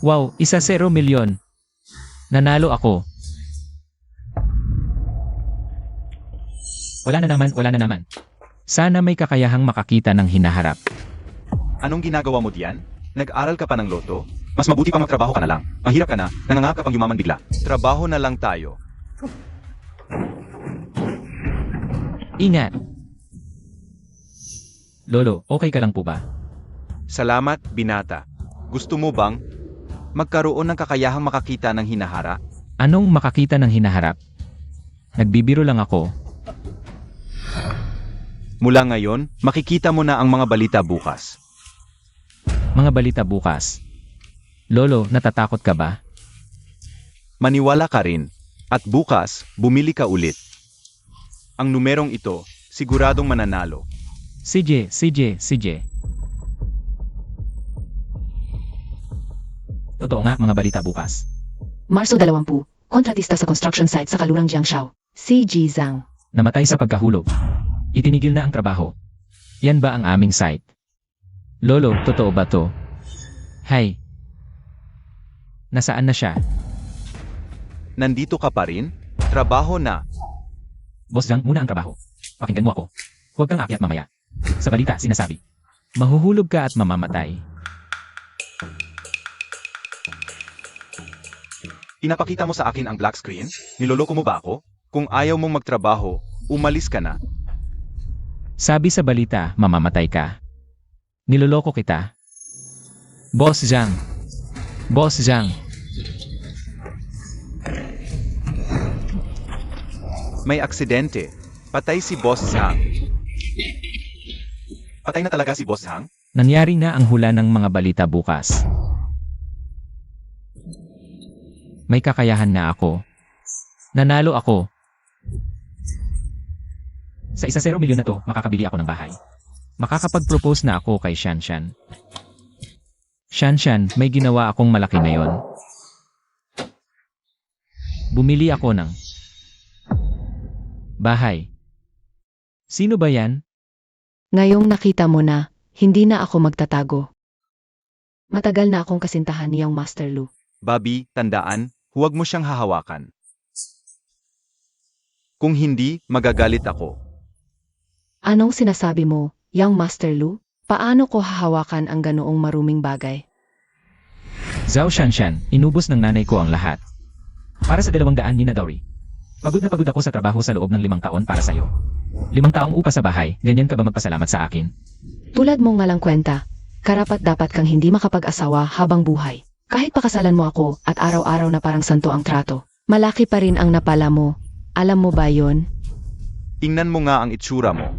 Wow, 1-0 milyon. Nanalo ako. Wala na naman. Sana may kakayahang makakita ng hinaharap. Anong ginagawa mo diyan? Nag-aral ka pa ng loto? Mas mabuti pa magtrabaho ka na lang. Mahirap ka na, nangangap ka pang yumaman bigla. Trabaho na lang tayo. Ingat. Lolo, okay ka lang po ba? Salamat, binata. Gusto mo bang magkaroon ng kakayahang makakita ng hinahara? Anong makakita ng hinaharap? Nagbibiro lang ako. Mula ngayon, makikita mo na ang mga balita bukas. Mga balita bukas. Lolo, natatakot ka ba? Maniwala ka rin. At bukas, bumili ka ulit. Ang numerong ito, siguradong mananalo. CJ. Totoo nga, mga balita bukas. Marso 20, kontratista sa construction site sa Kalurang Jiangshao. Si Ji Zhang. Namatay sa pagkahulog. Itinigil na ang trabaho. Yan ba ang aming site? Lolo, totoo ba to? Hay. Nasaan na siya? Nandito ka pa rin? Trabaho na. Boss Zhang, muna ang trabaho. Pakinggan mo ako. Huwag kang aakyat mamaya. Sa balita, sinasabi. Mahuhulog ka at mamamatay. Pinapakita mo sa akin ang black screen? Niloloko mo ba ako? Kung ayaw mong magtrabaho, umalis ka na. Sabi sa balita, mamamatay ka. Niloloko kita. Boss Zhang. May aksidente. Patay si Boss Zhang. Patay na talaga si Boss Zhang? Nangyari na ang hula ng mga balita bukas. May kakayahan na ako. Nanalo ako. Sa 1-0 milyon na to, makakabili ako ng bahay. Makakapag-propose na ako kay Shanshan. Shanshan, may ginawa akong malaki ngayon. Bumili ako ng bahay. Sino ba yan? Ngayong nakita mo na, hindi na ako magtatago. Matagal na akong kasintahan niyang Master Lu. Bobby, tandaan, huwag mo siyang hahawakan. Kung hindi, magagalit ako. Anong sinasabi mo, Yang Master Lu? Paano ko hahawakan ang ganoong maruming bagay? Zhao Shanshan, inubos ng nanay ko ang lahat. Para sa 200 ni Nadori. Pagod na pagod ako sa trabaho sa loob ng 5 taon para sa'yo. 5 taong upa sa bahay, ganyan ka ba magpasalamat sa akin? Tulad mo nga lang kwenta, karapat dapat kang hindi makapag-asawa habang buhay. Kahit pakasalan mo ako at araw-araw na parang santo ang trato, malaki pa rin ang napala mo. Alam mo ba yon? Tingnan mo nga ang itsura mo.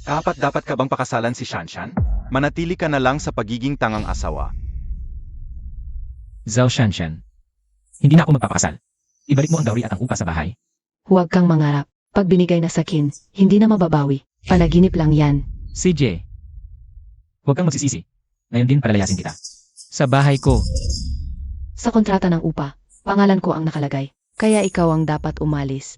Dapat ka bang pakasalan si Shanshan? Manatili ka na lang sa pagiging tangang asawa. Zhao Shanshan. Hindi na ako magpapakasal. Ibalik mo ang dowry at ang upa sa bahay. Huwag kang mangarap. Pag binigay na sa akin, hindi na mababawi. Panaginip lang yan. CJ. Huwag kang magsisisi. Ngayon din palalayasin kita. Sa bahay ko. Sa kontrata ng upa, pangalan ko ang nakalagay. Kaya ikaw ang dapat umalis.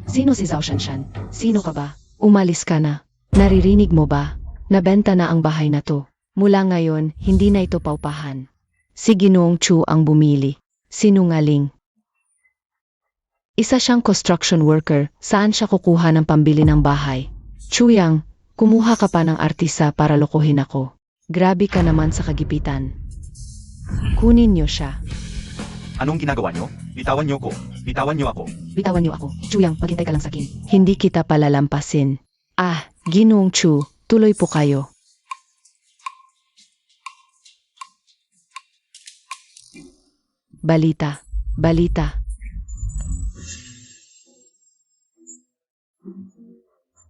Sino si Zhao Shanshan? Sino ka ba? Umalis ka na. Naririnig mo ba? Nabenta na ang bahay na to. Mula ngayon, hindi na ito paupahan. Si Ginoong Chu ang bumili. Sinungaling. Isa siyang construction worker, saan siya kukuha ng pambili ng bahay? Chuyang, kumuha ka pa ng artista para lokohin ako. Grabe ka naman sa kagipitan. Kunin niyo siya. Anong ginagawa nyo? Bitawan nyo ko. Bitawan nyo ako. Bitawan niyo ako. Chuyang, maghintay ka lang sa akin. Hindi kita palalampasin. Ah, Ginoong Chu, tuloy po kayo. Balita.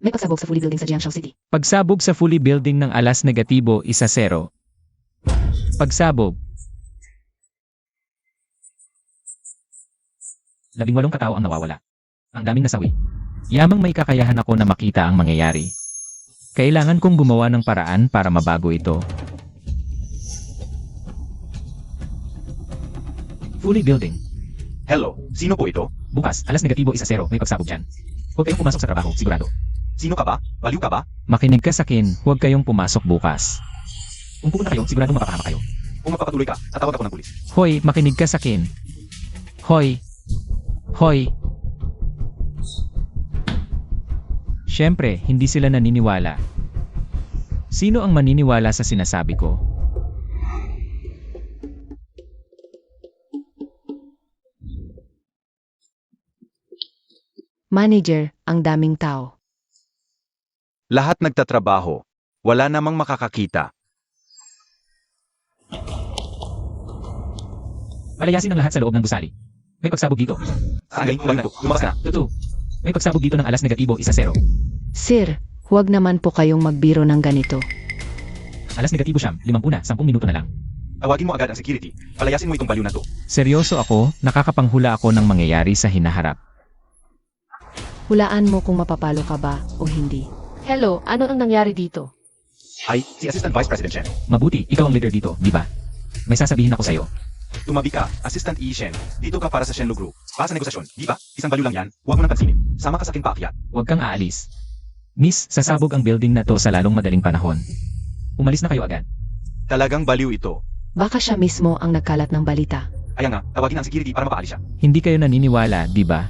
May pagsabog sa fully building sa Jiangshao City. Pagsabog sa fully building ng alas negatibo 1-0. Pagsabog. 18 katao ang nawawala. Ang daming nasawi. Yamang may kakayahan ako na makita ang mangyayari. Kailangan kong gumawa ng paraan para mabago ito. Fully building. Hello, sino po ito? Bukas, alas negatibo 1-0, may pagsabog dyan. Huwag kayong pumasok sa trabaho, sigurado. Sino ka ba? Baliw ka ba? Makinig ka sa akin, huwag kayong pumasok bukas. Kung pupunta kayo, siguradong mapapahama kayo. Kung magpapatuloy ka, tatawag ako ng pulis. Hoy, makinig ka sa akin. Hoy. Hoy. Siyempre, hindi sila naniniwala. Sino ang maniniwala sa sinasabi ko? Manager, ang daming tao. Lahat nagtatrabaho. Wala namang makakakita. Palayasin ang lahat sa loob ng gusali. May pagsabog dito. Saan galing mo lang ito? Lumabas na. Totoo. May pagsabog dito ng alas negatibo 1-0. Sir, huwag naman po kayong magbiro ng ganito. Alas negatibo siyam, 50 na, 10 minuto na lang. Tawagin mo agad ang security. Palayasin mo itong baliw na to. Seryoso ako, nakakapanghula ako ng mangyayari sa hinaharap. Hulaan mo kung mapapalo ka ba o hindi. Hello, ano ang nangyari dito? Ay, si Assistant Vice President Chen. Mabuti, ikaw ang leader dito, di ba? May sasabihin ako sa'yo. Tumabi ka, Assistant E. Shen. Dito ka para sa Shenlu Group. Para sa negosasyon, di ba? Isang baliw lang yan. Huwag mo nang pansinin. Sama ka sa akin paakyat. Huwag kang aalis. Miss, sasabog ang building na to sa lalong madaling panahon. Umalis na kayo agad. Talagang baliw ito. Baka siya mismo ang nagkalat ng balita. Kaya nga, tawagin ang security para mapaalis siya. Hindi kayo naniniwala, di ba?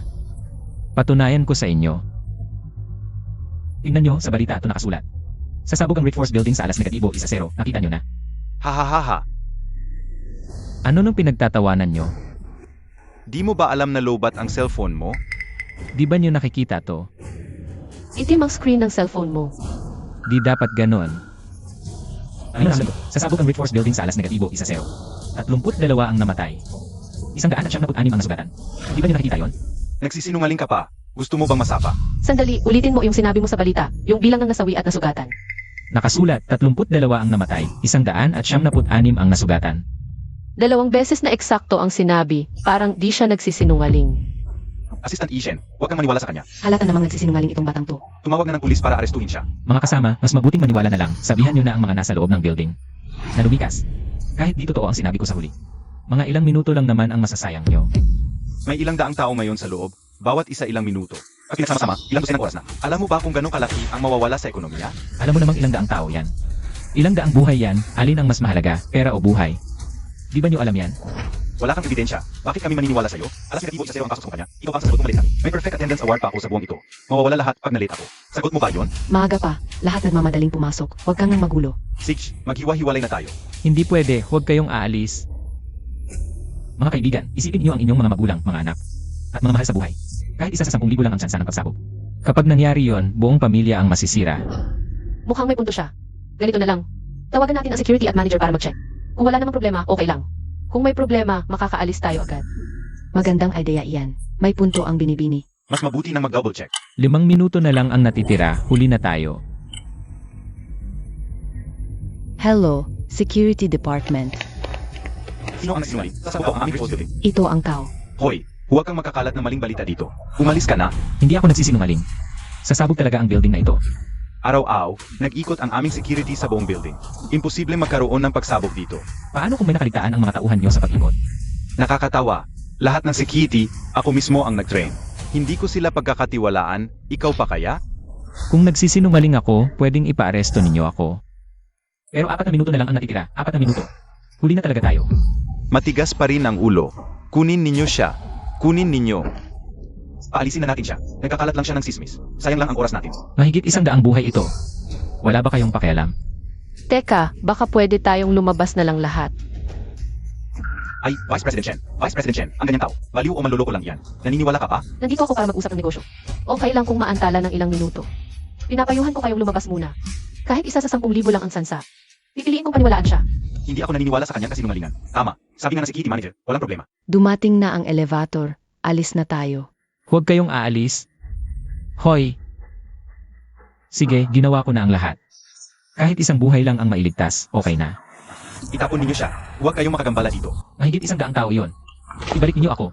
Patunayan ko sa inyo. Tingnan nyo, sa balita ito nakasulat. Sasabog ang Rick Building sa alas negatibo 1-0. Nakita nyo na. Hahaha. Ano nung pinagtatawanan nyo? Di mo ba alam na lowbat ang cellphone mo? Di ba nyo nakikita to? Itim ang screen ng cellphone mo. Di dapat ganon. Ano ang sagot? Sasabog ang Rick Building sa alas negatibo 1-0. 32 ang namatay. 196 ang nasugatan. Di ba nyo nakikita yon? Nagsisinungaling ka pa. Gusto mo bang masapa? Sandali, ulitin mo yung sinabi mo sa balita, yung bilang ng nasawi at nasugatan. Nakasulat, 32 ang namatay, 196 ang nasugatan. 2 beses na eksakto ang sinabi, parang di siya nagsisinungaling. Assistant E. Shen, huwag kang maniwala sa kanya. Halata namang nagsisinungaling itong batang to. Tumawag na ng pulis para arestuhin siya. Mga kasama, mas mabuting maniwala na lang, sabihan nyo na ang mga nasa loob ng building. Na lumikas. Kahit di totoo ang sinabi ko sa huli. Mga ilang minuto lang naman ang masasayang nyo. May ilang daang tao ngayon sa loob, bawat isa ilang minuto. At pinagsama-sama, ilang dosenang oras na. Alam mo ba kung ganong kalaki ang mawawala sa ekonomiya? Alam mo namang ilang daang tao yan. Ilang daang buhay yan, alin ang mas mahalaga, pera o buhay? Di ba nyo alam yan? Wala kang ebidensya. Bakit kami maniniwala sa'yo? Alas negatibo 1-0 ang pasok sa kanya. Ikaw pa ang sasagot mo late. May perfect attendance award pa ako sa buong ito. Mawawala lahat pag na-late ako. Sagot mo ba yon? Maaga pa, lahat nagmamadaling pumasok. Huwag kang nang magulo. Sige, maghiwa-hiwalay na tayo. Hindi pwede, huwag kayong aalis. Mga kaibigan, isipin niyo ang inyong mga magulang, mga anak, at mga mahal sa buhay. Kahit isa sa 10,000 lang ang tsansa ng pagsabog. Kapag nangyari yon, buong pamilya ang masisira. Mukhang may punto siya. Ganito na lang. Tawagan natin ang security at manager para mag-check. Kung wala namang problema, okay lang. Kung may problema, makakaalis tayo agad. Magandang idea iyan. May punto ang binibini. Mas mabuti nang mag-double check. 5 minuto na lang ang natitira, huli na tayo. Hello, Security Department. Sino ang nagsinungaling? Sasabog ang aming building. Ito ang tao. Hoy, huwag kang magkakalat ng maling balita dito. Umalis ka na. Hindi ako nagsisinungaling. Sasabog talaga ang building na ito. Araw-araw, nag-ikot ang aming security sa buong building. Imposible magkaroon ng pagsabog dito. Paano kung may nakaligtaan ang mga tauhan nyo sa pag-ikot? Nakakatawa. Lahat ng security, ako mismo ang nag-train. Hindi ko sila pagkakatiwalaan, ikaw pa kaya? Kung nagsisinungaling ako, pwedeng ipaaresto ninyo ako. Pero 4 na minuto na lang ang natitira. 4 na minuto. Huli na talaga tayo. Matigas pa rin ang ulo. Kunin ninyo siya. Kunin ninyo. Paalisin na natin siya. Nagkakalat lang siya ng sismis. Sayang lang ang oras natin. Mahigit 100 buhay ito. Wala ba kayong pakialam? Teka, baka pwede tayong lumabas na lang lahat. Ay, Vice President Chen. Vice President Chen, ang ganyang tao. Baliw o manloloko lang yan. Naniniwala ka pa? Nandito ako para mag-usap ng negosyo. Okay lang kung maantala ng ilang minuto. Pinapayuhan ko kayong lumabas muna. Kahit isa sa 10,000 lang ang sansa. Pipiliin kong paniwalaan siya. Hindi ako naniniwala sa kanya kasi sinungalingan. Tama. Sabi nga ng security manager, walang problema. Dumating na ang elevator. Alis na tayo. Huwag kayong aalis. Hoy! Sige, ginawa ko na ang lahat. Kahit isang buhay lang ang mailigtas, okay na. Itapon ninyo siya. Huwag kayong makagambala dito. Mahigit 100 tao yon. Ibalik niyo ako.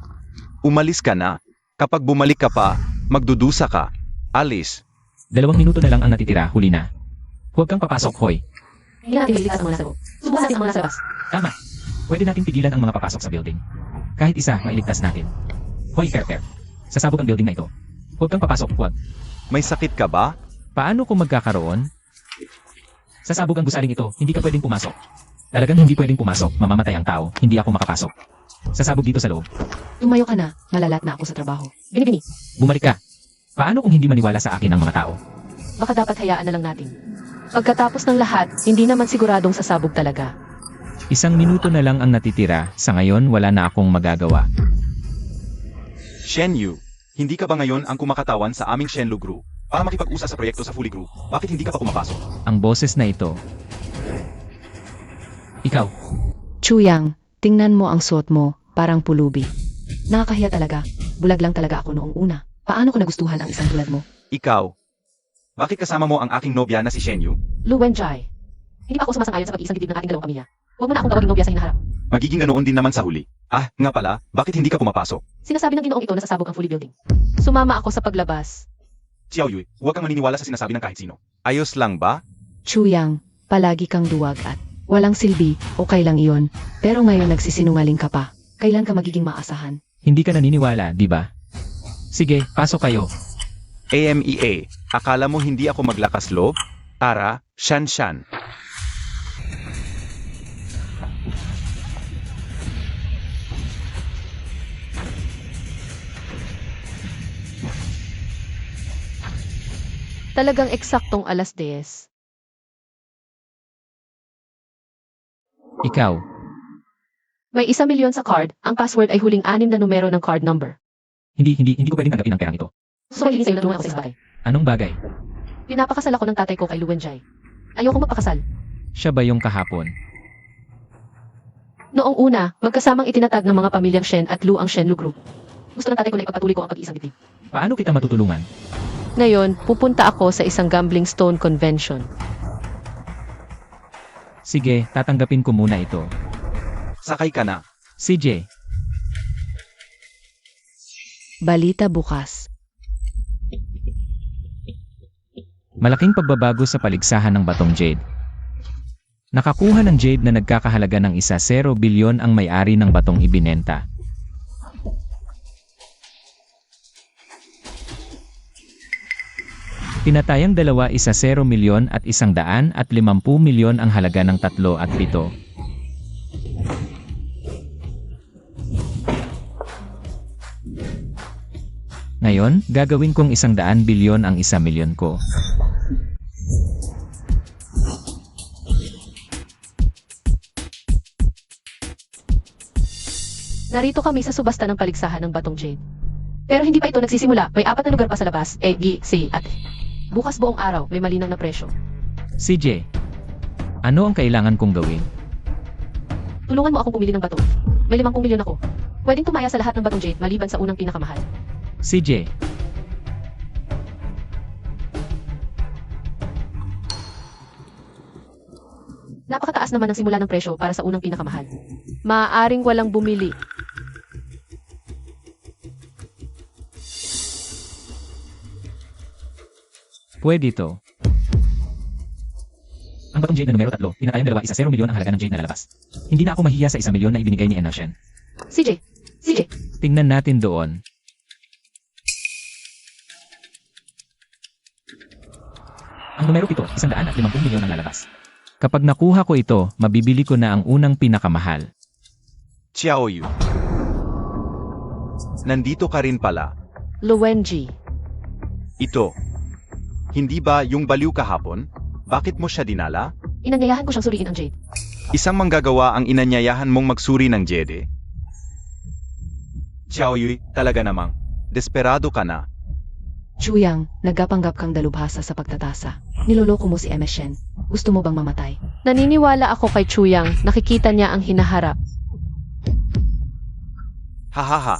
Umalis ka na. Kapag bumalik ka pa, magdudusa ka. Alis. 2 minuto na lang ang natitira, huli na. Huwag kang papasok, Hoy. Hindi natin iligtas ang mga nasa loob. Subukan natin ang mga nasa labas. Tama. Pwede natin pigilan ang mga papasok sa building. Kahit isa, mailigtas natin. Hoy, Kerker. Sasabog ang building na ito. Huwag kang papasok, huwag. May sakit ka ba? Paano kung magkakaroon? Sasabog ang gusaling ito, hindi ka pwedeng pumasok. Talagang hindi pwedeng pumasok, mamamatay ang tao, hindi ako makapasok. Sasabog dito sa loob. Tumayo ka na, malalat na ako sa trabaho. Bini-bini, Bumalik ka. Paano kung hindi maniwala sa akin ang mga tao? baka dapat hayaan na lang natin. Pagkatapos ng lahat, hindi naman siguradong sasabog talaga. 1 minuto na lang ang natitira, sa ngayon wala na akong magagawa. Shen Yu, hindi ka ba ngayon ang kumakatawan sa aming Shenlu Group para makipag-usa sa proyekto sa Fully Group? Bakit hindi ka pa pumapasok? Ang boses na ito. Ikaw, Chuyang, tingnan mo ang suot mo, parang pulubi. Nakakahiya talaga. Bulag lang talaga ako noong una. Paano ko nagustuhan ang isang tulad mo? Ikaw, bakit kasama mo ang aking nobya na si Shen Yu? Lu Wenjai. Hindi pa ako sumasang-ayon sa pag-iisang dibdib ng ating dalawang pamilya. Huwag mo na akong tawaging nobya sa hinaharap. Magiging ganoon din naman sa huli. Ah, nga pala, bakit hindi ka pumapasok? Sinasabi ng ginoong ito na sasabog ang fully building. Sumama ako sa paglabas. Xiao Yui, huwag kang maniniwala sa sinasabi ng kahit sino. Ayos lang ba? Chuyang, palagi kang duwag at walang silbi, okay lang iyon. Pero ngayon nagsisinungaling ka pa. Kailan ka magiging maasahan? hindi ka naniniwala, di ba? Sige, pasok kayo. AMEA, akala mo hindi ako maglakas loob? Tara, Shan Shan. Talagang eksaktong alas 10. Ikaw, May 1 milyon sa card, ang password ay huling 6 na numero ng card number. hindi ko pwedeng tanggapin ang perang ito. So mahiling sa'yo na tulungan ako sa isang bagay. Anong bagay? Pinapakasal ako ng tatay ko kay Lu Wenjai. Ayokong magpakasal. Siya ba yung kahapon? Noong una, magkasamang itinatag ng mga pamilyang Shen at Lu ang Shenlu Group. Gusto ng tatay ko na ipagpatuloy ko ang pag-iisang dibdib. Paano kita matutulungan? Ngayon, pupunta ako sa isang gambling stone convention. Sige, tatanggapin ko muna ito. Sakay ka na. CJ, Balita bukas. malaking pagbabago sa paligsahan ng batong jade. Nakakuha ng jade na nagkakahalaga ng 1.0 bilyon ang may-ari ng batong ibinenta. Tinatayang 2.10 milyon at 150 milyon ang halaga ng 3 at 7. Ngayon, gagawin kong 100 bilyon ang 1 milyon ko. Narito kami sa subasta ng paligsahan ng Batong Jade. Pero hindi pa ito nagsisimula. May 4 na lugar pa sa labas. A, B, C, at bukas buong araw may malinang na presyo. CJ, ano ang kailangan kong gawin? Tulungan mo akong pumili ng bato. May 50 milyon ako. Pwedeng tumaya sa lahat ng Batong Jade maliban sa unang pinakamahal. CJ, Napakataas naman ang simula ng presyo para sa unang pinakamahal. Maaaring walang bumili. pwede to. Ang batong jade na numero 3, tinatayang 2.10 milyon ang halaga ng jade na lalabas. Hindi na ako mahiya sa 1 milyon na ibinigay ni Enoshen. CJ, Tingnan natin doon. Ang numero 7, 150 milyon ang lalabas. Kapag nakuha ko ito, mabibili ko na ang unang pinakamahal. Xiao Yu. Nandito ka rin pala. Luwenji. Ito. Hindi ba yung baliw kahapon? Bakit mo siya dinala? Inanyayahan ko siyang suriin ang Jade. Isang manggagawa ang inanyayahan mong magsuri ng Jede. Xiao Yu, talaga namang. Desperado ka na. Chuyang, nagkapanggap kang dalubhasa sa pagtatasa. Niloloko mo si MS Shen. Gusto mo bang mamatay? Naniniwala ako kay Chuyang. Nakikita niya ang hinaharap. Hahaha.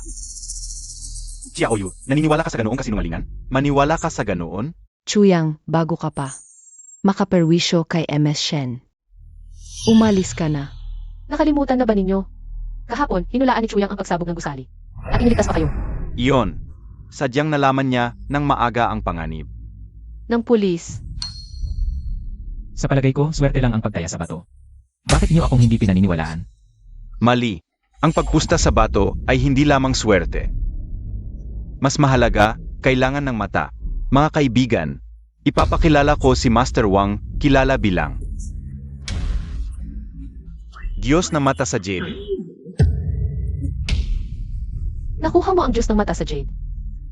Xiao Yu, naniniwala ka sa ganoong kasinungalingan? Maniwala ka sa ganoon? Chuyang, bago ka pa. Makaperwisyo kay MS Shen. Umalis ka na. Nakalimutan na ba ninyo? Kahapon, hinulaan ni Chuyang ang pagsabog ng gusali. At iniligtas pa kayo. Iyon. Sadyang nalaman niya nang maaga ang panganib. Ng pulis. Sa palagay ko, swerte lang ang pagtaya sa bato. Bakit niyo akong hindi pinaniniwalaan? Mali. Ang pagpusta sa bato ay hindi lamang swerte. Mas mahalaga, kailangan ng mata. Mga kaibigan, Ipapakilala ko si Master Wang, kilala bilang Diyos na mata sa Jade. Nakuha mo ang Diyos ng mata sa Jade.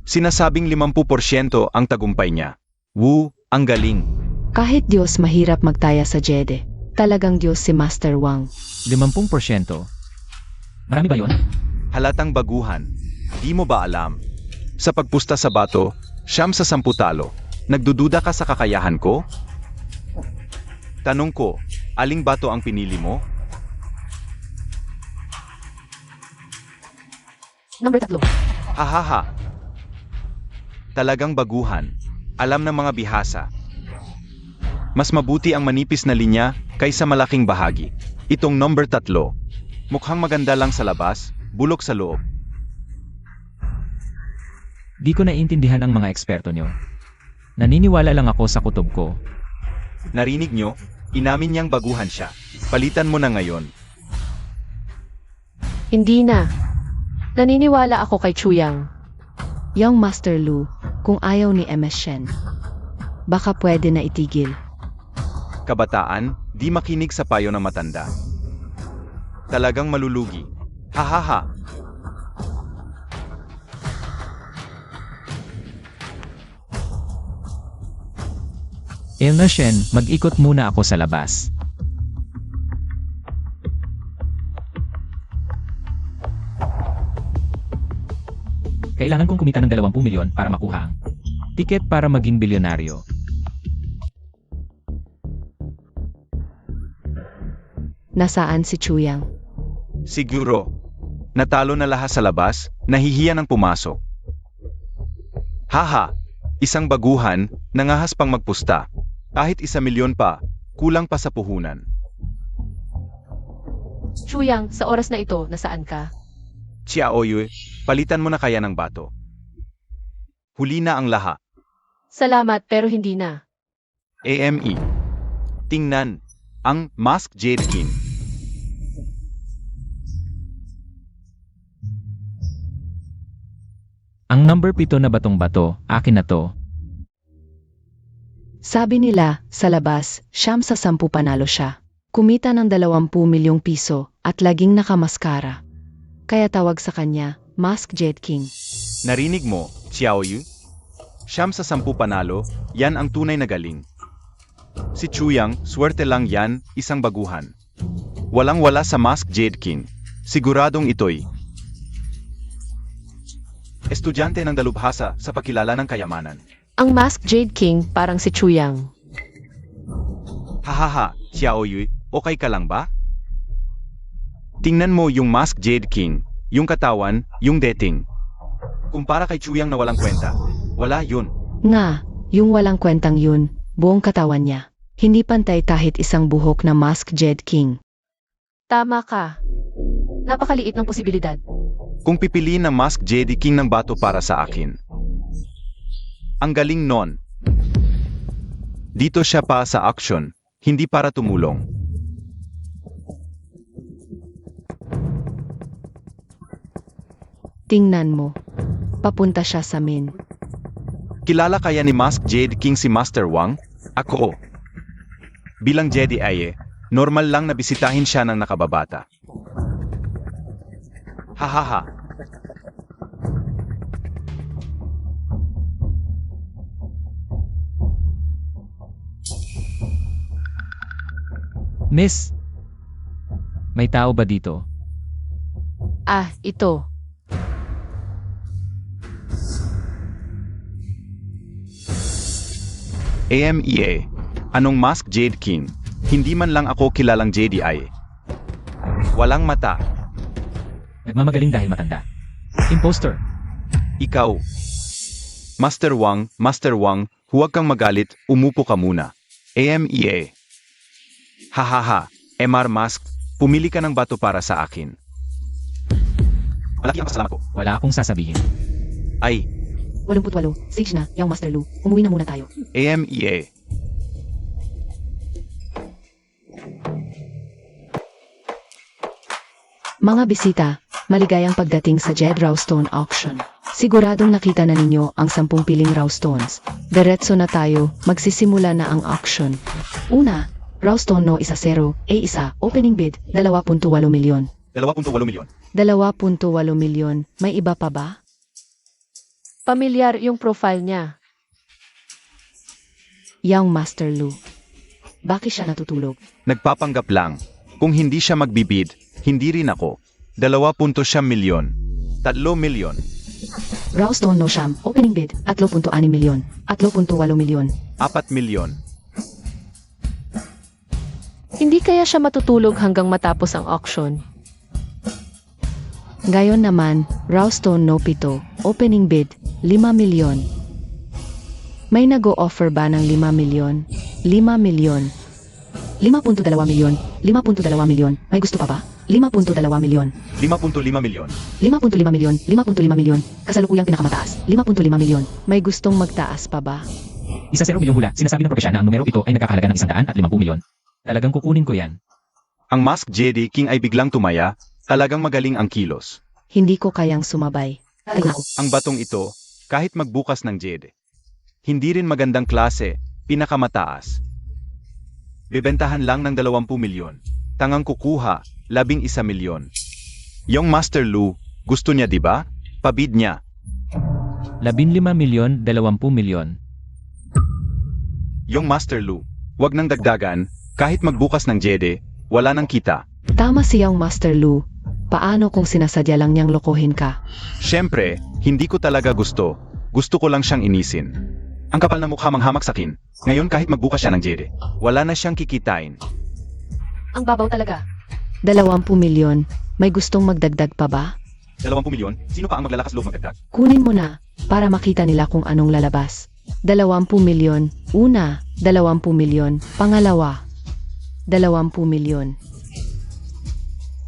Sinasabing 50% ang tagumpay niya. Wu, ang galing. Kahit Diyos mahirap magtaya sa Jede. Talagang Diyos si Master Wang. 50%? Marami ba yun? Halatang baguhan. Di mo ba alam? Sa pagpusta sa bato, 9 sa 10 talo. Nagdududa ka sa kakayahan ko? Tanong ko, aling bato ang pinili mo? Number 3. Hahaha. Talagang baguhan. Alam ng mga bihasa. Mas mabuti ang manipis na linya kaysa malaking bahagi. Itong number 3. Mukhang maganda lang sa labas, bulok sa loob. Di ko naiintindihan ang mga eksperto nyo. Naniniwala lang ako sa kutob ko. Narinig nyo? Inamin niyang baguhan siya. Palitan mo na ngayon. Hindi na. Naniniwala ako kay Chuyang. Young Master Lu, kung ayaw ni MS Shen, baka pwede na itigil. Kabataan, di makinig sa payo ng matanda. Talagang malulugi. Hahaha. Elna Shen, mag-ikot muna ako sa labas. Kailangan kong kumita ng 20 milyon para makuha ang tiket para maging bilyonaryo. Nasaan si Chuyang? Siguro. Natalo na lahat sa labas, nahihiya ng pumasok. Haha. Isang baguhan, nangahas pang magpusta. Kahit 1 milyon pa, kulang pa sa puhunan. Chuyang, sa oras na ito, nasaan ka? Chiaoyu, palitan mo na kaya ng bato. Huli na ang laha. Salamat pero hindi na. AME. Tingnan. Ang Mask Jade King. Ang number 7 na batong-bato, akin na to. Sabi nila, sa labas, 9 sa 10 panalo siya. Kumita ng 20 milyong piso at laging nakamaskara. Kaya tawag sa kanya, Mask Jade King. Narinig mo, Xiaoyu? 9 sa 10 panalo, yan ang tunay na galing. Si Chuyang, swerte lang yan, isang baguhan. Walang-wala sa Mask Jade King. Siguradong ito'y estudyante ng dalubhasa sa pagkilala ng kayamanan. Ang Mask Jade King parang si Chuyang. Hahaha, Xiaoyu, okay ka lang ba? Tingnan mo yung Mask Jade King, yung katawan, yung dating. Kumpara kay Chuyang na walang kwenta, wala yun. Nga, yung walang kwentang yun, buong katawan niya. Hindi pantay kahit isang buhok na Mask Jade King. Tama ka. Napakaliit ng posibilidad. Kung pipiliin ng Mask Jade King ng bato para sa akin. Ang galing nun. Dito siya pa sa action, hindi para tumulong. Tingnan mo. Papunta siya sa min. Kilala kaya ni Mask Jade King si Master Wang? Ako. Bilang Jedi ay normal lang na bisitahin siya ng nakababata. Hahaha. Miss, may tao ba dito? Ah, ito. AMEA. Anong Mask Jade King? Hindi man lang ako kilalang Jedi ay. Walang mata. Nagmamagaling dahil matanda. Imposter. Ikaw. Master Wang, huwag kang magalit, umupo ka muna. AMEA. Hahaha, MR Mask, pumili ka ng bato para sa akin. Malaki ang pasalamat ko. Wala akong sasabihin. Ay, 88. Sage na, Young Master Lu. Umuwi na muna tayo. AMEA. Mga bisita, maligayang pagdating sa Jed Rawstone Auction. Siguradong nakita na ninyo ang 10 piling raw stones. Diretso na tayo, magsisimula na ang auction. Una, raw stone no 1-0, A1, opening bid, 2.8 milyon. 2.8 milyon. 2.8 milyon, may iba pa ba? Pamilyar yung profile niya. Young Master Lu. Bakit siya natutulog? Nagpapanggap lang. Kung hindi siya magbibid, hindi rin ako. 2.7 milyon. 3 milyon. Raw stone no siyam, opening bid, 3.6 milyon. 3.8 milyon. 4 milyon. Hindi kaya siya matutulog hanggang matapos ang auction. Ngayon naman, raw stone no 7, opening bid, 5 milyon. May nag-o-offer ba ng 5 milyon? 5 milyon. 5.2 milyon. 5.2 milyon. May gusto pa ba? 5.2 milyon. 5.5 milyon. 5.5 milyon. 5.5 milyon. Kasalukuyang pinakamataas. 5.5 milyon. May gustong magtaas pa ba? 1-0 milyong hula. Sinasabi ng propesya na ang numero 7 ay nagkakahalaga ng 150 milyon. Talagang kukunin ko yan. Ang Mask JD King ay biglang tumaya, talagang magaling ang kilos. Hindi ko kayang sumabay. Tingnan ko. Ang batong ito, kahit magbukas ng JD. Hindi rin magandang klase, pinakamataas. Bibentahan lang ng 20 milyon. Tangang kukuha, 11 milyon. Yung Master Lu, gusto niya 'di ba? Pabid niya. 15 milyon, 20 milyon. Yung Master Lu, wag nang dagdagan, kahit magbukas ng JD, wala nang kita. Tama si Young Master Lu. Paano kung sinasadya lang niyang lokohin ka? Siyempre, hindi ko talaga gusto. Gusto ko lang siyang inisin. Ang kapal na mukha manghamak sa akin. Ngayon kahit magbukas siya ng JD, wala na siyang kikitain. Ang babaw talaga. 20 milyon. May gustong magdagdag pa ba? 20 milyon? Sino pa ang maglalakas loob magdagdag? Kunin mo na, para makita nila kung anong lalabas. 20 milyon. Una, 20 milyon. Pangalawa, 20 milyon.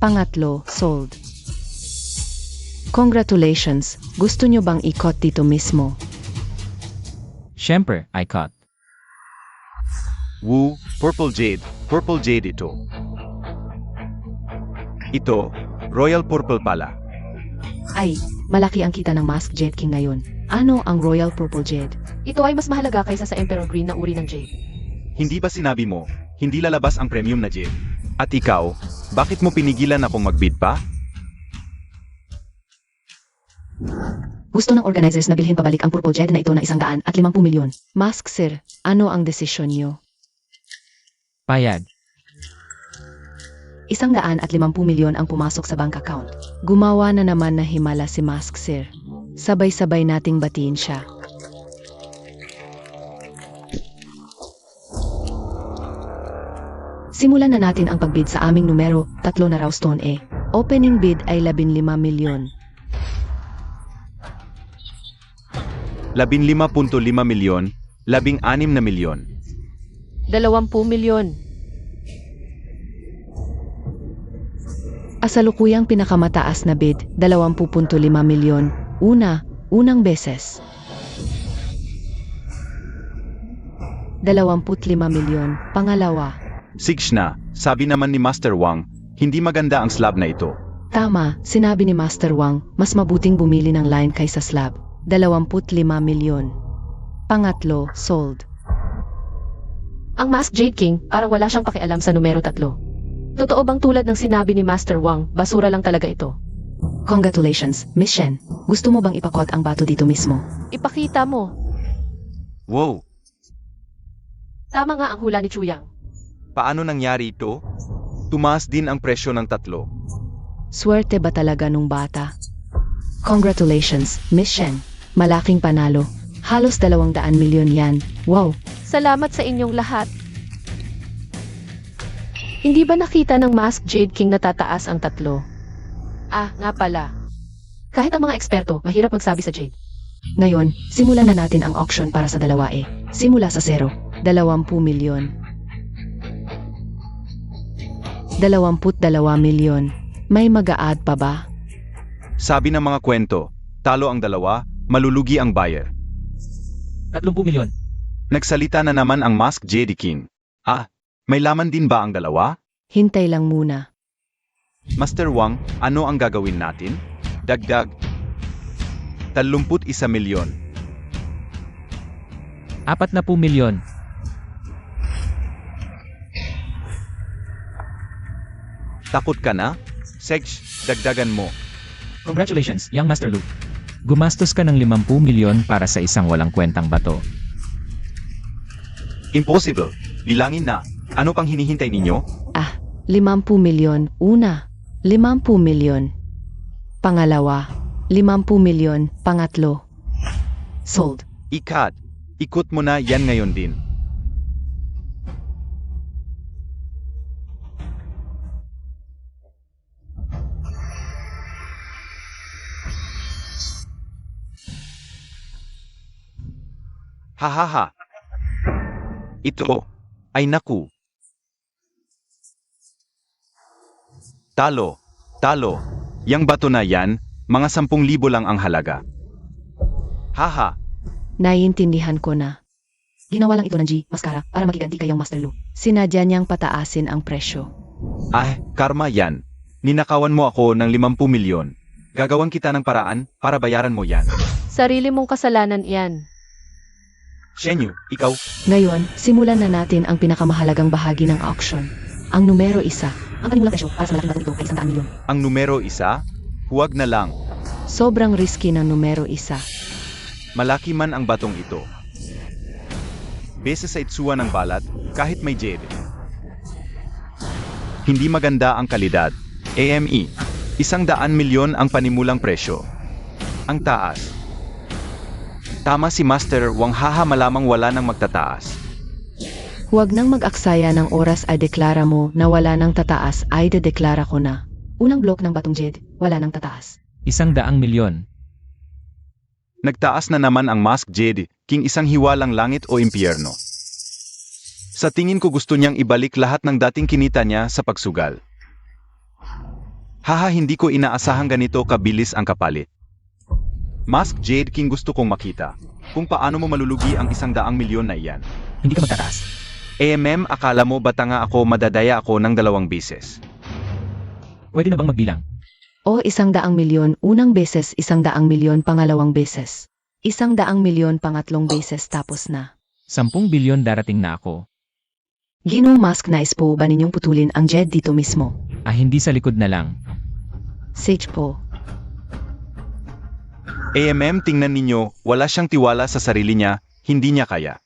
Pangatlo, sold. Congratulations. Gusto nyo bang ikot dito mismo? Siyempre, I cut. Woo, Purple Jade. Purple Jade ito. Ito, Royal Purple pala. Ay, malaki ang kita ng Mask Jade King ngayon. Ano ang Royal Purple Jade? Ito ay mas mahalaga kaysa sa Emperor Green na uri ng jade. Hindi ba sinabi mo, hindi lalabas ang premium na Jade? At ikaw, bakit mo pinigilan akong magbid pa? Gusto ng organizers na bilhin pabalik ang Purple Jade na ito na 150 milyon. Mask Sir, ano ang desisyon nyo? Payag. 150 milyon ang pumasok sa bank account. Gumawa na naman na himala si Mask Sir. Sabay-sabay nating batiin siya. Simulan na natin ang pagbid sa aming numero, 3 na raw stone E. Opening bid ay 15 milyon. 15.5 milyon, 16 na milyon. 20 milyon. Asalukuyang pinakamataas na bid, 20.5 milyon. Unang beses. 25 milyon. Pangalawa. 6 na, sabi naman ni Master Wang, hindi maganda ang slab na ito. Tama, sinabi ni Master Wang, mas mabuting bumili ng line kaysa slab. 25 milyon. Pangatlo, sold. Ang Mask Jade King, parang wala siyang pakialam sa numero 3. Totoo bang tulad ng sinabi ni Master Wang, basura lang talaga ito? Congratulations, Miss Shen. Gusto mo bang ipakot ang bato dito mismo? Ipakita mo. Wow, Tama nga ang hula ni Chuyang. paano nangyari ito? Tumaas din ang presyo ng 3. Swerte ba talaga nung bata? Congratulations, Miss Shen. Malaking panalo. Halos 200 milyon yan. Wow! Salamat sa inyong lahat. Hindi ba nakita ng Mask Jade King na tataas ang 3? Ah, nga pala. Kahit ang mga eksperto, mahirap magsabi sa Jade. Ngayon, simulan na natin ang auction para sa 2 E. Simula sa 0. 20 milyon. 22 milyon. May mag-a-add pa ba? Sabi ng mga kwento, talo ang 2, malulugi ang buyer. 30 milyon. Nagsalita na naman ang Mask JD King. Ah, may laman din ba ang 2? Hintay lang muna. Master Wang, ano ang gagawin natin? Dagdag. 31 milyon. 40 milyon. Takot ka na? Sej, dagdagan mo. Congratulations, young Master Lu. Gumastos ka ng 50 milyon para sa isang walang kwentang bato. Impossible. Bilangin na. Ano pang hinihintay ninyo? 50 milyon. Una, 50 milyon. Pangalawa, 50 milyon. Pangatlo. Sold. Ikat. Ikot mo na yan ngayon din. Hahaha. Ito. Ay naku. Talo. Talo. Yang bato na yan, mga 10,000 lang ang halaga. Haha. Naiintindihan ko na. Ginawa lang ito ng G, Mascara, para magiganti kayong Master Lu. Sinadya niyang pataasin ang presyo. Karma yan. Ninakawan mo ako ng 50 milyon. Gagawan kita ng paraan para bayaran mo yan. Sarili mong kasalanan yan. Shenyu, ikaw, Ngayon, simulan na natin ang pinakamahalagang bahagi ng auction. Ang numero 1. Ang kanimulang presyo para sa malaking batong ito ay 100 milyon. ang numero 1, huwag na lang. Sobrang risky ng numero 1. Malaki man ang batong ito. Beses sa itsura ng balat, kahit may jade. Hindi maganda ang kalidad. AME, 100 milyon ang panimulang presyo. Ang taas. Tama si Master Wang, haha, malamang wala nang magtataas. Huwag nang mag-aksaya ng oras ay deklara mo na wala nang tataas ay dedeklara ko na. Unang block ng batong Jed, wala nang tataas. 100 milyon. Nagtaas na naman ang Mask Jade, king isang hiwalang langit o impyerno. Sa tingin ko gusto niyang ibalik lahat ng dating kinita niya sa pagsugal. Haha, hindi ko inaasahang ganito kabilis ang kapalit. Mask Jade King, gusto kong makita kung paano mo malulugi ang 100 milyon na iyan. Hindi ka magtataas. Akala mo ba tanga ako, madadaya ako ng 2 beses? Pwede na bang magbilang? O 100 milyon unang beses, 100 milyon pangalawang beses. 100 milyon pangatlong beses tapos na. 10 bilyon darating na ako. Ginong Mask, nais po ba ninyong putulin ang Jed dito mismo? Hindi sa likod na lang. Sage po. Tingnan ninyo, wala siyang tiwala sa sarili niya, hindi niya kaya.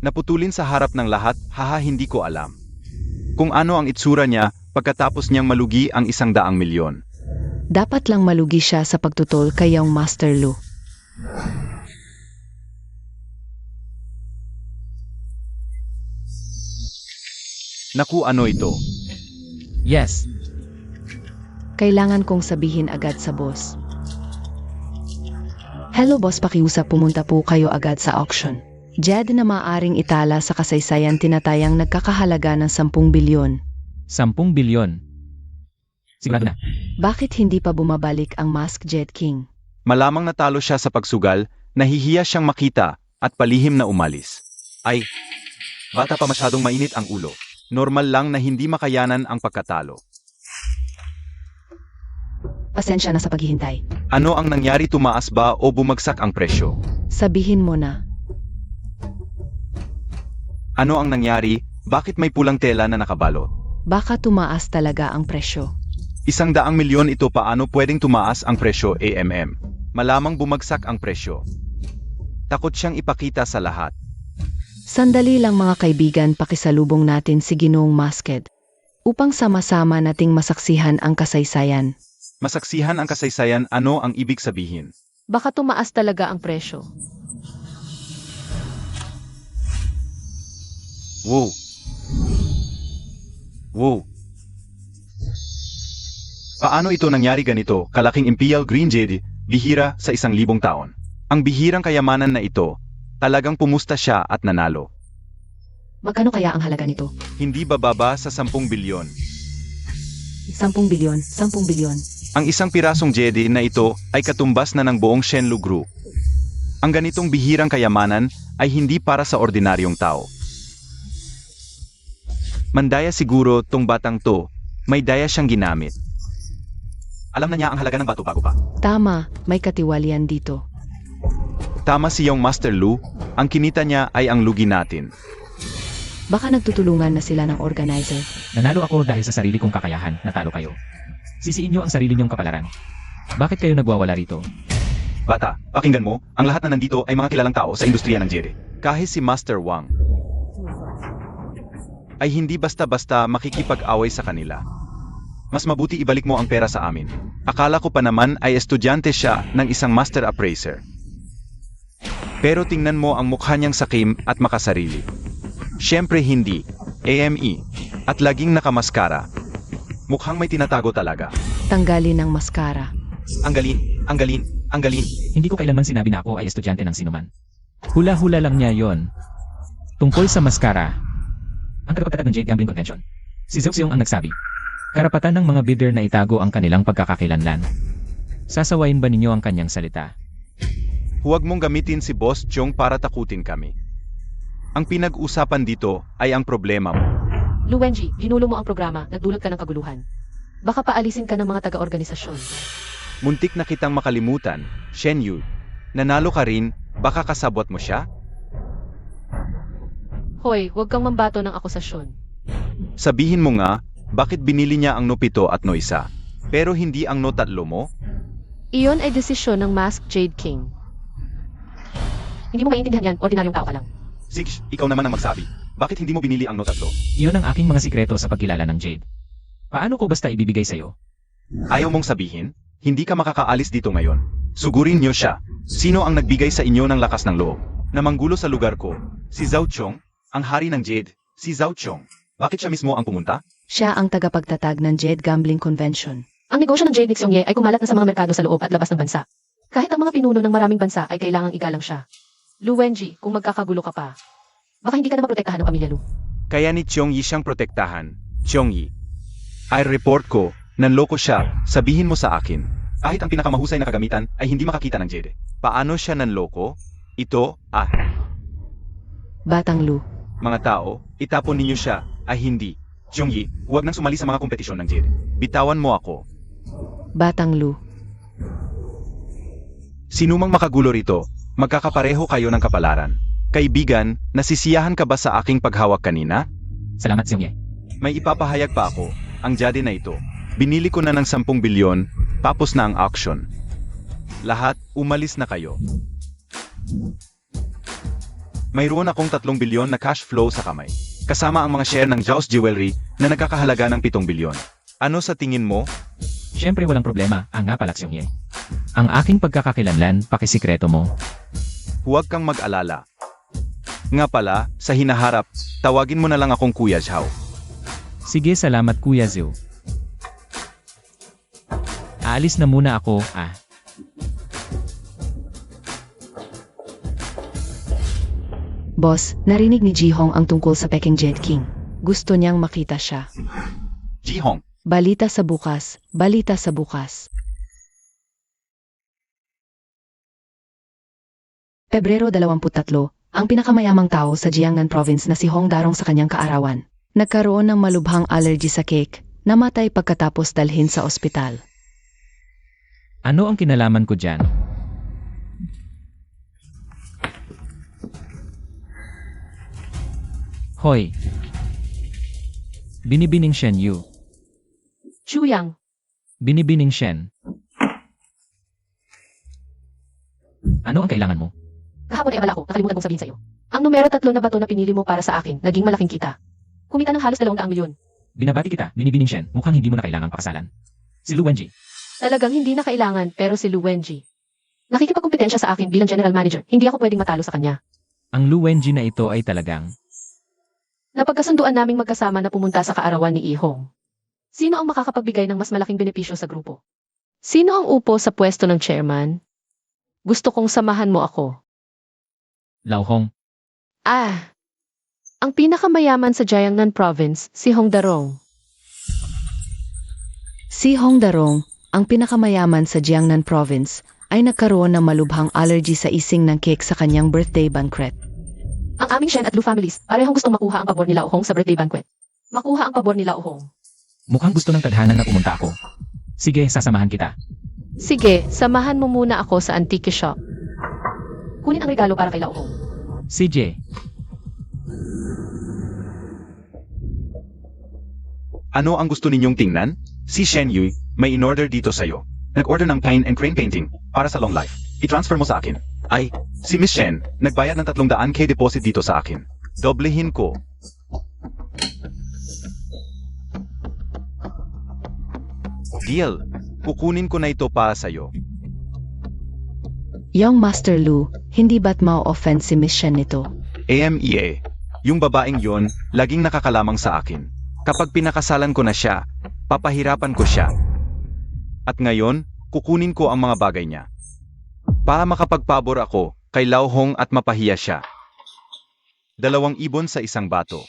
Naputulin sa harap ng lahat, haha, hindi ko alam. Kung ano ang itsura niya, pagkatapos niyang malugi ang 100 milyon. Dapat lang malugi siya sa pagtutol kay Young Master Lu. Naku, ano ito? Yes. Kailangan kong sabihin agad sa boss. Hello boss, pakiusap, pumunta po kayo agad sa auction. Jed na maaring itala sa kasaysayan tinatayang nagkakahalaga ng 10 bilyon. 10 bilyon. Sigurado na. Bakit hindi pa bumabalik ang Mask Jed King? Malamang natalo siya sa pagsugal, nahihiya siyang makita, at palihim na umalis. Ay, bata pa, masyadong mainit ang ulo. Normal lang na hindi makayanan ang pagkatalo. Pasensya na sa paghihintay. Ano ang nangyari, tumaas ba o bumagsak ang presyo? Sabihin mo na. Ano ang nangyari, bakit may pulang tela na nakabalot? Baka tumaas talaga ang presyo. 100 milyon ito, paano pwedeng tumaas ang presyo? Malamang bumagsak ang presyo. Takot siyang ipakita sa lahat. Sandali lang mga kaibigan, pakisalubong natin si Ginoong Masked upang sama-sama nating masaksihan ang kasaysayan. Masaksihan ang kasaysayan, ano ang ibig sabihin? Baka tumaas talaga ang presyo. Wow! Wow! Paano ito nangyari ganito, kalaking Imperial Green Jade, bihira sa 1,000 taon? Ang bihirang kayamanan na ito, talagang pumusta siya at nanalo. Magkano kaya ang halaga nito? Hindi bababa sa 10 bilyon. 10 bilyon, 10 bilyon. Ang isang pirasong Jedi na ito ay katumbas na ng buong Shenlu Group. Ang ganitong bihirang kayamanan ay hindi para sa ordinaryong tao. Mandaya siguro tong batang to, may daya siyang ginamit. Alam na niya ang halaga ng bato bago pa. Tama, may katiwalian dito. Tama si Yong Master Lu, ang kinita niya ay ang lugi natin. Baka nagtutulungan na sila ng organizer. Nanalo ako dahil sa sarili kong kakayahan, natalo kayo. Sisiin niyo ang sarili niyong kapalaran. Bakit kayo nagwawala rito? Bata, pakinggan mo, ang lahat na nandito ay mga kilalang tao sa industriya ng Jedi. Kahit si Master Wang ay hindi basta-basta makikipag-away sa kanila. Mas mabuti ibalik mo ang pera sa amin. Akala ko pa naman ay estudyante siya ng isang Master Appraiser. Pero tingnan mo ang mukha niyang sakim at makasarili. Siyempre hindi, AME, at laging nakamaskara. Mukhang may tinatago talaga. Tanggalin ang maskara. Ang galing, ang galing, ang galing. Hindi ko kailanman sinabi na ako ay estudyante ng sinuman. Hula-hula lang niya yon. Tungkol sa maskara, ang karapatan ng Jade Gambling Convention. Si Zeuxiong ang nagsabi. Karapatan ng mga bidder na itago ang kanilang pagkakakilanlan. Sasawayin ba ninyo ang kanyang salita? Huwag mong gamitin si Boss Chong para takutin kami. Ang pinag-usapan dito ay ang problema mo. Lu Wenji, ginulo mo ang programa, nagdulot ka ng kaguluhan. Baka paalisin ka ng mga taga-organisasyon. Muntik na kitang makalimutan, Shen Yu. Nanalo ka rin, baka kasabwat mo siya? Hoy, huwag kang mambato ng akusasyon. Sabihin mo nga, bakit binili niya ang No 7 at No 1, pero hindi ang No 3 mo? Iyon ay desisyon ng Masked Jade King. Hindi mo maintindihan yan, ordinaryong tao ka lang. Six, ikaw naman ang magsabi. Bakit hindi mo binili ang No 3? Iyon ang aking mga sikreto sa pagkilala ng Jade. Paano ko basta ibibigay sa'yo? Ayaw mong sabihin? Hindi ka makakaalis dito ngayon. Sugurin niyo siya. Sino ang nagbigay sa inyo ng lakas ng loob? Na manggulo sa lugar ko? Si Zhao Chong, ang hari ng Jade. Si Zhao Chong. Bakit siya mismo ang pumunta? Siya ang tagapagtatag ng Jade Gambling Convention. Ang negosyo ng Jade Nixongye ay kumalat na sa mga merkado sa loob at labas ng bansa. Kahit ang mga pinuno ng maraming bansa ay kailangang igalang siya. Lu Wenji, kung magkakagulo ka pa, baka hindi ka na maprotektahan ng pamilya Lu. Kaya ni Chong Yi siyang protektahan. Chong Yi. Ay report ko, nanloko siya, sabihin mo sa akin. Kahit ang pinakamahusay na kagamitan ay hindi makakita ng Jade. Paano siya nanloko? Ito, Batang Lu. mga tao, itapon ninyo siya, ay hindi. Chong Yi, huwag nang sumali sa mga kompetisyon ng Jade. Bitawan mo ako. Batang Lu. Sinumang makagulo rito, magkakapareho kayo ng kapalaran. Kaibigan, nasisiyahan ka ba sa aking paghawak kanina? Salamat, Seungye. May ipapahayag pa ako, ang Jade na ito. Binili ko na ng 10 bilyon, tapos na ang auction. Lahat, umalis na kayo. Mayroon akong 3 bilyon na cash flow sa kamay. Kasama ang mga share ng Zhao's Jewelry na nagkakahalaga ng 7 bilyon. Ano sa tingin mo? Siyempre walang problema, ang nga pala, Seungye. Ang aking pagkakakilanlan, pakisikreto mo. Huwag kang mag-alala. Nga pala, sa hinaharap, tawagin mo na lang akong Kuya Zhao. Sige, salamat Kuya Zhou. Aalis na muna ako, Boss, narinig ni Jihong ang tungkol sa Peking Jade King. Gusto niyang makita siya. Jihong, Balita sa bukas, balita sa bukas. Pebrero 23, ang pinakamayamang tao sa Jiangnan Province na si Hong Darong sa kanyang kaarawan. Nagkaroon ng malubhang allergy sa cake, namatay pagkatapos dalhin sa ospital. Ano ang kinalaman ko dyan? Hoy! Binibining Shen Yu. Chu Yang, Binibining Shen. Ano ang kailangan mo? kahapon ay abala ko, nakalimutan kong sabihin sa'yo. Ang numero 3 na bato na pinili mo para sa akin, naging malaking kita. Kumita ng halos 200 milyon. Binabati kita, Binibining Shen, mukhang hindi mo na kailangang pakasalan. Si Lu Wenji. Talagang hindi na kailangan, pero si Lu Wenji. Nakikipagkompetensya sa akin bilang general manager, hindi ako pwedeng matalo sa kanya. Ang Lu Wenji na ito ay talagang... Napagkasunduan naming magkasama na pumunta sa kaarawan ni Ihong. Sino ang makakapagbigay ng mas malaking benepisyo sa grupo? Sino ang upo sa pwesto ng chairman? Gusto kong samahan mo ako. Lao Hong. Ang pinakamayaman sa Jiangnan Province, si Hong Darong. Si Hong Darong, ang pinakamayaman sa Jiangnan Province, ay nagkaroon ng malubhang allergy sa ising ng cake sa kanyang birthday banquet. Ang aming Shen at Lu families, parehong gustong makuha ang pabor nila Uhong sa birthday banquet. Makuha ang pabor nila Uhong. Mukhang gusto ng tadhana na pumunta ako. Sige, sasamahan kita. Sige, samahan mo muna ako sa antique shop. Kunin ang regalo para kay Lao Hong. CJ, Ano ang gusto ninyong tingnan? Si Shen Yui, may in-order dito sa'yo. Nag-order ng pine and crane painting para sa long life. I-transfer mo sa akin. Ay, si Miss Shen, nagbayad ng 300k deposit dito sa akin. Doblehin ko. Deal. Kukunin ko na ito para sa'yo. Young Master Lu, hindi ba't ma-offend si Miss Shen nito? AMEA. Yung babaeng yon, laging nakakalamang sa akin. Kapag pinakasalan ko na siya, papahirapan ko siya. At ngayon, kukunin ko ang mga bagay niya. Para makapagpabor ako kay Lao Hong at mapahiya siya. 2 ibon sa isang bato.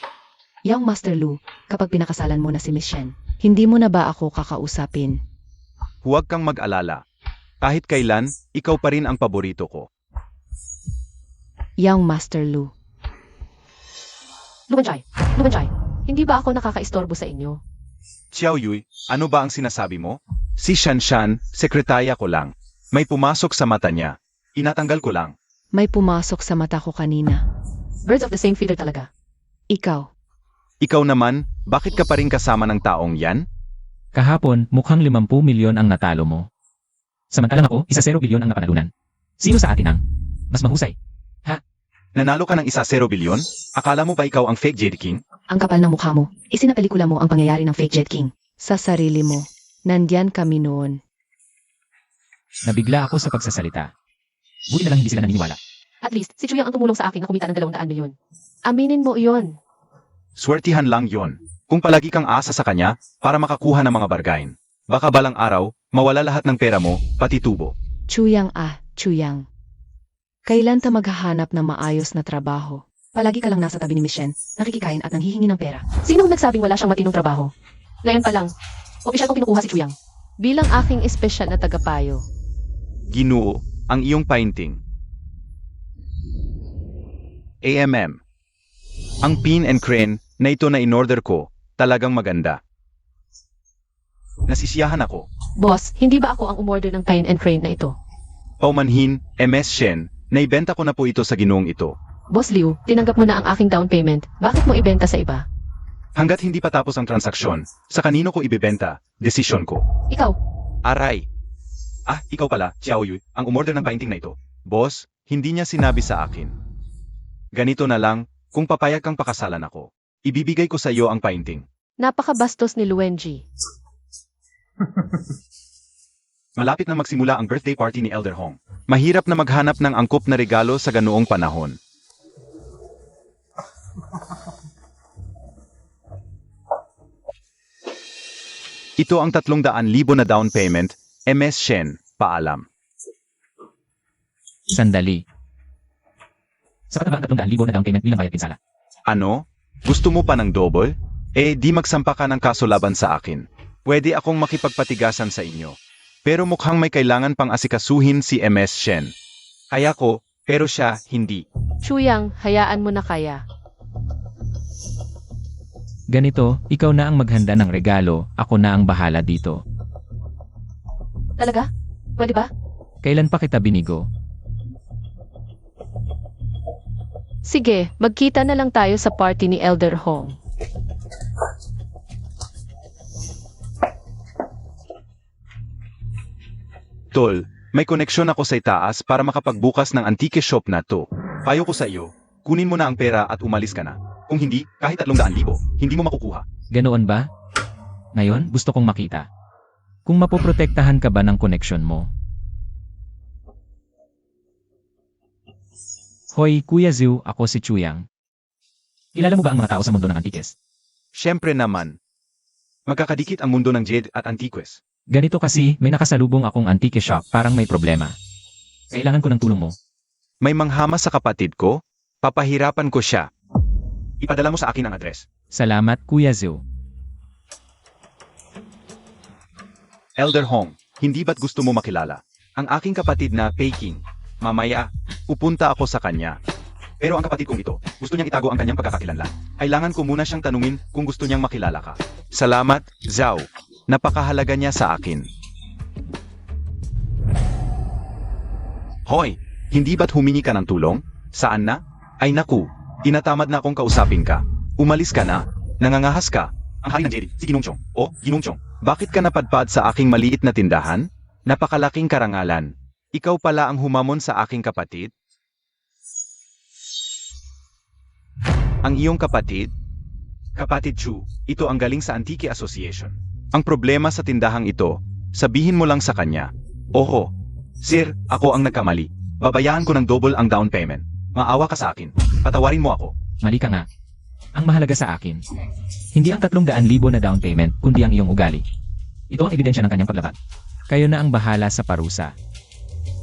Young Master Lu, kapag pinakasalan mo na si Miss Shen, hindi mo na ba ako kakausapin? Huwag kang mag-alala. Kahit kailan, ikaw pa rin ang paborito ko. Young Master Lu. Luwenjay, hindi ba ako nakakaistorbo sa inyo? Xiao Yui, ano ba ang sinasabi mo? Si Shanshan, sekretarya ko lang. May pumasok sa mata niya. Inatanggal ko lang. May pumasok sa mata ko kanina. Birds of the same feather talaga. Ikaw. Ikaw naman, bakit ka pa rin kasama ng taong yan? kahapon mukhang 50 milyon ang natalo mo. Samantalang ako, 1 bilyon ang napanalunan. Sino sa atin ang mas mahusay? Nanalo ka ng 1 bilyon? Akala mo ba ikaw ang fake Jade King? Ang kapal ng mukha mo. Isinapelikula mo ang pangyayari ng fake Jet King. Sa sarili mo. Nandyan kami noon. Nabigla ako sa pagsasalita. Buti na lang hindi sila naniniwala. At least, si Chuyang ang tumulong sa akin na kumita ng 200 milyon. Aminin mo iyon. Swertihan lang yon. Kung palagi kang asa sa kanya, para makakuha ng mga bargain. Baka balang araw, mawala lahat ng pera mo, pati tubo. Chuyang. Kailan ta maghahanap ng maayos na trabaho? Palagi ka lang nasa tabi ni Miss Shen, nakikikain at nanghihingi ng pera. Sino ang nagsabing wala siyang matinong trabaho? Ngayon pa lang, opisyal kong kinukuha si Chuyang. Bilang aking espesyal na tagapayo. Ginoo, ang iyong painting. AMM. Ang pin and crane na ito na in-order ko, talagang maganda. Nasisiyahan ako. Boss, hindi ba ako ang umorder ng pine and crane na ito? Paumanhin, MS Shen, naibenta ko na po ito sa ginoong ito. Boss Liu, tinanggap mo na ang aking down payment. Bakit mo ibenta sa iba? Hanggat hindi pa tapos ang transaksyon, sa kanino ko ibebenta, desisyon ko. Ikaw, Aray! Ikaw pala, Xiao Yui, ang umorder ng painting na ito. Boss, hindi niya sinabi sa akin. Ganito na lang, kung papayag kang pakasalan ako, ibibigay ko sa iyo ang painting. Napakabastos ni Luwenji. Malapit na magsimula ang birthday party ni Elder Hong. Mahirap na maghanap ng angkop na regalo sa ganoong panahon. Ito ang 300,000 na down payment, MS Shen, paalam. Sandali. Sapat na ba ang 300,000 na down payment bilang bayad pinsala? Ano? Gusto mo pa ng double? Di magsampa ka ng kaso laban sa akin. Pwede akong makipagpatigasan sa inyo. Pero mukhang may kailangan pang asikasuhin si MS Shen. Kaya ko, pero siya, hindi. Chuyang, hayaan mo na kaya. Ganito, ikaw na ang maghanda ng regalo, ako na ang bahala dito. talaga? Pwede ba? Kailan pa kita binigo? Sige, magkita na lang tayo sa party ni Elder Hong. Tol, may koneksyon ako sa itaas para makapagbukas ng antique shop na to. Payo ko sa iyo, kunin mo na ang pera at umalis ka na. Kung hindi, kahit 300,000, hindi mo makukuha. Ganoon ba? Ngayon, gusto kong makita. Kung mapoprotektahan ka ba ng koneksyon mo? Hoy, Kuya Zhu, ako si Chuyang. Kilala mo ba ang mga tao sa mundo ng antikes? Siyempre naman. Magkakadikit ang mundo ng Jade at Antiques. Ganito kasi, may nakasalubong akong antique shop, parang may problema. Kailangan ko ng tulong mo. May manghama sa kapatid ko? Papahirapan ko siya. Ipadala mo sa akin ang address. Salamat, Kuya Zhu. Elder Hong, hindi ba't gusto mo makilala? Ang aking kapatid na Peking. Mamaya, pupunta ako sa kanya. Pero ang kapatid kong ito, gusto niyang itago ang kanyang pagkakakilanlan. Kailangan ko muna siyang tanungin kung gusto niyang makilala ka. Salamat, Zhao. Napakahalaga niya sa akin. Hoy, hindi ba't humingi ka ng tulong? Saan na? Ay naku, tinatamad na akong kausapin ka. Umalis ka na. Nangangahas ka. Ang hari ng Jedi, si Ginong Chong. O, Ginong Chong, bakit ka napadpad sa aking maliit na tindahan? Napakalaking karangalan. Ikaw pala ang humamon sa aking kapatid? Ang iyong kapatid? Kapatid Chu, ito ang galing sa Antique Association. Ang problema sa tindahang ito, sabihin mo lang sa kanya. Oho, sir, ako ang nagkamali. Babayaan ko ng double ang down payment. Maawa ka sa akin. Patawarin mo ako. Mali ka nga. Ang mahalaga sa akin, hindi ang 300,000 na down payment, kundi ang iyong ugali. Ito ang ebidensya ng kanyang paglabag. Kayo na ang bahala sa parusa.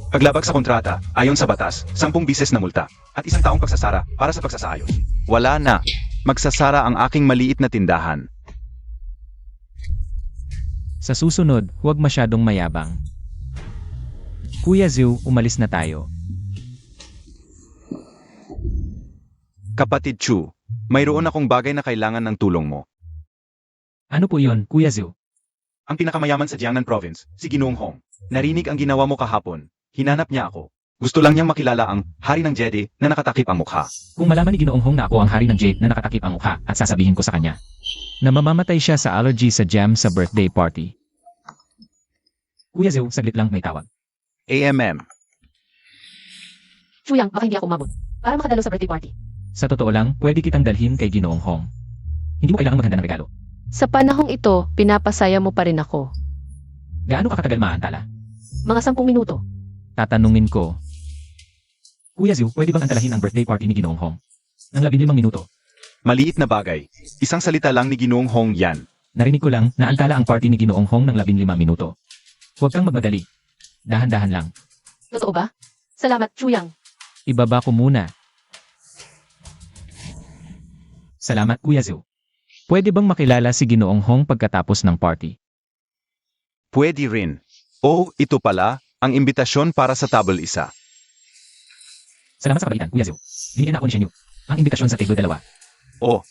Paglabag sa kontrata, ayon sa batas, 10 bises na multa, at 1 taong pagsasara para sa pagsasaayos. Wala na. Magsasara ang aking maliit na tindahan. Sa susunod, huwag masyadong mayabang. Kuya Zhu, umalis na tayo. Kapatid Chu, mayroon akong bagay na kailangan ng tulong mo. Ano po yon, Kuya Zhu? Ang pinakamayaman sa Jiangnan Province, si Ginoong Hong. Narinig ang ginawa mo kahapon. Hinanap niya ako. Gusto lang niyang makilala ang hari ng Jedi na nakatakip ang mukha. Kung malaman ni Ginoong Hong na ako ang hari ng Jade na nakatakip ang mukha at sasabihin ko sa kanya na mamamatay siya sa allergy sa jam sa birthday party. Kuya Zhu, saglit lang, may tawag. AMM. Chuyang, baka hindi ako umabot. Para makadalo sa birthday party. Sa totoo lang, pwede kitang dalhin kay Ginoong Hong. Hindi mo kailangan maghanda ng regalo. Sa panahong ito, pinapasaya mo pa rin ako. Gaano ka katagal maantala? Mga 10 minuto. Tatanungin ko. Kuya Zhu, pwede bang antalahin ang birthday party ni Ginoong Hong? Ng 15 minuto. Maliit na bagay. Isang salita lang ni Ginoong Hong yan. Narinig ko lang na antala ang party ni Ginoong Hong ng 15 minuto. Huwag kang magmadali. Dahan-dahan lang. Totoo ba? Salamat, Chuyang. Ibaba ko muna. Salamat, Kuya Zhu. Pwede bang makilala si Ginoong Hong pagkatapos ng party? Pwede rin. Oh, ito pala, ang imbitasyon para sa table isa. Salamat sa kabaitan, Kuya Zhu. Dinyan ako ni Shen Yu. Ang imbitasyon sa table 2. Oh.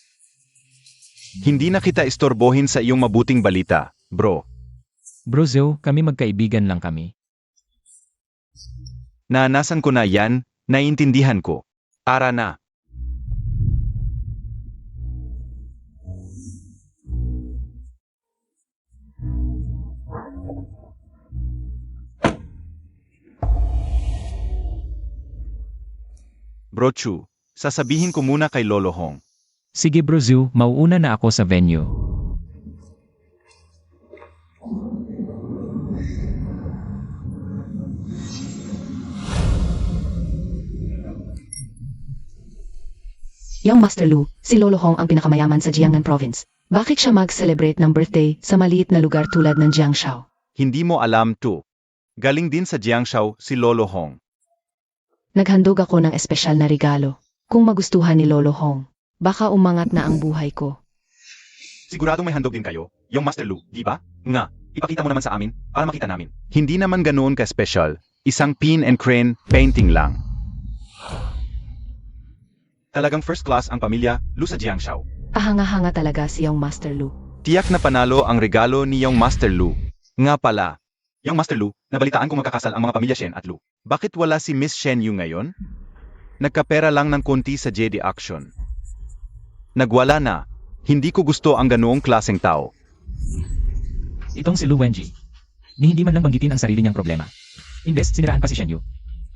Hindi na kita istorbohin sa iyong mabuting balita, bro. Bro Zhu, kami magkaibigan lang kami. Naanasan ko na yan, naiintindihan ko. Tara na. Bro Chu, sasabihin ko muna kay Lolo Hong. Sige Bro Zhu, mauuna na ako sa venue. Yang Master Lu, si Lolo Hong ang pinakamayaman sa Jiangnan Province. Bakit siya mag-celebrate ng birthday sa maliit na lugar tulad ng Jiangshao? Hindi mo alam to. Galing din sa Jiangshao si Lolo Hong. Naghandog ako ng espesyal na regalo. Kung magustuhan ni Lolo Hong, baka umangat na ang buhay ko. Siguradong may handog din kayo, yung Master Lu, di ba? Nga, ipakita mo naman sa amin para makita namin. Hindi naman ganoon ka-special. Isang pin and crane painting lang. Talagang first class ang pamilya Lu sa Jiangshao. Ahanga-hanga talaga si Yang Master Lu. Tiyak na panalo ang regalo ni Yang Master Lu. Nga pala, Yang Master Lu, nabalitaan kong magkakasal ang mga pamilya Shen at Lu. Bakit wala si Miss Shen Yu ngayon? Nagkapera lang ng konti sa Jedi Action. Nagwala na. Hindi ko gusto ang ganoong klaseng tao. Itong si Lu Wenji. Ni hindi man lang banggitin ang sarili niyang problema. Imbes, siniraan pa si Shen Yu.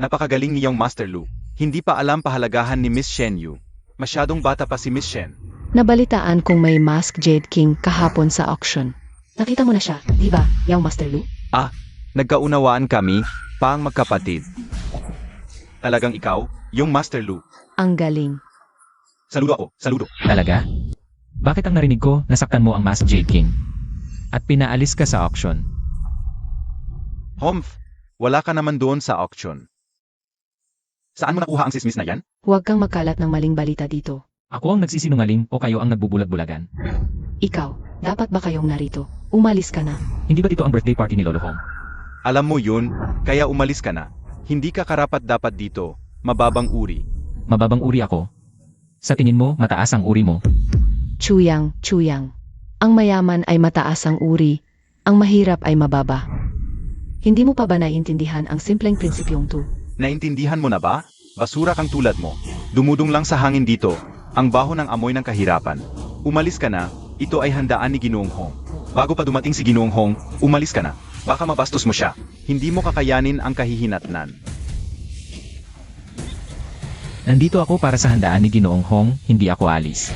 Napakagaling ni Yang Master Lu. Hindi pa alam pahalagahan ni Miss Shen Yu. Masyadong bata pa si Miss Shen. Nabalitaan kong may Mask Jade King kahapon sa auction. Nakita mo na siya, di ba, Yang Master Lu? Nagkaunawaan kami, pang magkapatid. Talagang ikaw, yung Master Lu. Ang galing. Saludo ako, saludo. Talaga? Bakit ang narinig ko, nasaktan mo ang Mask Jade King? At pinaalis ka sa auction. Humph, wala ka naman doon sa auction. Saan mo nakuha ang sismis na yan? Huwag kang magkalat ng maling balita dito. Ako ang nagsisinungaling o kayo ang nagbubulag-bulagan? Ikaw, dapat ba kayong narito? Umalis ka na. Hindi ba ito ang birthday party ni Lolo Hong? Alam mo yun, kaya umalis ka na. Hindi ka karapat dapat dito, mababang uri. Mababang uri ako. Sa tingin mo, mataas ang uri mo. Chuyang. Ang mayaman ay mataas ang uri, ang mahirap ay mababa. Hindi mo pa ba naiintindihan ang simpleng prinsipyong to? Naintindihan mo na ba? Basura kang tulad mo. Dumudong lang sa hangin dito. Ang baho ng amoy ng kahirapan. Umalis ka na, ito ay handaan ni Ginoong Hong. Bago pa dumating si Ginoong Hong, umalis ka na. Baka mabastos mo siya. Hindi mo kakayanin ang kahihinatnan. Nandito ako para sa handaan ni Ginoong Hong, hindi ako alis.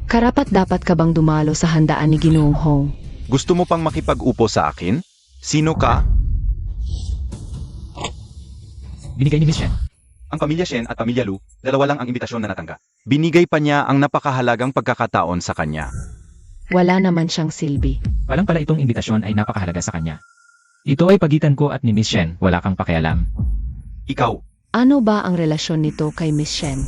Karapat dapat ka bang dumalo sa handaan ni Ginoong Hong? Gusto mo pang makipag-upo sa akin? Sino ka? Binigay ni Miss Shen. Ang pamilya Shen at pamilya Lu, dalawa lang ang imbitasyon na natanggap. Binigay pa niya ang napakahalagang pagkakataon sa kanya. Wala naman siyang silbi. Palang pala itong imbitasyon ay napakahalaga sa kanya. Ito ay pagitan ko at ni Miss Shen, wala kang pakialam. Ikaw, Ano ba ang relasyon nito kay Miss Shen?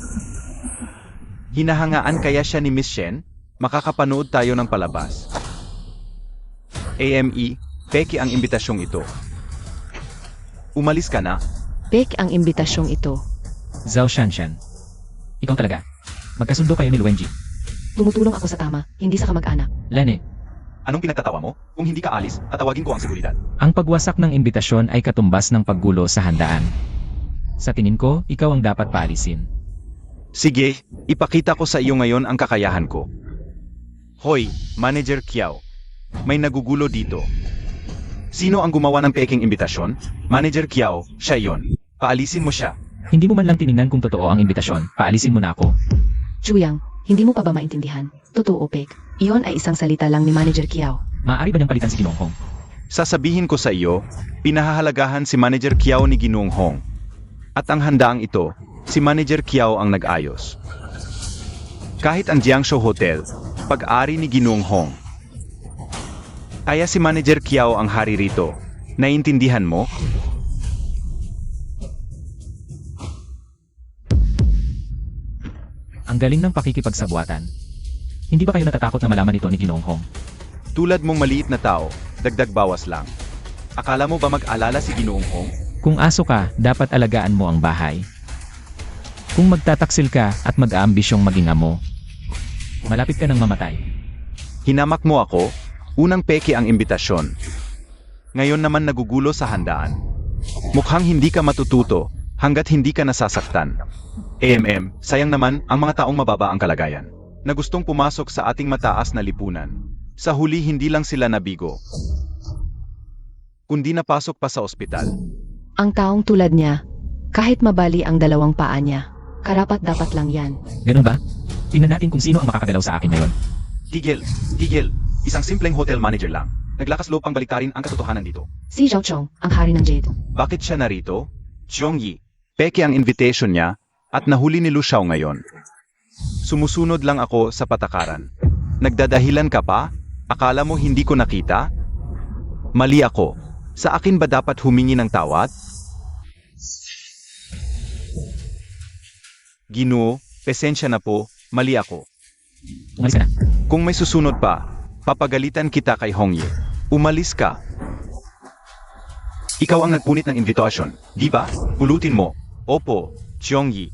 hinahangaan kaya siya ni Miss Shen? Makakapanood tayo ng palabas. AME, peki ang imbitasyong ito. Umalis ka na. Pek ang imbitasyong ito. Zhao Shanshan. Ikaw talaga. Magkasundo kayo ni Luwenji. Tumutulong ako sa tama, hindi sa kamag-anak. Lene, Anong pinagtatawa mo? Kung hindi ka alis, tatawagin ko ang seguridad. ang pagwasak ng imbitasyon ay katumbas ng paggulo sa handaan. Sa tingin ko, ikaw ang dapat paalisin. Sige, ipakita ko sa iyo ngayon ang kakayahan ko. Hoy, Manager Kiao. May nagugulo dito. Sino ang gumawa ng peking imbitasyon? Manager Kiao, siya yon. Paalisin mo siya. Hindi mo man lang tiningnan kung totoo ang imbitasyon, paalisin mo na ako. Chuyang, hindi mo pa ba maintindihan? Totoo, Pek. Iyon ay isang salita lang ni Manager Kiao. Maaari ba niyang palitan si Ginoong Hong? Sasabihin ko sa iyo, pinahahalagahan si Manager Kiao ni Ginoong Hong. At ang handaang ito, si Manager Kiao ang nag-ayos. Kahit ang Jiangshou Hotel, pag-ari ni Ginoong Hong. Kaya si Manager Kiao ang hari rito. Naiintindihan mo? Ang galing ng pakikipagsabuatan. Hindi ba kayo natatakot na malaman ito ni Ginoong Hong? Tulad mong maliit na tao, dagdag bawas lang. Akala mo ba mag-alala si Ginoong Hong? Kung aso ka, dapat alagaan mo ang bahay. Kung magtataksil ka at mag-aambisyong maging amo, malapit ka nang mamatay. Hinamak mo ako, unang peke ang imbitasyon. Ngayon naman nagugulo sa handaan. Mukhang hindi ka matututo hanggat hindi ka nasasaktan. Sayang naman ang mga taong mababa ang kalagayan na gustong pumasok sa ating mataas na lipunan. Sa huli hindi lang sila nabigo, kundi napasok pa sa ospital. Ang taong tulad niya, kahit mabali ang dalawang paa niya, karapat dapat lang yan. Ganun ba? Tingnan natin kung sino ang makakagalaw sa akin ngayon. Tigil, isang simpleng hotel manager lang. Naglakas loob pang baliktarin ang katotohanan dito. Si Zhao Chong, ang hari ng Jade. Bakit siya narito? Chongyi, peke ang invitation niya at nahuli ni Lu Xiao ngayon. Sumusunod lang ako sa patakaran. Nagdadahilan ka pa? Akala mo hindi ko nakita? Mali ako. Sa akin ba dapat humingi ng tawad? Ginoo, pasensya na po, mali ako. Umalis ka na. Kung may susunod pa, papagalitan kita kay Hongye. Umalis ka. Ikaw ang nagpunit ng invitation, di ba? Pulutin mo. Opo, Chongyi.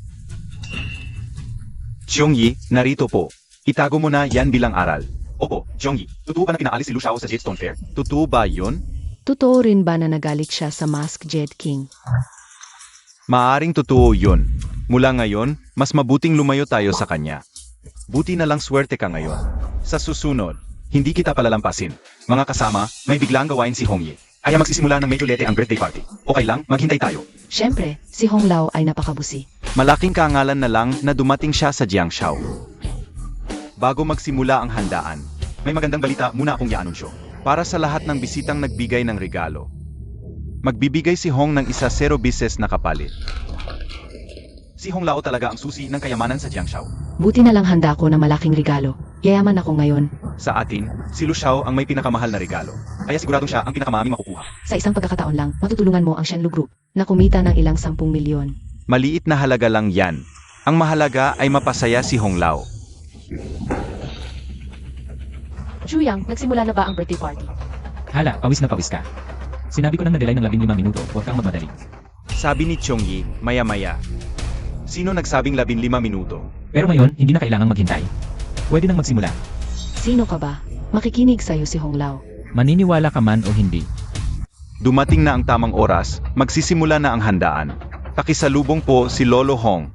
Chongyi, narito po. Itago mo na yan bilang aral. Opo, Chongyi. Totoo ba na pinaalis si Lu Xiao sa Jadestone Fair? Totoo ba yun? Totoo rin ba na nagalit siya sa Mask Jade King? Maaring totoo yun. Mula ngayon, mas mabuting lumayo tayo sa kanya. Buti na lang swerte ka ngayon. Sa susunod, hindi kita palalampasin. Mga kasama, may biglang gawain si Hongye. Kaya magsisimula ng medyo lete ang birthday party. Okay lang, maghintay tayo. Siyempre, si Hong Lao ay napakabusi. Malaking kaangalan na lang na dumating siya sa Jiangshou. Bago magsimula ang handaan, may magandang balita muna akong i-anunsyo. Para sa lahat ng bisitang nagbigay ng regalo. Magbibigay si Hong ng isa 0 bises na kapalit. Si Hong Lao talaga ang susi ng kayamanan sa Jiangshou. Buti na lang handa ko ng malaking regalo. Yayaman ako ngayon. Sa atin, si Lu Xiao ang may pinakamahal na regalo. Kaya siguradong siya ang pinakamaraming makukuha. Sa isang pagkakataon lang, matutulungan mo ang Shenlu Group na kumita ng ilang 10 milyon. Maliit na halaga lang yan. Ang mahalaga ay mapasaya si Hong Lao. Chuyang, nagsimula na ba ang birthday party? Hala, pawis na pawis ka. Sinabi ko nang na-delay ng 15 minuto, huwag kang magmadali. Sabi ni Chongyi, maya-maya. Sino nagsabing 15 minuto? Pero ngayon, hindi na kailangang maghintay. Pwede nang magsimula. Sino ka ba? Makikinig sa'yo si Hong Lao. Maniniwala ka man o hindi. Dumating na ang tamang oras, magsisimula na ang handaan. Pakisalubong po si Lolo Hong.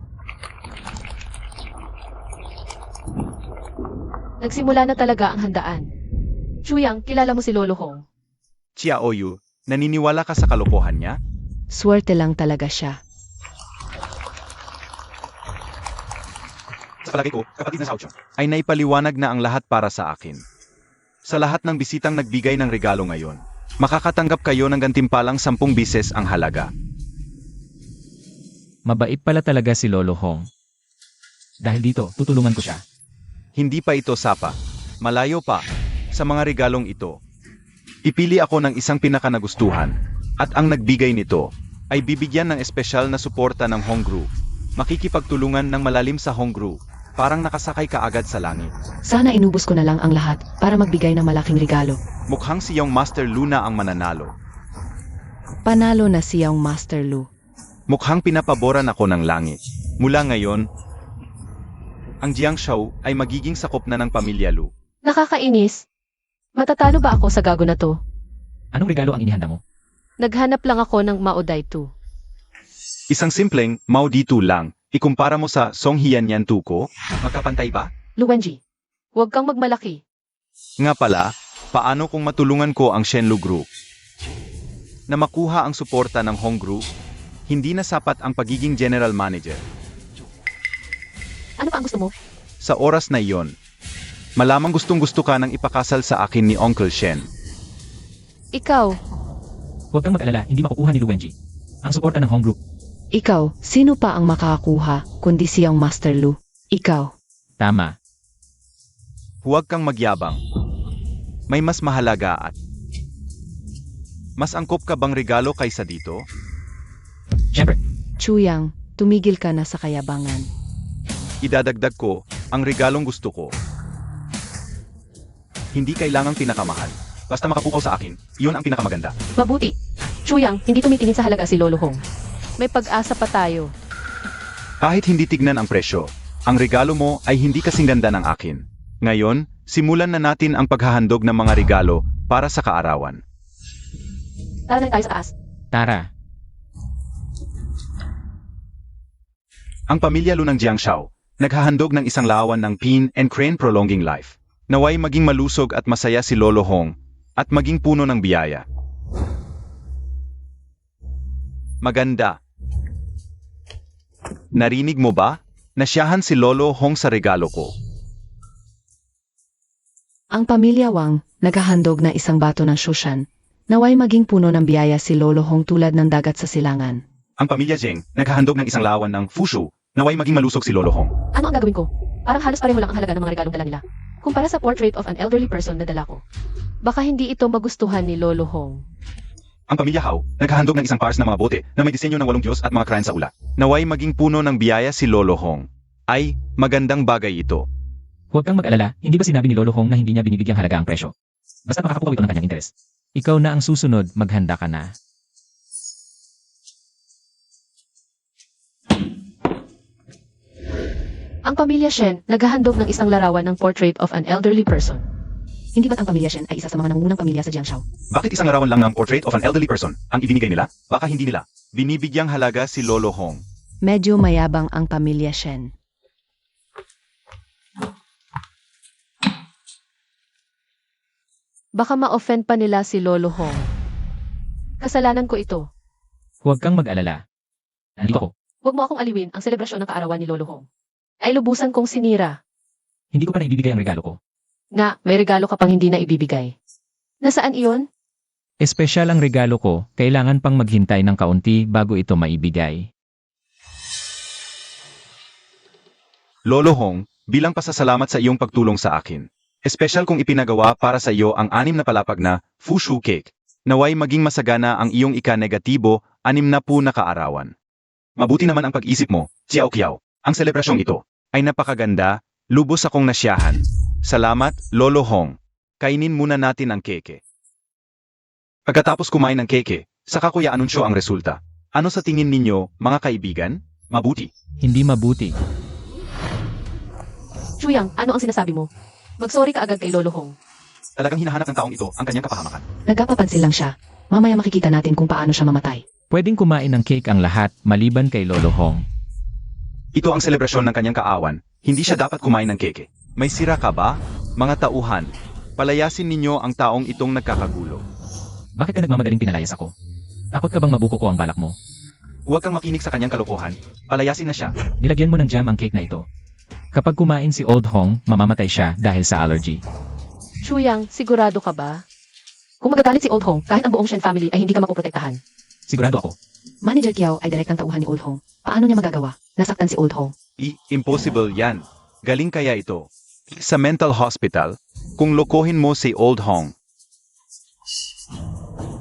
Nagsimula na talaga ang handaan. Chuyang, kilala mo si Lolo Hong. Chia Oyu, naniniwala ka sa kalokohan niya? Swerte lang talaga siya. Sa palagay ko, kapatid na Xiaoqiao, ay naipaliwanag na ang lahat para sa akin. Sa lahat ng bisitang nagbigay ng regalo ngayon, makakatanggap kayo ng gantimpalang 10 bises ang halaga. Mabait pala talaga si Lolo Hong. Dahil dito, tutulungan ko siya. Hindi pa ito sapa. Malayo pa. Sa mga regalong ito, pipili ako ng isang pinakanagustuhan, at ang nagbigay nito ay bibigyan ng espesyal na suporta ng Hongru. Makikipagtulungan ng malalim sa Hongru, parang nakasakay ka agad sa langit. Sana inubos ko na lang ang lahat para magbigay ng malaking regalo. Mukhang si Young Master Luna ang mananalo. Panalo na siyang Master Lu. Mukhang pinapaboran ako ng langit. Mula ngayon, ang Jiangshao ay magiging sakop na ng pamilya Lu. Nakakainis. Matatalo ba ako sa gago na to? Anong regalo ang inihanda mo? Naghanap lang ako ng Maoday 2. Isang simpleng Mao Di Tu lang, ikumpara mo sa Song Hian Yan Tu ko, magkapantay ba? Luwenji, huwag kang magmalaki. Nga pala, paano kung matulungan ko ang Shenlu Group? Na makuha ang suporta ng Hong Group, hindi na sapat ang pagiging general manager. Ano pa ang gusto mo? Sa oras na iyon, malamang gustong-gusto ka nang ipakasal sa akin ni Uncle Shen. Ikaw, Huwag kang mag-alala, hindi makukuha ni Luwenji ang suporta ng Hong Group. Ikaw, sino pa ang makakakuha kundi siyang Master Lu? Ikaw. Tama. Huwag kang magyabang. May mas mahalaga at mas angkop ka bang regalo kaysa dito? Siyempre, Chuyang, tumigil ka na sa kayabangan. Idadagdag ko ang regalong gusto ko. Hindi kailangang pinakamahal. Basta makapukaw sa akin, iyon ang pinakamaganda. Mabuti. Chuyang, hindi tumitingin sa halaga si Lolo Hong. may pag-asa pa tayo. Kahit hindi tignan ang presyo, ang regalo mo ay hindi kasing ganda ng akin. Ngayon, simulan na natin ang paghahandog ng mga regalo para sa kaarawan. Tara na tayo sa taas. Tara. Ang pamilya Lu ng Jiangshao, naghahandog ng isang lawan ng Pin and Crane Prolonging Life. Naway maging malusog at masaya si Lolo Hong, at maging puno ng biyaya. Maganda. Narinig mo ba? Nasiyahan si Lolo Hong sa regalo ko. Ang pamilya Wang, naghahandog ng isang bato ng Shushan. Naway maging puno ng biyaya si Lolo Hong tulad ng dagat sa silangan. Ang pamilya Zheng, naghahandog ng isang lawan ng Fushu. Naway maging malusog si Lolo Hong. Ano ang gagawin ko? Parang halos pareho lang ang halaga ng mga regalong dala nila. Kumpara sa portrait of an elderly person na dala ko. Baka hindi ito magustuhan ni Lolo Hong. Ang pamilya Hao, naghahandog ng isang pars na mga bote na may disenyo ng 8 Diyos at mga crayon sa ula. Naway maging puno ng biyaya si Lolo Hong. Ay, magandang bagay ito. Huwag kang mag-alala, hindi ba sinabi ni Lolo Hong na hindi niya binibigyang halaga ang presyo? Basta makakapukaw ito ng kanyang interes. Ikaw na ang susunod, maghanda ka na. Ang pamilya Shen, naghahandog ng isang larawan ng portrait of an elderly person. Hindi ba't ang pamilya Shen ay isa sa mga nangungunang pamilya sa Jiangshao? Bakit isang larawan lang ng portrait of an elderly person ang ibinigay nila? Baka hindi nila. Binibigyang halaga si Lolo Hong. Medyo mayabang ang pamilya Shen. Baka ma-offend pa nila si Lolo Hong. Kasalanan ko ito. Huwag kang mag-alala. Nandito ako. Huwag mo akong aliwin ang selebrasyon ng kaarawan ni Lolo Hong. Ay lubusan kong sinira. Hindi ko pa naibibigay ang regalo ko. Nga, may regalo ka pang hindi na ibibigay. Nasaan iyon? Espesyal ang regalo ko, kailangan pang maghintay ng kaunti bago ito maibigay. Lolo Hong, bilang pasasalamat sa iyong pagtulong sa akin. Espesyal kong ipinagawa para sa iyo ang 6 na palapag na Fushu Cake. Naway maging masagana ang iyong ika-negatibo 60 na kaarawan. Mabuti naman ang pag-isip mo, Xiaoqiao. Ang selebrasyong ito ay napakaganda, lubos akong nasyahan. Salamat, Lolo Hong. Kainin muna natin ang keke. Pagkatapos kumain ng keke, saka ko i-anunsyo ang resulta. Ano sa tingin ninyo, mga kaibigan? Mabuti. Hindi mabuti. Chuyang, ano ang sinasabi mo? Magsorry ka agad kay Lolo Hong. Talagang hinahanap ng taong ito ang kanyang kapahamakan. Nagkapapansin lang siya. Mamaya makikita natin kung paano siya mamatay. Pwedeng kumain ng cake ang lahat maliban kay Lolo Hong. Ito ang selebrasyon ng kanyang kaawan. Hindi siya dapat kumain ng keke. May sira ka ba? Mga tauhan, palayasin ninyo ang taong itong nagkakagulo. Bakit ka nagmamadaling pinalayas ako? Takot ka bang mabuko ko ang balak mo? Huwag kang makinig sa kanyang kalokohan. Palayasin na siya. Nilagyan mo ng jam ang cake na ito. Kapag kumain si Old Hong, mamamatay siya dahil sa allergy. Chuyang, sigurado ka ba? Kung magagalit si Old Hong, kahit ang buong Shen family ay hindi ka mapoprotektahan. Sigurado ako. Manager Kiao ay direktang tauhan ni Old Hong. Paano niya magagawa? Nasaktan si Old Hong. Impossible yan. Galing kaya ito. Sa mental hospital, kung lokohin mo si Old Hong,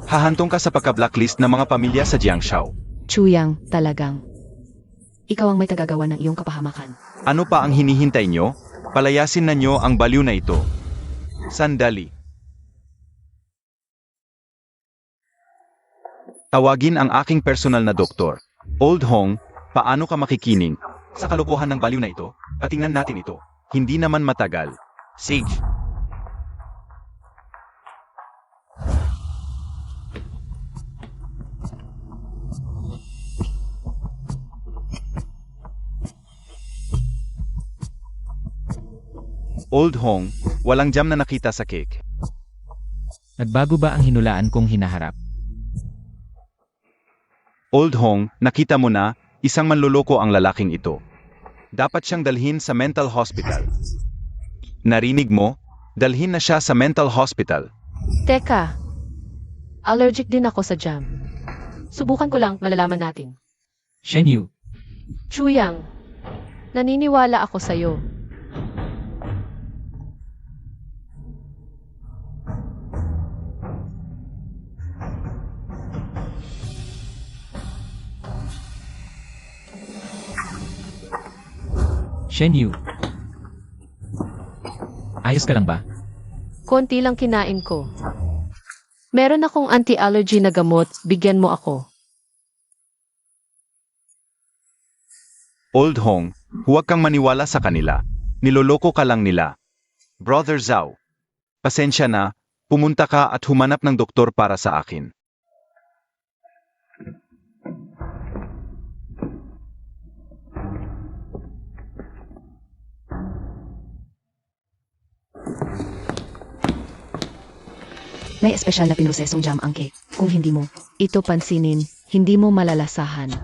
hahantong ka sa pagka-blacklist ng mga pamilya sa Jiangshao. Chuyang, talagang. Ikaw ang may tagagawa ng iyong kapahamakan. Ano pa ang hinihintay nyo? Palayasin na nyo ang baliw na ito. Sandali. Tawagin ang aking personal na doktor. Old Hong, paano ka makikining sa kalokohan ng baliw na ito? Patingnan natin ito. Hindi naman matagal. Sage. Old Hong, walang jam na nakita sa cake. Nagbago ba ang hinulaan kong hinaharap? Old Hong, nakita mo na, isang manloloko ang lalaking ito. Dapat siyang dalhin sa mental hospital. Narinig mo? Dalhin na siya sa mental hospital. Teka, allergic din ako sa jam. Subukan ko lang, malalaman natin. Shen Yu, Chuyang, naniniwala ako sa'yo. Shen Yu. Ayos ka lang ba? Konti lang kinain ko. Meron akong anti-allergy na gamot, bigyan mo ako. Old Hong, huwag kang maniwala sa kanila. Niloloko ka lang nila. Brother Zhao, pasensya na, pumunta ka at humanap ng doktor para sa akin. May espesyal na pinrosesong jam ang cake. Kung hindi mo ito pansinin, hindi mo malalasahan.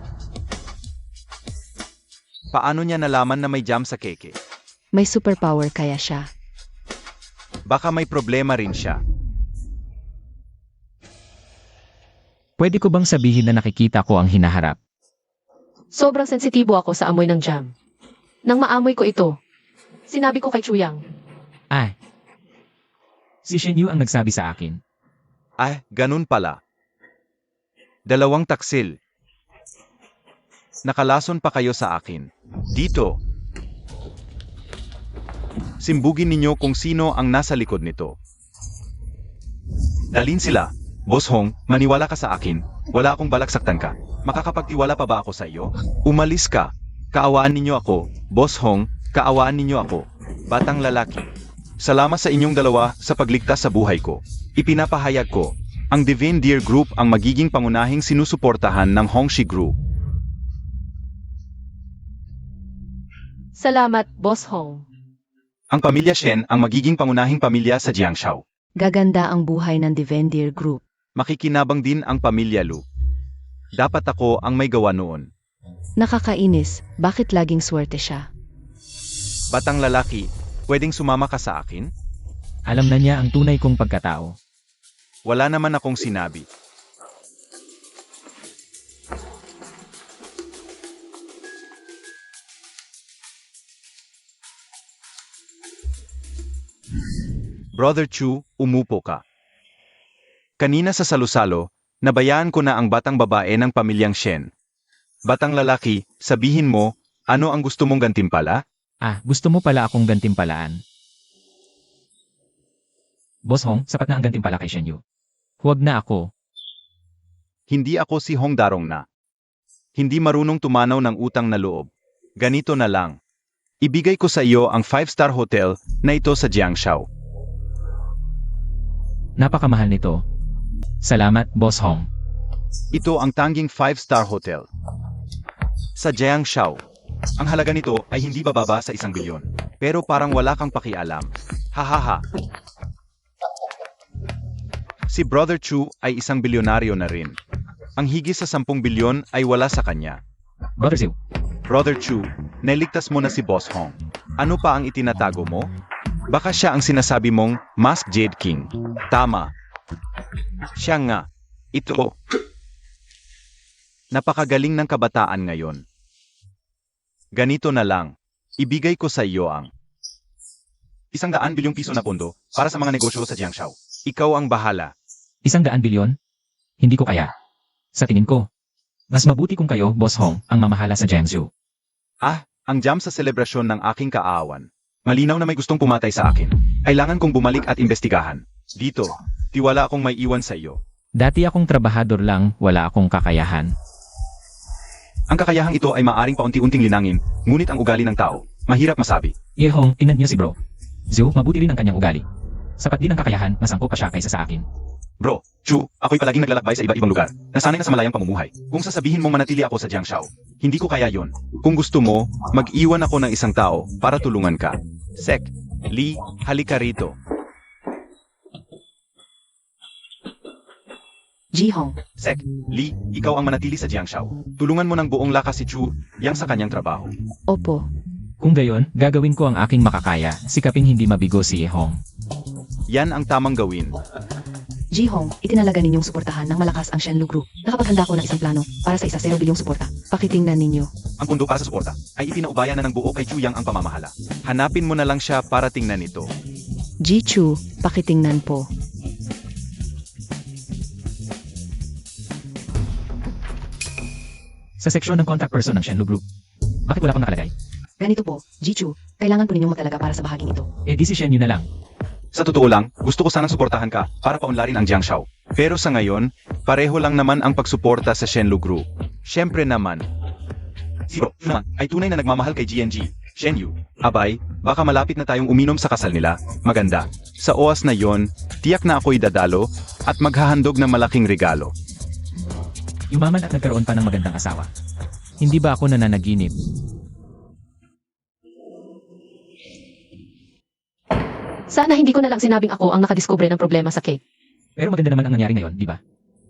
Paano niya nalaman na may jam sa keke? May superpower kaya siya. Baka may problema rin siya. Pwede ko bang sabihin na nakikita ko ang hinaharap? Sobrang sensitibo ako sa amoy ng jam. Nang maamoy ko ito, sinabi ko kay Chuyang. Ah. Si Shen Yu ang nagsabi sa akin. Ganun pala. 2 taksil. Nakalason pa kayo sa akin. Dito. Simbugin ninyo kung sino ang nasa likod nito. Dalhin sila. Boss Hong, maniwala ka sa akin. Wala akong balak saktan ka. Makakapagtiwala pa ba ako sa iyo? Umalis ka. Kaawaan ninyo ako. Boss Hong, kaawaan ninyo ako. Batang lalaki. Salamat sa inyong dalawa sa pagligtas sa buhay ko. Ipinapahayag ko, ang Divine Deer Group ang magiging pangunahing sinusuportahan ng Hongxi Group. Salamat, Boss Hong. Ang pamilya Shen ang magiging pangunahing pamilya sa Jiangshao. Gaganda ang buhay ng Divendir Group. Makikinabang din ang pamilya Lu. Dapat ako ang may gawa noon. Nakakainis, bakit laging swerte siya? Batang lalaki, pwedeng sumama ka sa akin? Alam na niya ang tunay kong pagkatao. Wala naman akong sinabi. Brother Chu, umupo ka. Kanina sa salusalo, nabayaan ko na ang batang babae ng pamilyang Shen. Batang lalaki, sabihin mo, ano ang gusto mong gantimpala? Gusto mo pala akong gantimpalaan. Boss Hong, sapat na ang gantimpala kay Shen Yu. Huwag na ako. Hindi ako si Hong Darong na. Hindi marunong tumanaw ng utang na loob. Ganito na lang. Ibigay ko sa iyo ang 5-star hotel na ito sa Jiangshao. Napakamahal nito. Salamat, Boss Hong. Ito ang tanging 5-star hotel sa Jiangshao. Ang halaga nito ay hindi bababa sa 1 bilyon. Pero parang wala kang pakialam. Hahaha. Si Brother Chu ay 1 bilyonaryo na rin. Ang higit sa 10 bilyon ay wala sa kanya. Brother Zhu, Brother Chu, naligtas mo na si Boss Hong. Ano pa ang itinatago mo? Baka siya ang sinasabi mong Mask Jade King. Tama. Siya nga. Ito. Napakagaling ng kabataan ngayon. Ganito na lang. Ibigay ko sa iyo ang 100 bilyong piso na pondo para sa mga negosyo sa Jiangshao. Ikaw ang bahala. 100 bilyon? Hindi ko kaya. Sa tingin ko, mas mabuti kung kayo, Boss Hong, ang mamahala sa Jiangsu. Ang jam sa selebrasyon ng aking kaawan. Malinaw na may gustong pumatay sa akin. Kailangan kong bumalik at imbestigahan. Dito, tiwala akong may iwan sa iyo. Dati akong trabahador lang, wala akong kakayahan. Ang kakayahang ito ay maaring paunti-unting linangin, ngunit ang ugali ng tao, mahirap masabi. Ye Hong, tingnan niyo si bro. Zhu, mabuti rin ang kanyang ugali. Sapat din ang kakayahan, mas angkop pa siya kaysa sa akin. Bro, Chu, ako'y palaging naglalakbay sa iba't ibang lugar. Nasanay na sa malayang pamumuhay. Kung sasabihin mong manatili ako sa Jiangshao, hindi ko kaya yon. Kung gusto mo, mag-iwan ako ng isang tao para tulungan ka. Sek, Li, halika rito. Ji-hong, Sek, Li, ikaw ang manatili sa Jiangshao. Tulungan mo ng buong lakas si Chu, yang sa kanyang trabaho. opo. Kung gayon, gagawin ko ang aking makakaya, sikaping hindi mabigo si Ye Hong. Yan ang tamang gawin. Ji-hong, itinalaga ninyong suportahan ng malakas ang Shenlu Group. Nakapaghanda ko ng isang plano para sa 1 bilyong suporta. Pakitingnan ninyo. Ang pundo para sa suporta ay ipinaubaya na ng buo kay Chu Yang ang pamamahala. Hanapin mo na lang siya para tingnan ito. Ji-chu, pakitingnan po. Sa seksyon ng contact person ng Shenlu Group. Bakit wala pang nakalagay? Ganito po, Ji-chu, kailangan po ninyong magtalaga para sa bahaging ito. Eh di si Shen yun na lang. Sa totoo lang, gusto ko sanang suportahan ka para paunlarin ang Jiangshao. Pero sa ngayon, pareho lang naman ang pagsuporta sa Shenlu Group. Siyempre naman. Si Bro naman ay tunay na nagmamahal kay GNG, Shenyu. Abay, baka malapit na tayong uminom sa kasal nila. Maganda. Sa oras na yon, tiyak na ako'y dadalo at maghahandog ng malaking regalo. Yumaman at nagkaroon pa ng magandang asawa. Hindi ba ako nananaginip? Sana hindi ko na lang sinabing ako ang nakadiskubre ng problema sa cake. Pero maganda naman ang nangyari ngayon, di ba?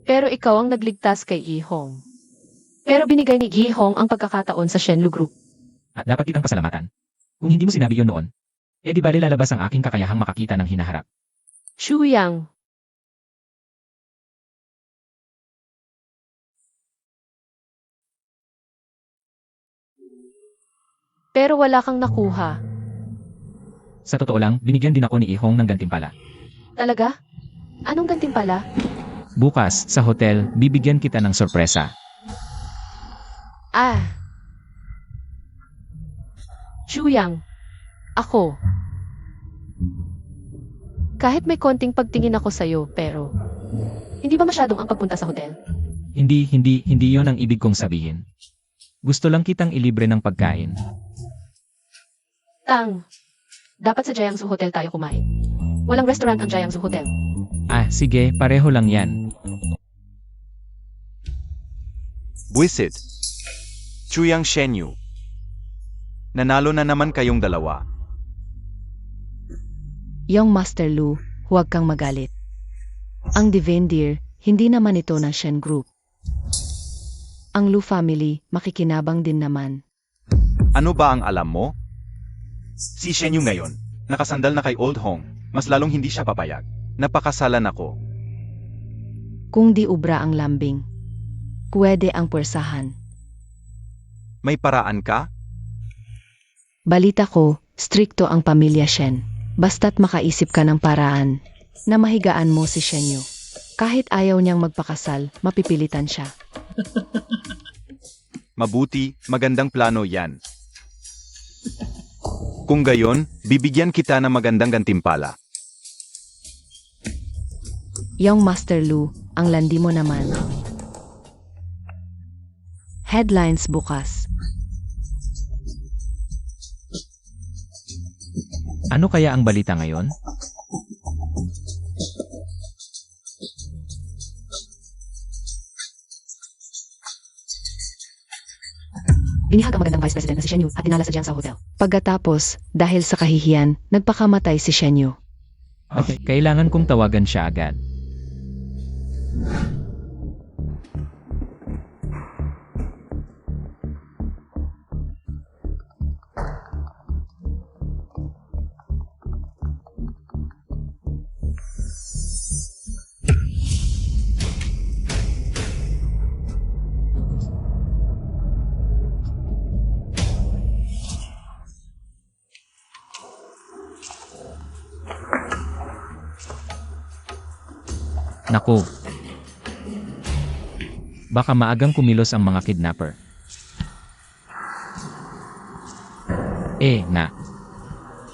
Pero ikaw ang nagligtas kay Yi Hong. Pero binigay ni Yi Hong ang pagkakataon sa Shenlu Group. At dapat kitang pasalamatan. Kung hindi mo sinabi yon noon, eh di bali lalabas ang aking kakayahang makakita ng hinaharap. Shu Yang. Pero wala kang nakuha. Sa totoo lang, binigyan din ako ni Ihong ng gantimpala. Talaga? Anong gantimpala? Bukas, sa hotel, bibigyan kita ng sorpresa. Shu Yang. Ako. Kahit may konting pagtingin ako sa'yo, pero Hindi ba masyadong ang pagpunta sa hotel? Hindi yon ang ibig kong sabihin. Gusto lang kitang ilibre ng pagkain. Tang. Dapat sa Jiangsu Hotel tayo kumain. Walang restaurant ang Jiangsu Hotel. Sige, pareho lang yan. Buisit. Chuyang Shenyu. Nanalo na naman kayong dalawa. Young Master Lu, huwag kang magalit. Ang Divendir, hindi naman ito ng Shen Group. Ang Lu family, makikinabang din naman. Ano ba ang alam mo? Si Shenyu ngayon, nakasandal na kay Old Hong, mas lalong hindi siya papayag. Napakasalan ako. Kung di ubra ang lambing, pwede ang pwersahan. May paraan ka? Balita ko, strikto ang pamilya Shen. Basta't makaisip ka ng paraan na mahigaan mo si Shenyu. Kahit ayaw niyang magpakasal, mapipilitan siya. Mabuti, magandang plano yan. Kung gayon, bibigyan kita ng magandang gantimpala. Young Master Lu, ang landi mo naman. Headlines bukas. Ano kaya ang balita ngayon? Binihag ang magandang Vice President na si Shen Yu at dinala sa Jiangsu Hotel. Pagkatapos, dahil sa kahihiyan, nagpakamatay si Shenyu. Okay, kailangan kong tawagan siya agad. Naku. Baka maagang kumilos ang mga kidnapper.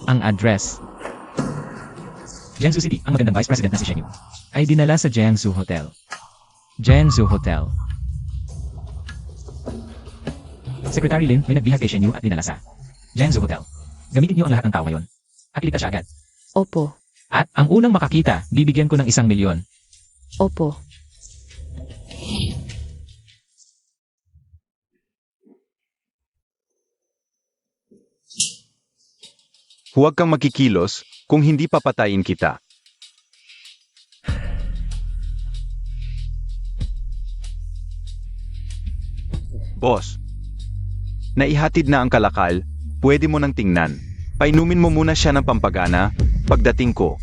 Ang address. Jiangsu City, ang magandang Vice President na si Shen Yu, ay dinala sa Jiangsu Hotel. Jiangsu Hotel. Secretary Lin, may nagbihag kay Shen Yu at dinala sa Jiangsu Hotel. Gamitin niyo ang lahat ng tao ngayon. At iligtas siya agad. Opo, At ang unang makakita, bibigyan ko ng 1,000,000. opo. Huwag kang makikilos kung hindi papatayin kita. Boss, naihatid na ang kalakal, pwede mo nang tingnan. Painumin mo muna siya ng pampagana, pagdating ko.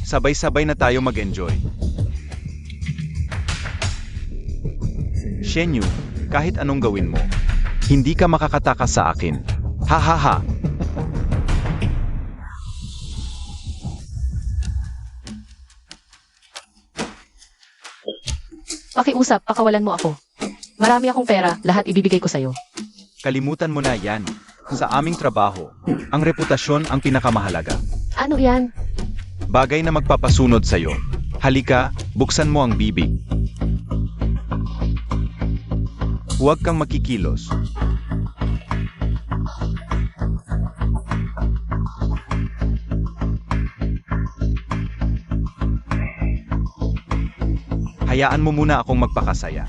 Sabay-sabay na tayo mag-enjoy. Shenyu, kahit anong gawin mo, hindi ka makakatakas sa akin. Ha ha ha! Pakiusap, pakawalan mo ako. Marami akong pera, lahat ibibigay ko sa'yo. Kalimutan mo na yan. Sa aming trabaho, ang reputasyon ang pinakamahalaga. Ano yan? Bagay na magpapasunod sa'yo. Halika, buksan mo ang bibig. Huwag kang makikilos. Hayaan mo muna akong magpakasaya.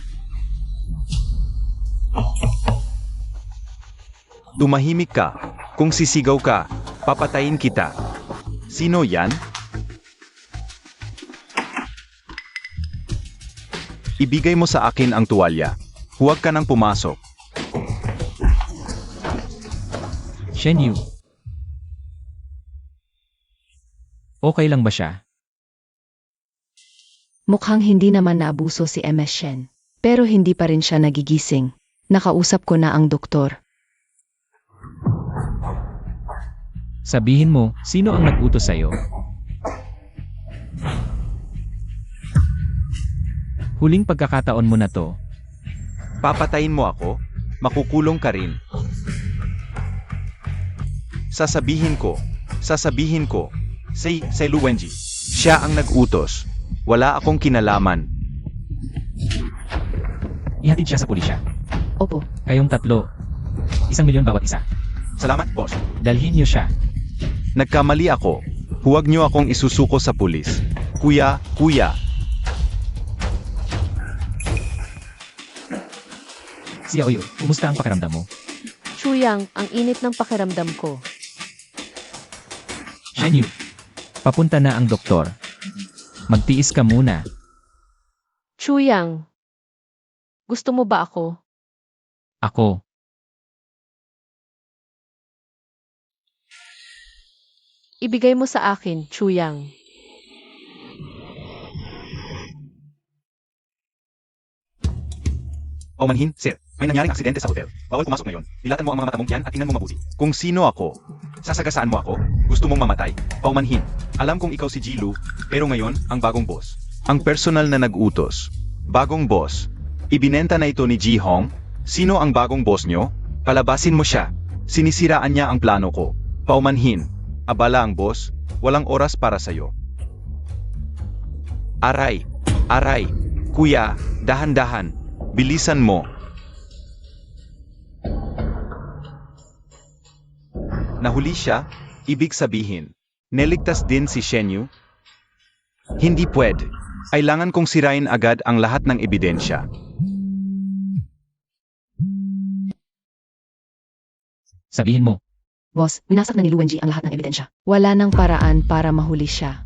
Tumahimik ka. Kung sisigaw ka, papatayin kita. Sino yan? Ibigay mo sa akin ang tuwalya. Huwag ka nang pumasok. Shen Yu. Okay lang ba siya? Mukhang hindi naman naabuso si MS Shen. Pero hindi pa rin siya nagigising. Nakausap ko na ang doktor. Sabihin mo, sino ang nag-utos sa'yo? Huling pagkakataon mo na to. Papatayin mo ako, makukulong ka rin. Sasabihin ko, si Lu Wenji. Siya ang nag-utos. Wala akong kinalaman. Ihatid siya sa pulisya. Opo, Kayong tatlo. 1,000,000 bawat isa. Salamat, boss. Dalhin niyo siya. Nagkamali ako. Huwag niyo akong isusuko sa pulis. Kuya. Si Aoyu, kumusta ang pakiramdam mo? Chuyang, ang init ng pakiramdam ko. Shen Yu. Papunta na ang doktor. Magtiis ka muna. Chuyang, gusto mo ba ako? Ako. Ibigay mo sa akin, Chuyang. Paumanhin, sir. May nangyaring aksidente sa hotel. Bawal pumasok ngayon. Dilatan mo ang mga mata mong yan at tingnan mo mabuti. Kung sino ako, sasagasaan mo ako, gusto mong mamatay, paumanhin. Alam kong ikaw si Jilu, pero ngayon, ang bagong boss. Ang personal na nag-utos. Bagong boss. Ibinenta na ito ni Ji Hong. Sino ang bagong boss nyo? Palabasin mo siya. Sinisiraan niya ang plano ko. Paumanhin. Abala ang boss, walang oras para sa'yo. Aray. Kuya, dahan-dahan. Bilisan mo. Nahuli siya, ibig sabihin, neligtas din si Shen Yu? Hindi pwede. Kailangan kong sirain agad ang lahat ng ebidensya. Sabihin mo, Boss, winasak na ni Luwenji ang lahat ng ebidensya. Wala nang paraan para mahuli siya.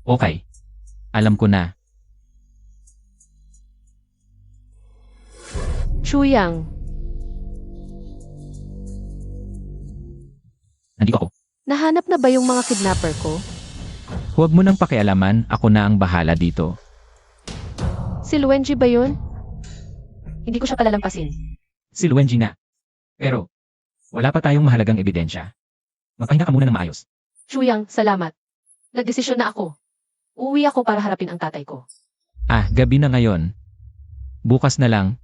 okay. Alam ko na. Chuyang, Nandito ako. nahanap na ba yung mga kidnapper ko? Huwag mo nang pakialaman, ako na ang bahala dito. Si Luwenji ba yun? Hindi ko siya palalampasin. Si Luwenji na. Pero, wala pa tayong mahalagang ebidensya. Magpahinga ka muna ng maayos. Chuyang, salamat. Nagdesisyon na ako. Uuwi ako para harapin ang tatay ko. Gabi na ngayon. Bukas na lang.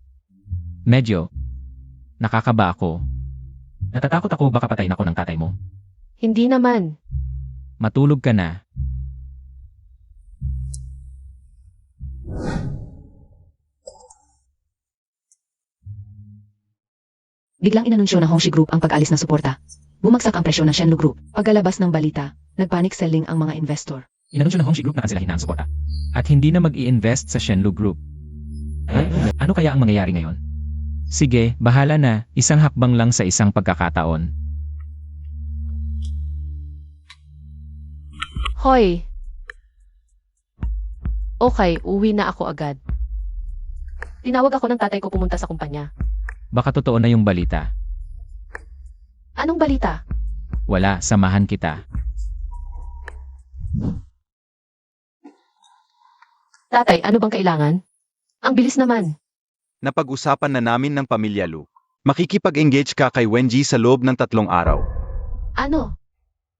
Medyo. Nakakaba ako. Natatakot ako baka patayin ako ng tatay mo. Hindi naman. Matulog ka na. Biglang inanunsyo ng Hongxi Group ang pag-alis ng suporta. Bumagsak ang presyo ng Shenlu Group. Pagkalabas ng balita, nagpanic selling ang mga investor. Inanunsyo ng Hongxi Group na kanselahin na ang suporta. At hindi na mag-i-invest sa Shenlu Group. Ano kaya ang mangyayari ngayon? Sige, bahala na. Isang hakbang lang sa isang pagkakataon. Hoy. Okay, uwi na ako agad. Tinawag ako ng tatay ko pumunta sa kumpanya. Baka totoo na yung balita. Anong balita? Wala, samahan kita. Tatay, ano bang kailangan? Ang bilis naman. Napag-usapan na namin ng pamilya Lu. Makikipag-engage ka kay Wenji sa loob ng 3 araw. Ano?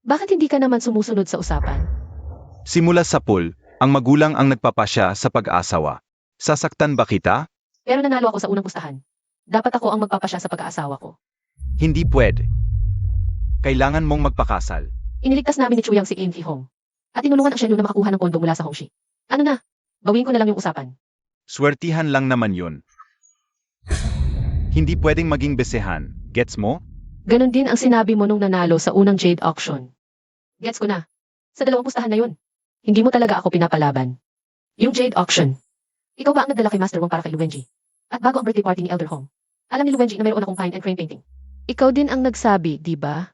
Bakit hindi ka naman sumusunod sa usapan? Simula sa pool, ang magulang ang nagpapasya sa pag-aasawa. Sasaktan ba kita? Pero nanalo ako sa unang pustahan. Dapat ako ang magpapasya sa pag-aasawa ko. Hindi pwede. Kailangan mong magpakasal. Iniligtas namin ni Chuyang si Aim Ki Hong. At tinulungan ang Shenlu na makakuha ng pondo mula sa Hongxi. Ano na? Bawin ko na lang yung usapan. Swertihan lang naman yun. Hindi pwedeng maging besehan. Gets mo? Ganon din ang sinabi mo nung nanalo sa unang Jade Auction. Gets ko na. Sa 2 pustahan na yun. Hindi mo talaga ako pinapalaban. Yung Jade Auction. Ikaw ba ang nagdala kay Master Wong para kay Luwenji? At bago ang birthday party ni Elder Hong. Alam ni Luwenji na mayroon akong pine and crane painting. Ikaw din ang nagsabi, di ba?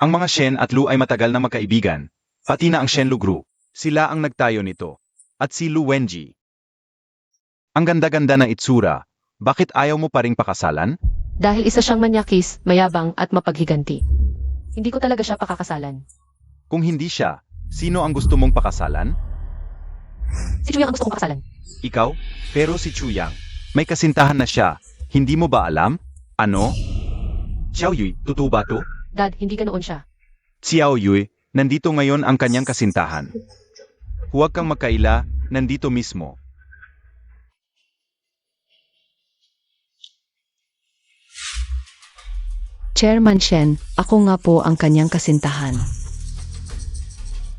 Ang mga Shen at Lu ay matagal na magkaibigan. Pati na ang Shenlu Group. Sila ang nagtayo nito. At si Lu Wenji. Ang ganda-ganda ng itsura. Bakit ayaw mo pa ring pakasalan? Dahil isa siyang manyakis, mayabang at mapaghiganti. Hindi ko talaga siya pakakasalan. Kung hindi siya, sino ang gusto mong pakasalan? Si Chuyang ang gusto kong pakasalan. Ikaw? Pero si Chuyang, may kasintahan na siya. Hindi mo ba alam? Ano? Xiao Yui, totoo ba to? Dad, hindi ka noon siya. Xiao Yui, nandito ngayon ang kanyang kasintahan. Huwag kang magkaila, nandito mismo. Chairman Shen, ako nga po ang kanyang kasintahan.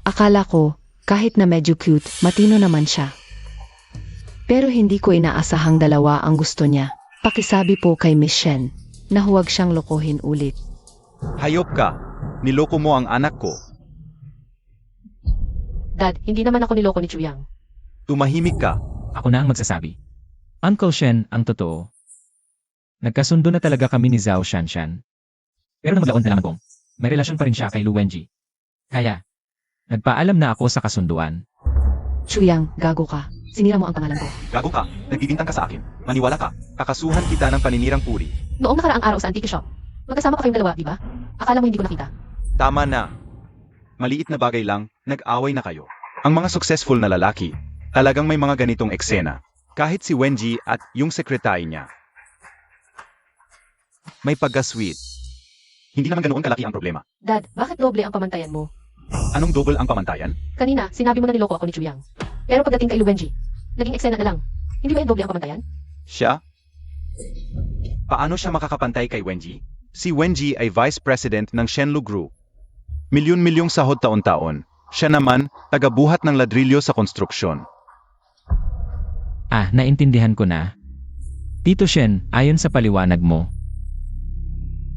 Akala ko, kahit na medyo cute, matino naman siya. Pero hindi ko inaasahang dalawa ang gusto niya. Pakisabi po kay Miss Shen, na huwag siyang lokohin ulit. Hayop ka, niloko mo ang anak ko. Dad, hindi naman ako niloko ni Chuyang. Tumahimik ka. Ako na ang magsasabi. Uncle Shen ang totoo. Nagkasundo na talaga kami ni Zhao Shanshan. Pero nang maglaon nalaman kong, may relasyon pa rin siya kay Lu Wenji. Kaya, nagpaalam na ako sa kasunduan. Chuyang, gago ka. Sinira mo ang pangalan ko. Gago ka, nagbibintang ka sa akin. Maniwala ka, kakasuhan kita ng paninirang puri. Noong nakaraang araw sa antique shop. Magkasama pa kayong dalawa, di ba? Akala mo hindi ko nakita. Tama na. Maliit na bagay lang, nag-away na kayo. Ang mga successful na lalaki, talagang may mga ganitong eksena. Kahit si Wenji at yung sekretary niya. May pagka-sweet. Hindi naman ganoon kalaki ang problema. Dad, bakit doble ang pamantayan mo? Anong double ang pamantayan? Kanina, sinabi mo na niloko ako ni Chuyang. Pero pagdating kay Luwenji, naging eksena na lang. Hindi ba yung doble ang pamantayan? Siya? Paano siya makakapantay kay Wenji? Si Wenji ay Vice President ng Shenlu Group. Milyon-milyong sahod taon-taon. Siya naman, tagabuhat ng ladrilyo sa konstruksyon. Naintindihan ko na. Tito Shen, ayon sa paliwanag mo,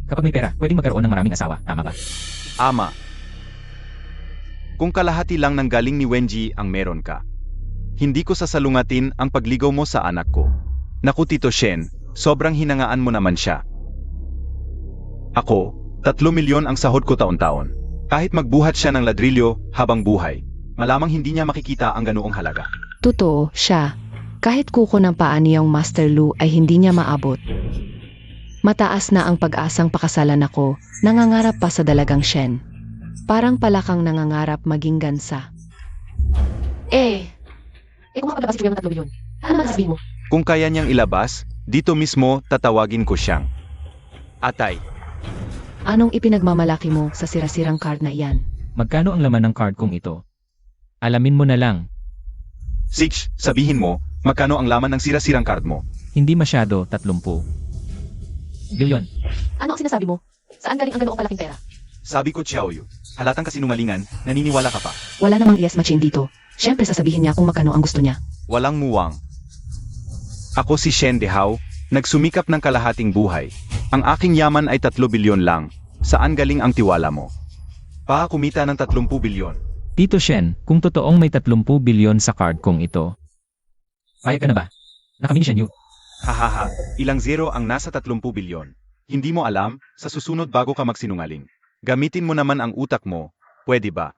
kapag may pera, pwedeng magkaroon ng maraming asawa, tama ba? Ama. Kung kalahati lang ng galing ni Wenji ang meron ka, hindi ko sasalungatin ang pagligaw mo sa anak ko. Naku Tito Shen, sobrang hinangaan mo naman siya. Ako, 3 milyon ang sahod ko taon-taon. Kahit magbuhat siya ng ladrilyo habang buhay, malamang hindi niya makikita ang ganoong halaga. Totoo, siya. Kahit kuko ng paa niyang Master Lu ay hindi niya maabot. Mataas na ang pag-asang pakasalan ako, nangangarap pa sa dalagang Shen. Parang palakang nangangarap maging gansa. Kung makapaglapas si Chuyang ng 3 milyon, ano naman sasabihin mo? Kung kaya niyang ilabas, dito mismo tatawagin ko siyang Atay. Anong ipinagmamalaki mo sa sirasirang card na iyan? Magkano ang laman ng card kong ito? Alamin mo na lang, Six, sabihin mo, magkano ang laman ng sira-sirang card mo? hindi masyado 30 bilyon. Ano ang sinasabi mo? Saan galing ang ganoong kalaking pera? Sabi ko, Xiaoyu, halatang kasinungalingan, naniniwala ka pa. Wala namang yes machine dito. Siyempre sasabihin niya kung magkano ang gusto niya. Walang muwang. Ako si Shen Dehao, nagsumikap ng kalahating buhay. Ang aking yaman ay 3 bilyon lang. Saan galing ang tiwala mo? Kumita ng 30 bilyon. Tito Shen, kung totoong may 30 bilyon sa card kong ito, payag ka na ba? Nakamini Shen Yu. Hahaha, ilang zero ang nasa 30 bilyon. Hindi mo alam, sa susunod bago ka magsinungaling. Gamitin mo naman ang utak mo, pwede ba?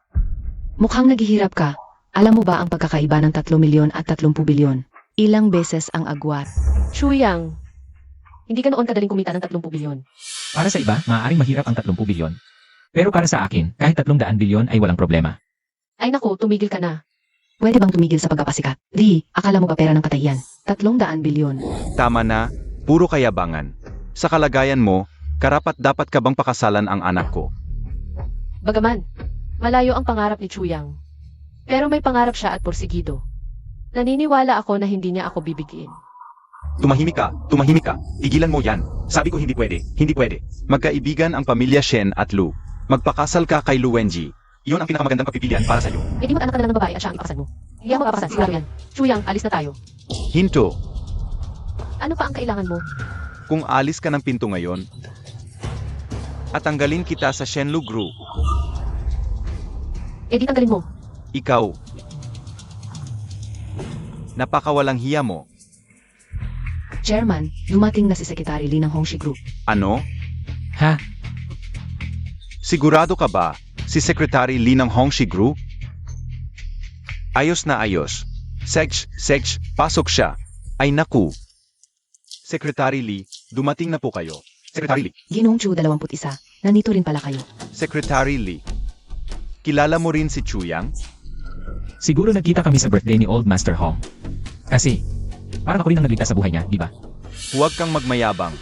Mukhang naghihirap ka. Alam mo ba ang pagkakaiba ng 3 milyon at 30 bilyon? Ilang beses ang agwat. Chuyang, hindi ka noon kadaling kumita ng 30 bilyon. Para sa iba, maaaring mahirap ang 30 bilyon. Pero para sa akin, kahit 300 bilyon ay walang problema. Ay naku, tumigil ka na. Pwede bang tumigil sa pagpapasikat? Di, akala mo ba pera ng patay yan? 300 bilyon. Tama na, puro kayabangan. Sa kalagayan mo, karapat dapat ka bang pakasalan ang anak ko? Bagaman, malayo ang pangarap ni Chuyang. Pero may pangarap siya at porsigido. Naniniwala ako na hindi niya ako bibigyan. Tumahimik ka, tigilan mo yan. Sabi ko hindi pwede, hindi pwede. Magkaibigan ang pamilya Shen at Lu. Magpakasal ka kay Lu Wenji. Iyon ang pinakamagandang pagpipilian para sa'yo. Di mo anak ka na lang ng babae at siya ang ipakasal mo. Hindi ako magpapasal, siguro yan. Chuyang, alis na tayo. Hinto, Ano pa ang kailangan mo? kung alis ka ng pinto ngayon, at tanggalin kita sa Shenlu Group, Di tanggalin mo. ikaw. Napakawalang hiya mo. Chairman, dumating na si Secretary Lee ng Hongxi Group. Ano? Ha? Sigurado ka ba, si Secretary Lee ng Hongxi Group? Ayos na ayos. Sech, pasok siya. Ay naku. Secretary Lee, dumating na po kayo. Secretary Lee. Ginoong Chu 21, nandito rin pala kayo. Secretary Lee. Kilala mo rin si Chuyang? Siguro nagkita kami sa birthday ni Old Master Hong. Kasi, parang ako rin ang nagligtas sa buhay niya, di ba? Huwag kang magmayabang.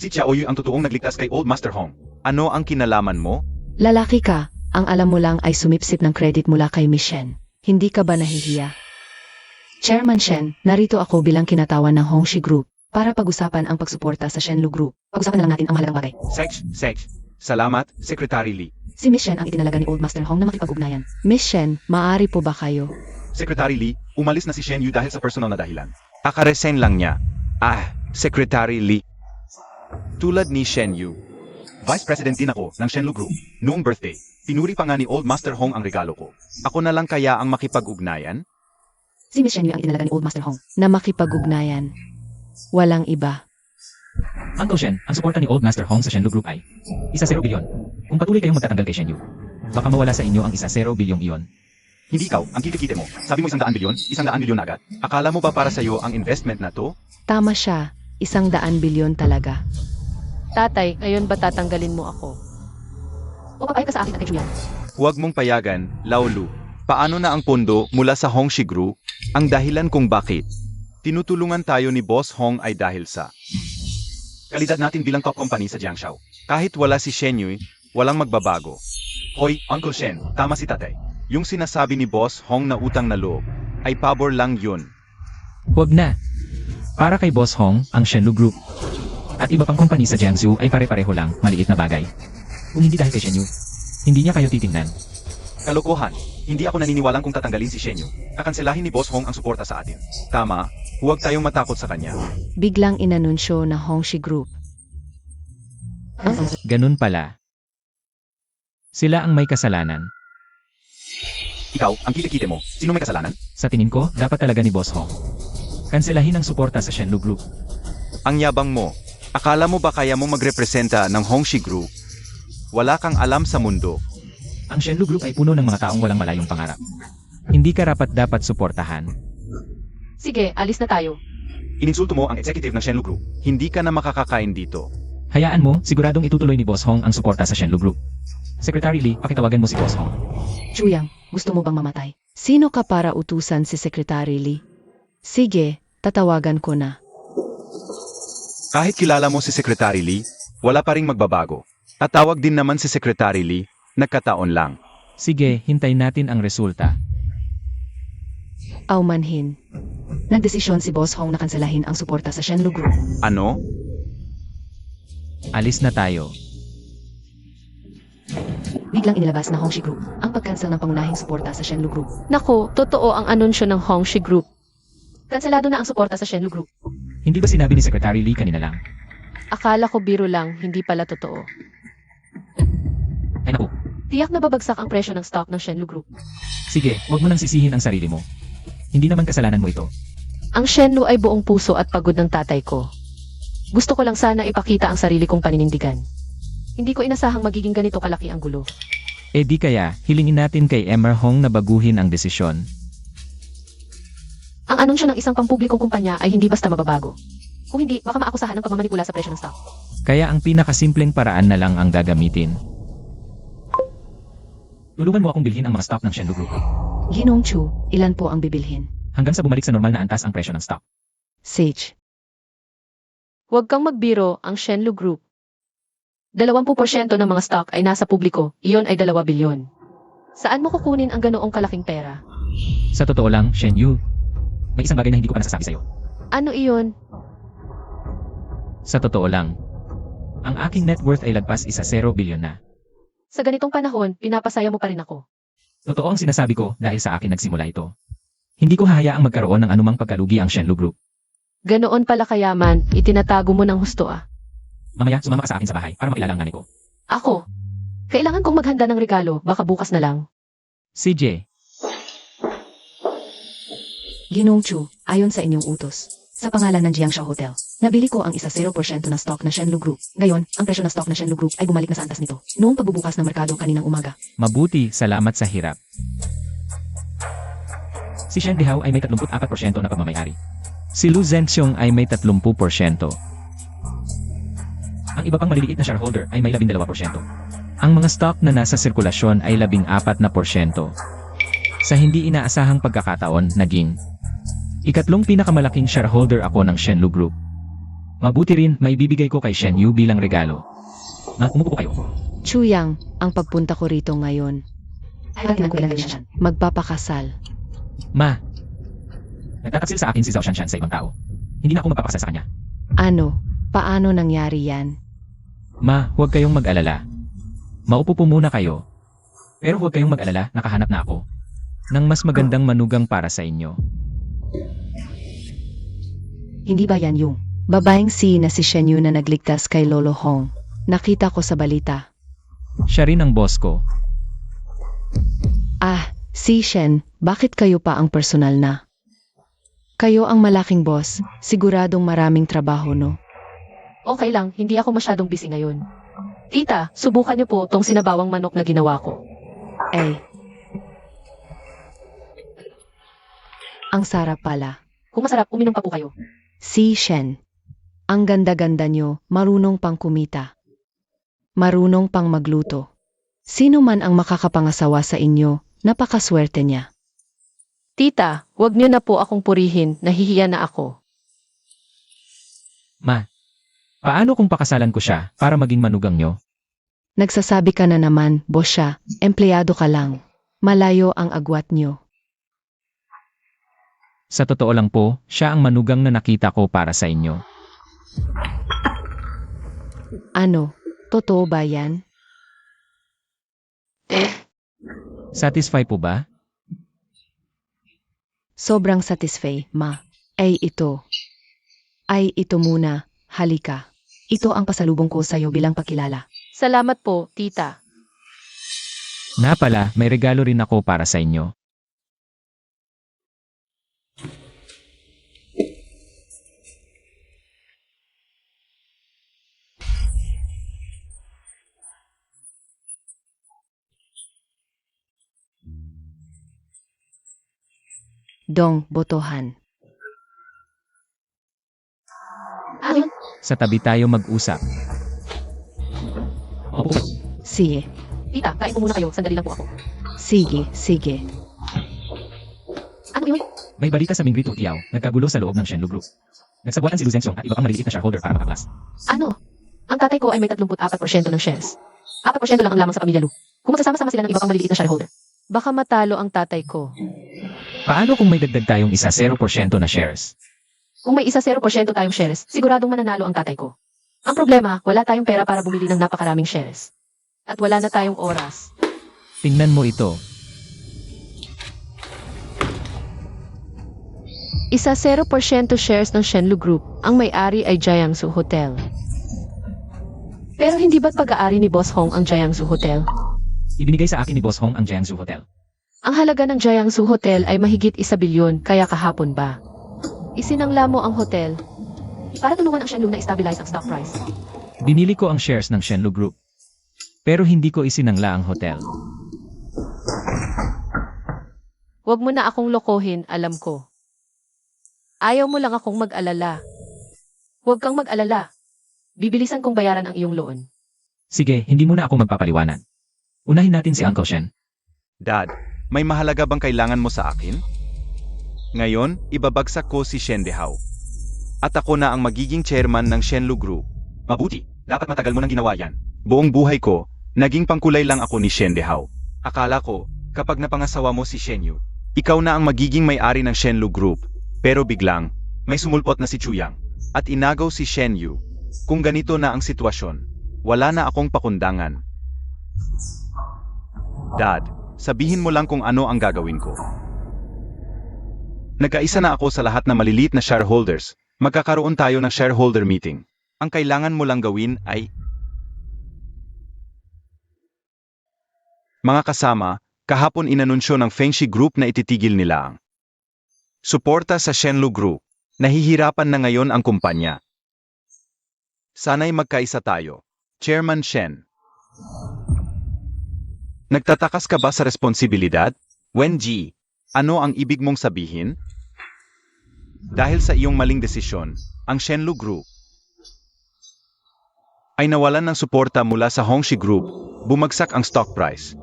Si Xiaoyu ang totoong nagligtas kay Old Master Hong. Ano ang kinalaman mo? Lalaki ka, ang alam mo lang ay sumipsip ng credit mula kay Miss Shen. Hindi ka ba nahihiya? Chairman Shen, narito ako bilang kinatawan ng Hongxi Group para pag-usapan ang pagsuporta sa Shenlu Group. Pag-usapan na lang natin ang mahalagang bagay. Sech. Salamat, Secretary Lee. Si Miss Shen ang itinalaga ni Old Master Hong na makipag-ugnayan. Miss Shen, maaari po ba kayo? Secretary Lee, umalis na si Shen Yu dahil sa personal na dahilan. Akaresign lang niya. Secretary Lee. Tulad ni Shen Yu. Vice President din ako ng Shenlu Group. Noong birthday, pinuri pa nga ni Old Master Hong ang regalo ko. Ako na lang kaya ang makipag-ugnayan? Si Miss Shen Yu ang itinalaga ni Old Master Hong na makipag-ugnayan. Walang iba. Uncle Shen, ang suporta ni Old Master Hong sa Shenlu Group ay 0 bilyon. Kung patuloy kayong magtatanggal kay Shen Yu, baka mawala sa inyo ang 0 bilyong iyon. Hindi ikaw, ang kitikite mo. Sabi mo 100 bilyon, 100 bilyon agad. Akala mo ba para sa'yo ang investment na to? Tama siya, 100 bilyon talaga. Tatay, ngayon ba tatanggalin mo ako? O papayag ka sa akin at kay Chuyang. Huwag mong payagan, Laolu. Paano na ang pondo mula sa Hongxi Group ang dahilan kung bakit tinutulungan tayo ni Boss Hong ay dahil sa kalidad natin bilang top company sa Jiangshao. Kahit wala si Shen Yu, walang magbabago. Hoy, Uncle Shen, tama si tatay. Yung sinasabi ni Boss Hong na utang na loob ay pabor lang yun. Huwag na. Para kay Boss Hong, ang Shenlu Group at iba pang kumpanya sa Jiangsu ay pare-pareho lang, maliit na bagay. Kung hindi dahil kay Shen Yu, hindi niya kayo titingnan. Kalokohan, hindi ako naniniwalang kung tatanggalin si Shen Yu. Kakanselahin ni Boss Hong ang suporta sa atin. Tama, huwag tayong matakot sa kanya. Biglang inanunsyo na Hongxi Group. Ganun pala. Sila ang may kasalanan. Ikaw, ang kitikite mo, sino may kasalanan? Sa tingin ko, dapat talaga ni Boss Hong kanselahin ang suporta sa Shenlu Group. Ang yabang mo. Akala mo ba kaya mo magrepresenta ng Hongxi Group? Wala kang alam sa mundo. Ang Shenlu Group ay puno ng mga taong walang malayong pangarap. Hindi ka dapat suportahan. Sige, alis na tayo. Ininsulto mo ang executive ng Shenlu Group. Hindi ka na makakakain dito. Hayaan mo, siguradong itutuloy ni Boss Hong ang suporta sa Shenlu Group. Secretary Lee, pakitawagan mo si Boss Hong. Chuyang, gusto mo bang mamatay? Sino ka para utusan si Secretary Lee? Sige, tatawagan ko na. Kahit kilala mo si Secretary Lee, wala pa ring magbabago. Tatawag din naman si Secretary Lee, nagkataon lang. Sige, hintayin natin ang resulta. Aumanhin. Nagdesisyon si Boss Hong na kanselahin ang suporta sa Shenlu Group. Ano? Alis na tayo. Biglang inilabas ng Hongxi Group ang pagkansel ng pangunahing suporta sa Shenlu Group. Naku, totoo ang anunsyo ng Hongxi Group. Kanselado na ang suporta sa Shenlu Group. Hindi ba sinabi ni Secretary Lee kanina lang? Akala ko biro lang, hindi pala totoo. Ay naku, Tiyak na babagsak ang presyo ng stock ng Shenlu Group. sige, huwag mo nang sisihin ang sarili mo. Hindi naman kasalanan mo ito. Ang Shenlu ay buong puso at pagod ng tatay ko. Gusto ko lang sana ipakita ang sarili kong paninindigan. Hindi ko inasahang magiging ganito kalaki ang gulo. Eh di kaya, hilingin natin kay Emmer Hong na baguhin ang desisyon. Ang anunsyo ng isang pampublikong kumpanya ay hindi basta mababago. Kung hindi, baka maakusahan ng pagmamanipula sa presyo ng stock. Kaya ang pinakasimpleng paraan na lang ang gagamitin. Tulungan mo akong bilhin ang mga stock ng Shenlu Group. Ginong Chu, ilan po ang bibilhin? Hanggang sa bumalik sa normal na antas ang presyo ng stock. Sage. Huwag kang magbiro, ang Shenlu Group. 20% ng mga stock ay nasa publiko, iyon ay 2 bilyon. Saan mo kukunin ang ganoong kalaking pera? Sa totoo lang, Shen Yu, may isang bagay na hindi ko pa nasasabi sa'yo. Ano iyon? Sa totoo lang, ang aking net worth ay lagpas 1 bilyon na. Sa ganitong panahon, pinapasaya mo pa rin ako. Totoo ang sinasabi ko dahil sa akin nagsimula ito. Hindi ko hahayaang magkaroon ng anumang pagkalugi ang Shenlu Group. Ganoon pala kayaman, itinatago mo ng husto ah. Mamaya, sumama ka sa akin sa bahay para makilala ang nanay ko. Ako? Kailangan kong maghanda ng regalo, baka bukas na lang. CJ, Ginong Chu, ayon sa inyong utos. Sa pangalan ng Jiangxia Hotel, nabili ko ang 0% na stock ng Shenlu Group. Ngayon, ang presyo ng stock ng Shenlu Group ay bumalik na sa antas nito. Noong pagbubukas ng merkado kaninang umaga. mabuti, salamat sa hirap. Si Shen Dihao ay may 34% na pagmamayari. Si Lu Zhenxiong ay may 30%. Ang iba pang maliliit na shareholder ay may 12%. Ang mga stock na nasa sirkulasyon ay 14%. Sa hindi inaasahang pagkakataon, naging ikatlong pinakamalaking shareholder ako ng Shenlu Group. Mabuti rin, may bibigay ko kay Shen Yu bilang regalo. Umupo po kayo. Chuyang, ang pagpunta ko rito ngayon. Ay, ko ilang siya. Magpapakasal. Ma, nagtataksil sa akin si Zhao Shanshan sa ibang tao. Hindi na ako magpapakasal sa kanya. Ano? Paano nangyari yan? Ma, huwag kayong mag-alala. Maupo po muna kayo. Pero huwag kayong mag-alala, nakahanap na ako ng mas magandang manugang para sa inyo. Hindi ba yan yung babaeng na si Shen Yu na nagligtas kay Lolo Hong? Nakita ko sa balita. Siya rin ang boss ko. Ah, si Shen, bakit kayo pa ang personal na? Kayo ang malaking boss, siguradong maraming trabaho no? Okay lang, hindi ako masyadong busy ngayon. Tita, subukan niyo po tong sinabawang manok na ginawa ko. Eh. Ang sarap pala. Kung masarap, uminom pa po kayo. Si Shen. Ang ganda-ganda nyo, marunong pang kumita. Marunong pang magluto. Sino man ang makakapangasawa sa inyo, napakaswerte niya. Tita, huwag niyo na po akong purihin, nahihiya na ako. Ma, paano kung pakasalan ko siya para maging manugang nyo? Nagsasabi ka na naman, boss siya, empleyado ka lang. Malayo ang agwat nyo. Sa totoo lang po, siya ang manugang na nakita ko para sa inyo. Ano? Totoo ba yan? Satisfy po ba? Sobrang satisfy, ma. Ay ito. Ay ito muna, halika. Ito ang pasalubong ko sa'yo bilang pakilala. Salamat po, tita. Na pala, may regalo rin ako para sa inyo. Dong, botohan. Ano yun? Sa tabi tayo mag-usap. Opo. Sige, Tita, kain po muna kayo. Sandali lang po ako. sige. Ano yun? May balita sa Mingri Tutiao, nagkagulo sa loob ng Shenlu Group. Nagsabuatan si Lu Zengxiong at iba pang maliliit na shareholder para makaklas. Ano? Ang tatay ko ay may 34% ng shares. 4% lang ang lamang sa pamilya Lu. Kung magsasama-sama sila ng iba pang maliliit na shareholder. Baka matalo ang tatay ko. Paano kung may dagdag tayong isa 0% na shares? Kung may isa 0% tayong shares, siguradong mananalo ang tatay ko. Ang problema, wala tayong pera para bumili ng napakaraming shares. At wala na tayong oras. Tingnan mo ito. Isa 0% shares ng Shenlu Group. Ang may-ari ay Jiangsu Hotel. Pero hindi ba't pag-aari ni Boss Hong ang Jiangsu Hotel? Ibinigay sa akin ni Boss Hong ang Jiangsu Hotel. Ang halaga ng Jiangsu Hotel ay mahigit 1 bilyon, kaya kahapon ba? Isinangla mo ang hotel. Para tulungan ang Shenlu na stabilize ang stock price. Binili ko ang shares ng Shenlu Group. Pero hindi ko isinangla ang hotel. Huwag mo na akong lokohin, alam ko. Ayaw mo lang akong mag-alala. Huwag kang mag-alala. Bibilisan kong bayaran ang iyong loan. Sige, hindi mo na ako magpapaliwanag. Unahin natin si Uncle Shen. Dad, may mahalaga bang kailangan mo sa akin? Ngayon, ibabagsak ko si Shen Dehao. At ako na ang magiging chairman ng Shenlu Group. Mabuti, dapat matagal mo nang ginawa yan. Buong buhay ko, naging pangkulay lang ako ni Shen Dehao. Akala ko, kapag napangasawa mo si Shen Yu, ikaw na ang magiging may-ari ng Shenlu Group. Pero biglang, may sumulpot na si Chuyang, at inagaw si Shen Yu. Kung ganito na ang sitwasyon, wala na akong pakundangan. Dad, sabihin mo lang kung ano ang gagawin ko. Nagkaisa na ako sa lahat ng maliliit na shareholders. Magkakaroon tayo ng shareholder meeting. Ang kailangan mo lang gawin ay... Mga kasama, kahapon inanunsyo ng Fengshi Group na ititigil nila ang suporta sa Shenlu Group. Nahihirapan na ngayon ang kumpanya. Sana'y magkaisa tayo. Chairman Shen. Nagtatakas ka ba sa responsibilidad? Wenji, ano ang ibig mong sabihin? Dahil sa iyong maling desisyon, ang Shenlu Group ay nawalan ng suporta mula sa Hongxi Group, bumagsak ang stock price.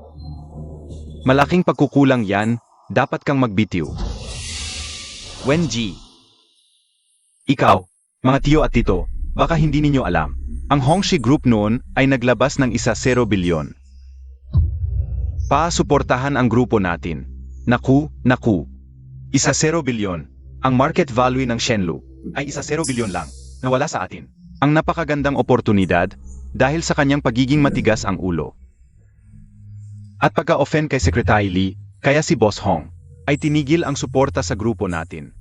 Malaking pagkukulang yan, dapat kang magbitiw. Wenji. Ikaw, mga tiyo at tito, baka hindi ninyo alam. Ang Hongxi Group noon ay naglabas ng isa 0 bilyon. Suportahan ang grupo natin. Naku. Isa 0 bilyon. Ang market value ng Shenlu ay isa 0 bilyon lang, nawala sa atin. Ang napakagandang oportunidad dahil sa kanyang pagiging matigas ang ulo. At pagka-offend kay Secretary Lee, kaya si Boss Hong, ay tinigil ang suporta sa grupo natin.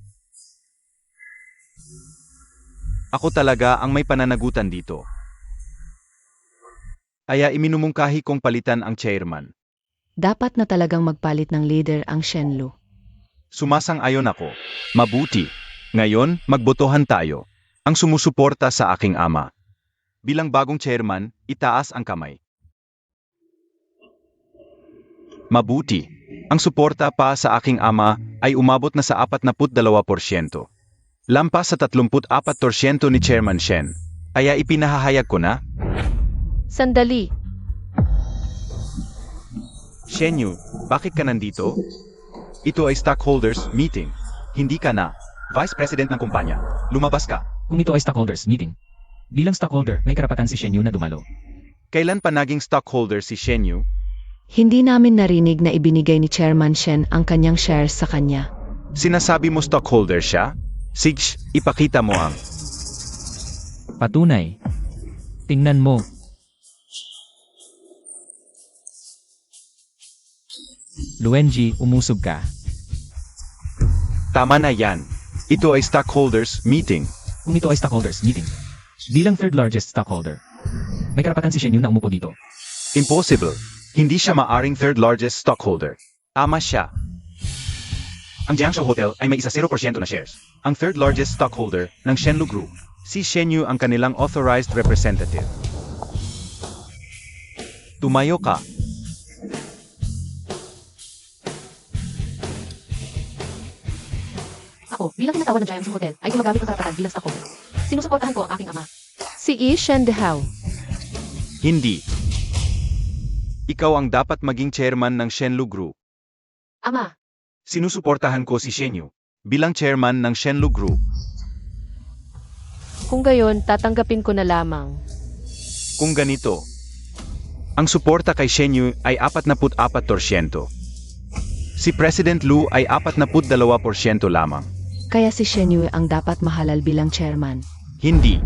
Ako talaga ang may pananagutan dito. Kaya iminumungkahi kong palitan ang chairman. Dapat na talagang magpalit ng leader ang Shenlu. Sumasang-ayon ako. Mabuti. Ngayon, magbotohan tayo. Ang sumusuporta sa aking ama. Bilang bagong chairman, itaas ang kamay. Mabuti. Ang suporta pa sa aking ama ay umabot na sa 42%. Lampas sa 34% ni Chairman Shen. Kaya ipinahahayag ko na, Sandali. Shen Yu, bakit ka nandito? Ito ay stockholders meeting. Hindi ka na Vice President ng kumpanya. Lumabas ka. Kung ito ay stockholders meeting. Bilang stockholder, may karapatan si Shen Yu na dumalo. Kailan pa naging stockholder si Shen Yu? Hindi namin narinig na ibinigay ni Chairman Shen ang kanyang shares sa kanya. Sinasabi mo stockholder siya? Sige, ipakita mo ang... Patunay. Tingnan mo. Luwenji, umusog ka. Tama na yan. Ito ay stockholders meeting. Kung ito ay stockholders meeting. Bilang third largest stockholder, may karapatan si Shen Yu na umupo dito. Impossible. Hindi siya maaring third largest stockholder. Tama siya. Ang Jiangsu Hotel ay may isa 0% na shares. Ang third largest stockholder ng Shenlu Group. Si Shen Yu ang kanilang authorized representative. Tumayo ka. Ako, bilang tinatawag ng Giant sa hotel, ay gumagamit ng karapatan bilang stockholder. Sinusuportahan ko ang aking ama. Si Yi Shendihao. Hindi. Ikaw ang dapat maging chairman ng Shenlu Group. Ama, Sinusuportahan ko si Shenyu bilang chairman ng Shenlu Group. Kung gayon, tatanggapin ko na lamang. Kung ganito, ang suporta kay Shenyu ay 44%. Si President Lu ay 42% lamang. Kaya si Shenyu ang dapat mahalal bilang chairman. Hindi.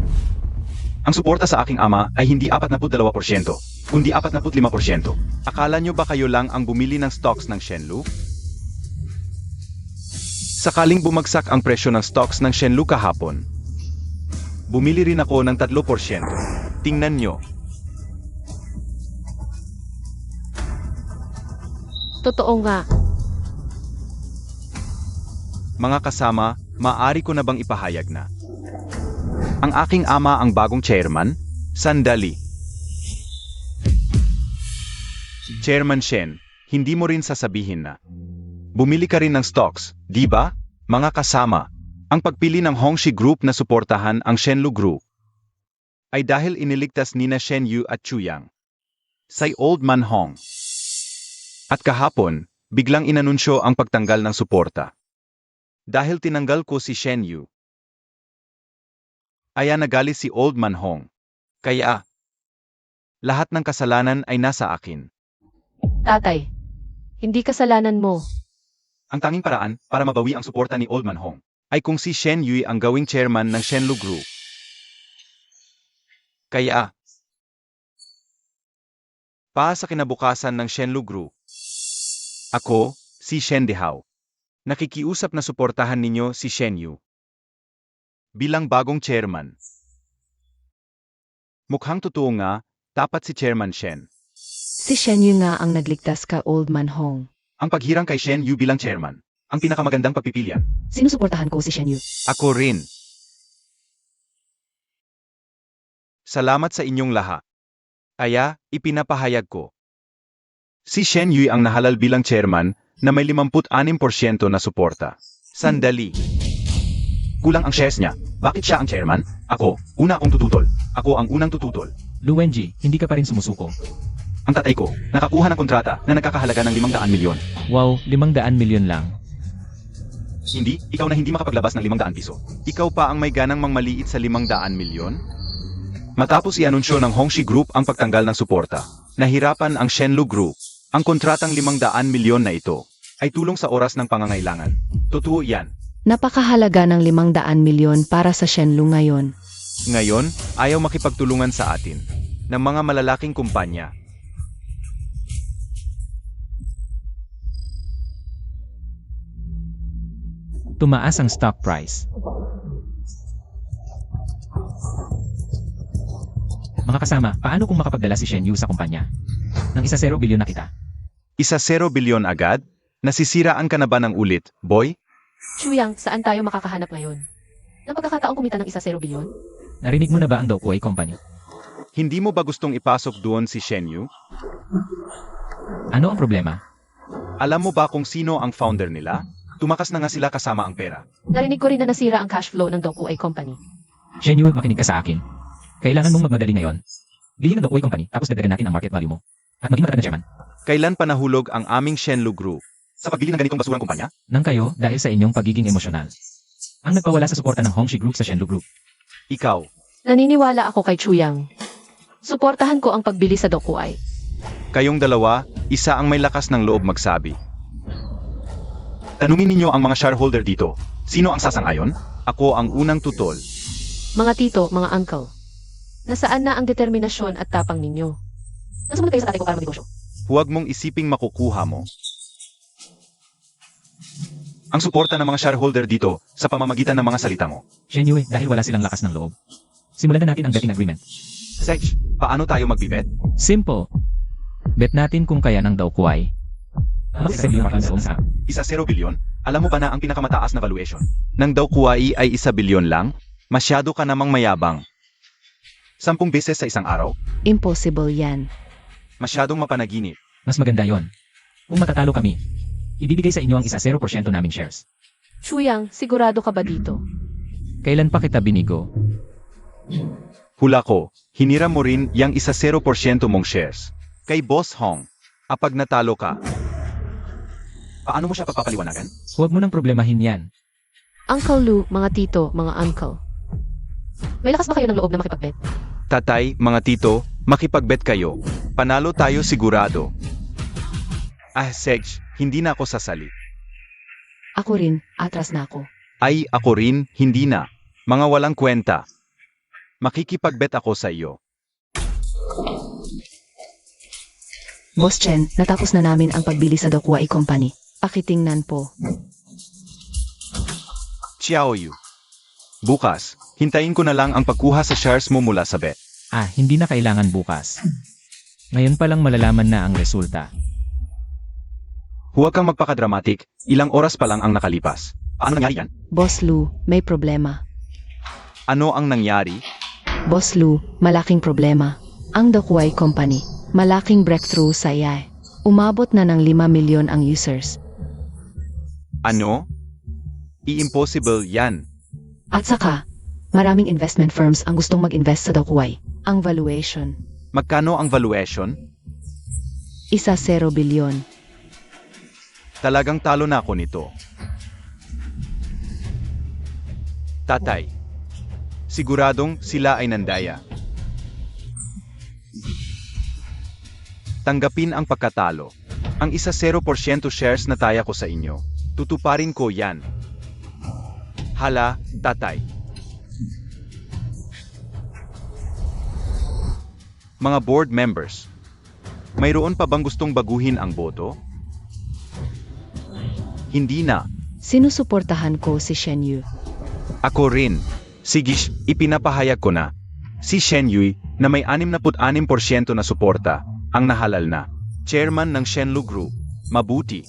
Ang suporta sa aking ama ay hindi 42%, kundi 45%. Akala nyo ba kayo lang ang bumili ng stocks ng Shenlu? Sakaling bumagsak ang presyo ng stocks ng Shenlu kahapon, bumili rin ako ng 3%. Tingnan nyo. Totoo nga. Mga kasama, maaari ko na bang ipahayag na ang aking ama ang bagong chairman? Sandali. Chairman Shen, hindi mo rin sasabihin na bumili ka rin ng stocks, di ba? Mga kasama, ang pagpili ng Hongxi Group na suportahan ang Shenlu Group ay dahil iniligtas nina Shen Yu at Chu Yang say Old Man Hong. At kahapon, biglang inanunsyo ang pagtanggal ng suporta. Dahil tinanggal ko si Shen Yu, ay nagalit si Old Man Hong. Kaya, lahat ng kasalanan ay nasa akin. Tatay, hindi kasalanan mo. Ang tanging paraan para mabawi ang suporta ni Old Man Hong ay kung si Shen Yu ang gawing chairman ng Shenlu Group. Kaya, sa kinabukasan ng Shenlu Group, ako, si Shen Dihao, nakikiusap na suportahan ninyo si Shen Yu bilang bagong chairman. Mukhang totoo nga, dapat si Chairman Shen. Si Shenyu nga ang nagligtas ka Old Man Hong. Ang paghirang kay Shen Yu bilang chairman, ang pinakamagandang pagpipilian. Sinusuportahan ko si Shenyu. Ako rin. Salamat sa inyong lahat. Kaya, ipinapahayag ko. Si Shen Yu ang nahalal bilang chairman na may 56% na suporta. Sandali. Kulang ang shares niya. Bakit siya ang chairman? Ako, una akong tututol. Ako ang unang tututol. Lu Wenji, hindi ka pa rin sumusuko. Ang tatay ko, nakakuha ng kontrata na nagkakahalaga ng 500 milyon. Wow, 500 milyon lang. Hindi, ikaw na hindi makapaglabas ng 500 piso. Ikaw pa ang may ganang mangmaliit sa 500 milyon? Matapos i-anunsyo ng Hongxi Group ang pagtanggal ng suporta, nahirapan ang Shenlu Group. Ang kontratang 500 milyon na ito ay tulong sa oras ng pangangailangan. Totoo yan. Napakahalaga ng 500 milyon para sa Shenlu ngayon. Ngayon, ayaw makipagtulungan sa atin ng mga malalaking kumpanya. Tumaas ang stock price. Mga kasama, paano kung makapagdala si Shen Yu sa kumpanya? Nang 1 bilyon na kita. 1 bilyon agad? Nasisiraan ka na ba ng ulit, boy? Chuyang, saan tayo makakahanap ngayon? Ng pagkakataong kumita ng 1 bilyon? Narinig mo na ba ang Dokuay Company? Hindi mo ba gustong ipasok doon si Shen Yu? Ano ang problema? Alam mo ba kung sino ang founder nila? Tumakas na nga sila kasama ang pera. Narinig ko rin na nasira ang cash flow ng Dokuay Company. Shen Yu, makinig ka sa akin. Kailangan mong magmadali ngayon. Bilhin ang Dokuay Company tapos dagdagan natin ang market value mo. At maging matagad na chairman. Kailan pa nahulog ang aming Shenlu Group sa pagbili ng ganitong basurang kumpanya? Nang kayo dahil sa inyong pagiging emosyonal. Ang nagpawala sa suporta ng Hongxi Group sa Shenlu Group. Ikaw, Naniniwala ako kay Chuyang. Suportahan ko ang pagbili sa Dokuay. kayong dalawa, isa ang may lakas ng loob magsabi. Tanungin ninyo ang mga shareholder dito. Sino ang sasang-ayon? Ako ang unang tutol. Mga tito, mga uncle. Nasaan na ang determinasyon at tapang ninyo? Nasumunod kayo sa tatay ko para magnegosyo. Huwag mong isiping makukuha mo ang suporta ng mga shareholder dito sa pamamagitan ng mga salita mo. Shen Yu, dahil wala silang lakas ng loob. Simulan na natin ang betting agreement. Sech, paano tayo magbibet? Simple. Bet natin kung kaya ng Dokuay. Ang 1 bilyon para sa sa 1 bilyon? Alam mo ba na ang pinakamataas na valuation ng Daw Kuwai ay 1 bilyon lang? Masyado ka namang mayabang. 10 beses sa isang araw? Impossible yan. Masyadong mapanaginip. Mas maganda yon. Kung matatalo kami, ibibigay sa inyo ang 1% naming shares. Chuyang, sigurado ka ba dito? Kailan pa kita binigo? Hula ko, hiniram mo rin yang isa 0% mong shares. Kay Boss Hong, apag natalo ka. Paano mo siya papapaliwanagan? Huwag mo nang problemahin yan. Uncle Lou, mga tito, mga uncle. May lakas ba kayo ng loob na makipagbet? Tatay, mga tito, makipagbet kayo. Panalo tayo sigurado. Ah, Sedge, hindi na ako sasali. Ako rin, atras na ako. Ay, ako rin, hindi na. Mga walang kwenta. Makikipagbet ako sa iyo. Boss Chen, natapos na namin ang pagbili sa Dokuai Company. Pakitingnan po. Xiao Yu. Bukas, hintayin ko na lang ang pagkuha sa shares mo mula sa bet. Ah, hindi na kailangan bukas. Ngayon pa lang malalaman na ang resulta. Huwag kang magpakadramatic, ilang oras pa lang ang nakalipas. Paano nangyari yan? Boss Lu, may problema. Ano ang nangyari? Boss Lu, malaking problema. Ang Dokuai Company, malaking breakthrough sa AI. Umabot na ng 5 milyon ang users. Ano? I-impossible yan. At saka, maraming investment firms ang gustong mag-invest sa Dokuai. Ang valuation, Magkano ang valuation? isa 0 bilyon. Talagang talo na ako nito. Tatay, siguradong sila ay nandaya. Tanggapin ang pagkatalo. Ang isa 0% shares na taya ko sa inyo. Tutuparin ko yan. Hala, tatay. Mga board members, mayroon pa bang gustong baguhin ang boto? Hindi na. Sinusuportahan ko si Shen Yu. Ako rin. Sigish, ipinapahayag ko na. Si Shen Yui, na may 66% na suporta, ang nahalal na. Chairman ng Shenlu Group. Mabuti.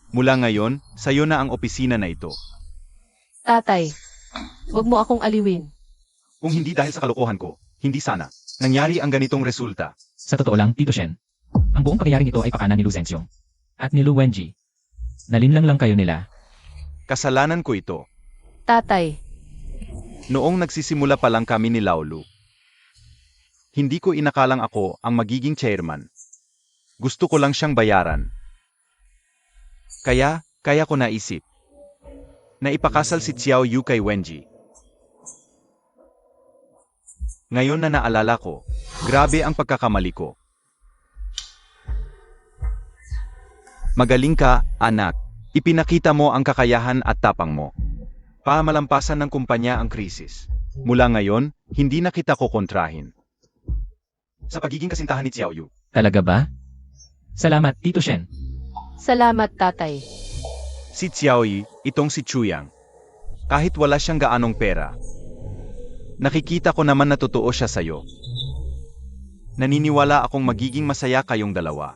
Mula ngayon, sayo na ang opisina na ito. Tatay, huwag mo akong aliwin. Kung hindi dahil sa kalokohan ko, hindi sana. Nangyari ang ganitong resulta. Sa totoo lang, Tito Shen, ang buong pangyayaring ito ay pakana ni Lu Zhenxiong at ni Lu Wenji. Nalinlang lang kayo nila. Kasalanan ko ito. Tatay, Noong nagsisimula pa lang kami ni Laolu. Hindi ko inakalang ako ang magiging chairman. Gusto ko lang siyang bayaran. Kaya ko naisip na ipakasal si Xiao Yu kay Wenji. Ngayon na naalala ko, grabe ang pagkakamali ko. Magaling ka, anak. Ipinakita mo ang kakayahan at tapang mo. Pamalampasan ng kumpanya ang krisis. Mula ngayon, hindi na kita kokontrahin. Sa pagiging kasintahan ni Xiao Yu, Talaga ba? Salamat, Tito Shen. salamat tatay. si Xiao Yi, itong si Chuyang. Kahit wala siyang gaanong pera, nakikita ko naman na totoo siya sa'yo. Naniniwala akong magiging masaya kayong dalawa.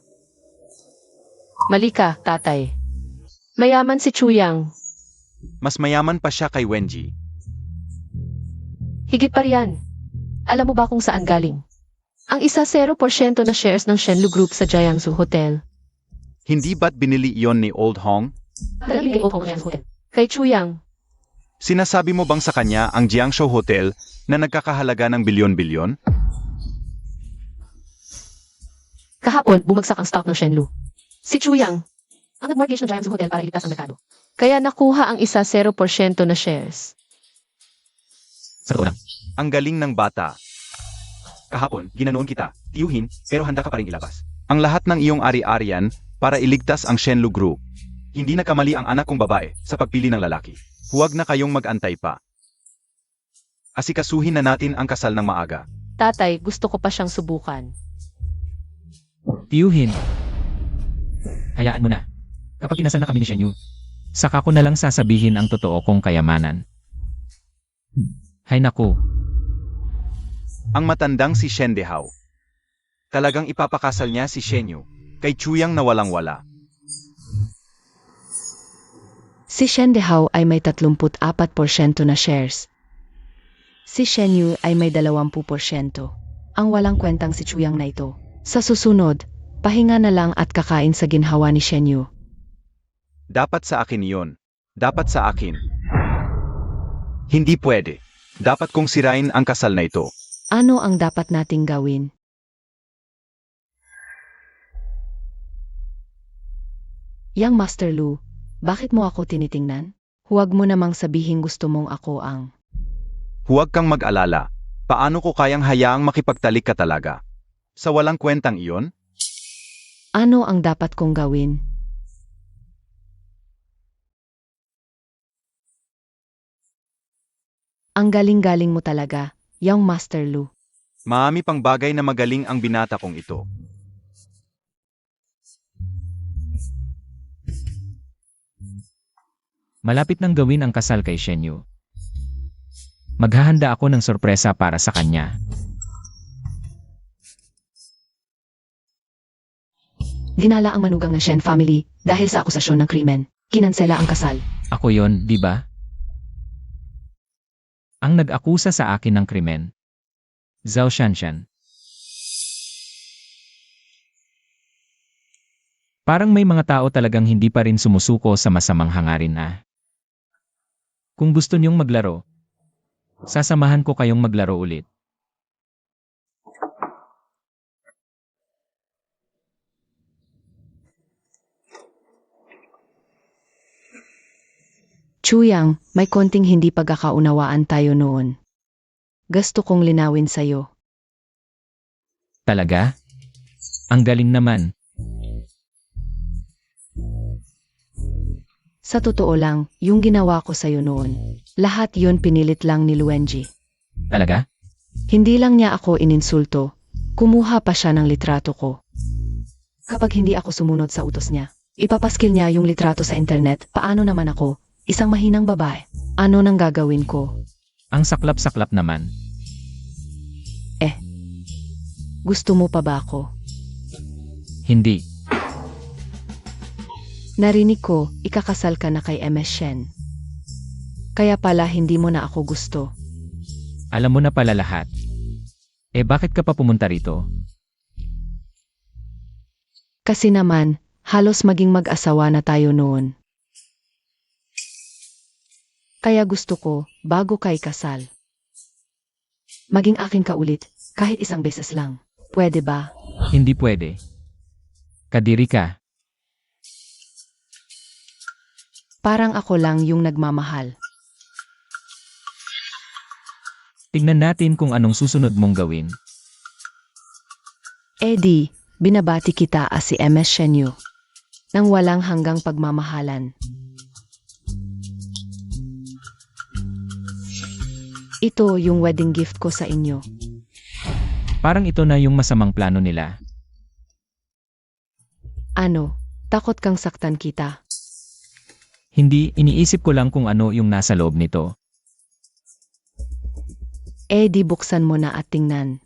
Mali ka, tatay. Mayaman si Chuyang. Mas mayaman pa siya kay Wenji. Higit pa riyan. Alam mo ba kung saan galing? Ang isa 0% na shares ng Shenlu Group sa Jiangsu Hotel. Hindi ba't binili iyon ni Old Hong? Dahil kay Opong Hotel. Kay Chuyang. Sinasabi mo bang sa kanya ang Jiangsu Hotel na nagkakahalaga ng bilyon-bilyon? Kahapon, bumagsak ang stock ng Shenlu. Si Chuyang, ang nag-mortgage ng Jiangsu Hotel para iligtas ang merkado. Kaya nakuha ang isa 0% na shares. Sa totoo lang, Ang galing ng bata. Kahapon, ginanoon kita, tiyuhin, pero handa ka pa rin ilabas. Ang lahat ng iyong ari-arian para iligtas ang Shenlu Group. Hindi nagkamali ang anak kong babae sa pagpili ng lalaki. Huwag na kayong mag-antay pa. Asikasuhin na natin ang kasal ng maaga. Tatay, gusto ko pa siyang subukan. tiyuhin. Hayaan mo na. Kapag kinasal na kami ni Shen Yu, saka ko na lang sasabihin ang totoo kong kayamanan. Hay naku, Ang matandang si Shen Dehao. Talagang ipapakasal niya si Shen Yu kay Chuyang na walang-wala. Si Shen Dehao ay may 34% na shares. Si Shen Yu ay may 20%. Ang walang kwentang si Chuyang na ito. Sa susunod, pahinga na lang at kakain sa ginhawa ni Shenyu. Dapat sa akin iyon. Dapat sa akin. Hindi pwede. Dapat kong sirain ang kasal na ito. Ano ang dapat nating gawin? Yang Master Lu, bakit mo ako tinitingnan? Huwag mo namang sabihin gusto mong ako ang... Huwag kang mag-alala. Paano ko kayang hayaang makipagtalik ka talaga? Sa walang kwentang iyon? Ano ang dapat kong gawin? Ang galing-galing mo talaga, Yang Master Lu. Maami pang bagay na magaling ang binata kong ito. Malapit nang gawin ang kasal kay Shenyu. Maghahanda ako ng sorpresa para sa kanya. Dinala ang manugang ng Shen family dahil sa akusasyon ng krimen. Kinansela ang kasal. Ako yon, di ba? Ang nag-akusa sa akin ng krimen. Zhao Shanshan. Parang may mga tao talagang hindi pa rin sumusuko sa masamang hangarin ah. Kung gusto niyong maglaro, sasamahan ko kayong maglaro ulit. Chuyang, may konting hindi pagkakaunawaan tayo noon. Gusto kong linawin sa'yo. Talaga? Ang galing naman. Sa totoo lang, yung ginawa ko sa'yo noon, lahat yon pinilit lang ni Luwenji. Talaga? Hindi lang niya ako ininsulto, kumuha pa siya ng litrato ko. Kapag hindi ako sumunod sa utos niya, ipapaskil niya yung litrato sa internet. Paano naman ako, isang mahinang babae? Ano nang gagawin ko? Ang saklap-saklap naman. Gusto mo pa ba ako? Hindi. Narinig ko, ikakasal ka na kay MS Shen. Kaya pala hindi mo na ako gusto. Alam mo na pala lahat. Bakit ka pa pumunta rito? Kasi naman, halos maging mag-asawa na tayo noon. Kaya gusto ko, bago kay kasal, maging akin ka ulit, kahit isang beses lang. Pwede ba? Hindi pwede. Kadiri ka. Parang ako lang yung nagmamahal. Tignan natin kung anong susunod mong gawin. Eddie, binabati kita as si MS Shenyu. Nang walang hanggang pagmamahalan. Ito yung wedding gift ko sa inyo. Parang ito na yung masamang plano nila. Ano, takot kang saktan kita? Hindi, iniisip ko lang kung ano yung nasa loob nito. Eddie, buksan mo na at tingnan.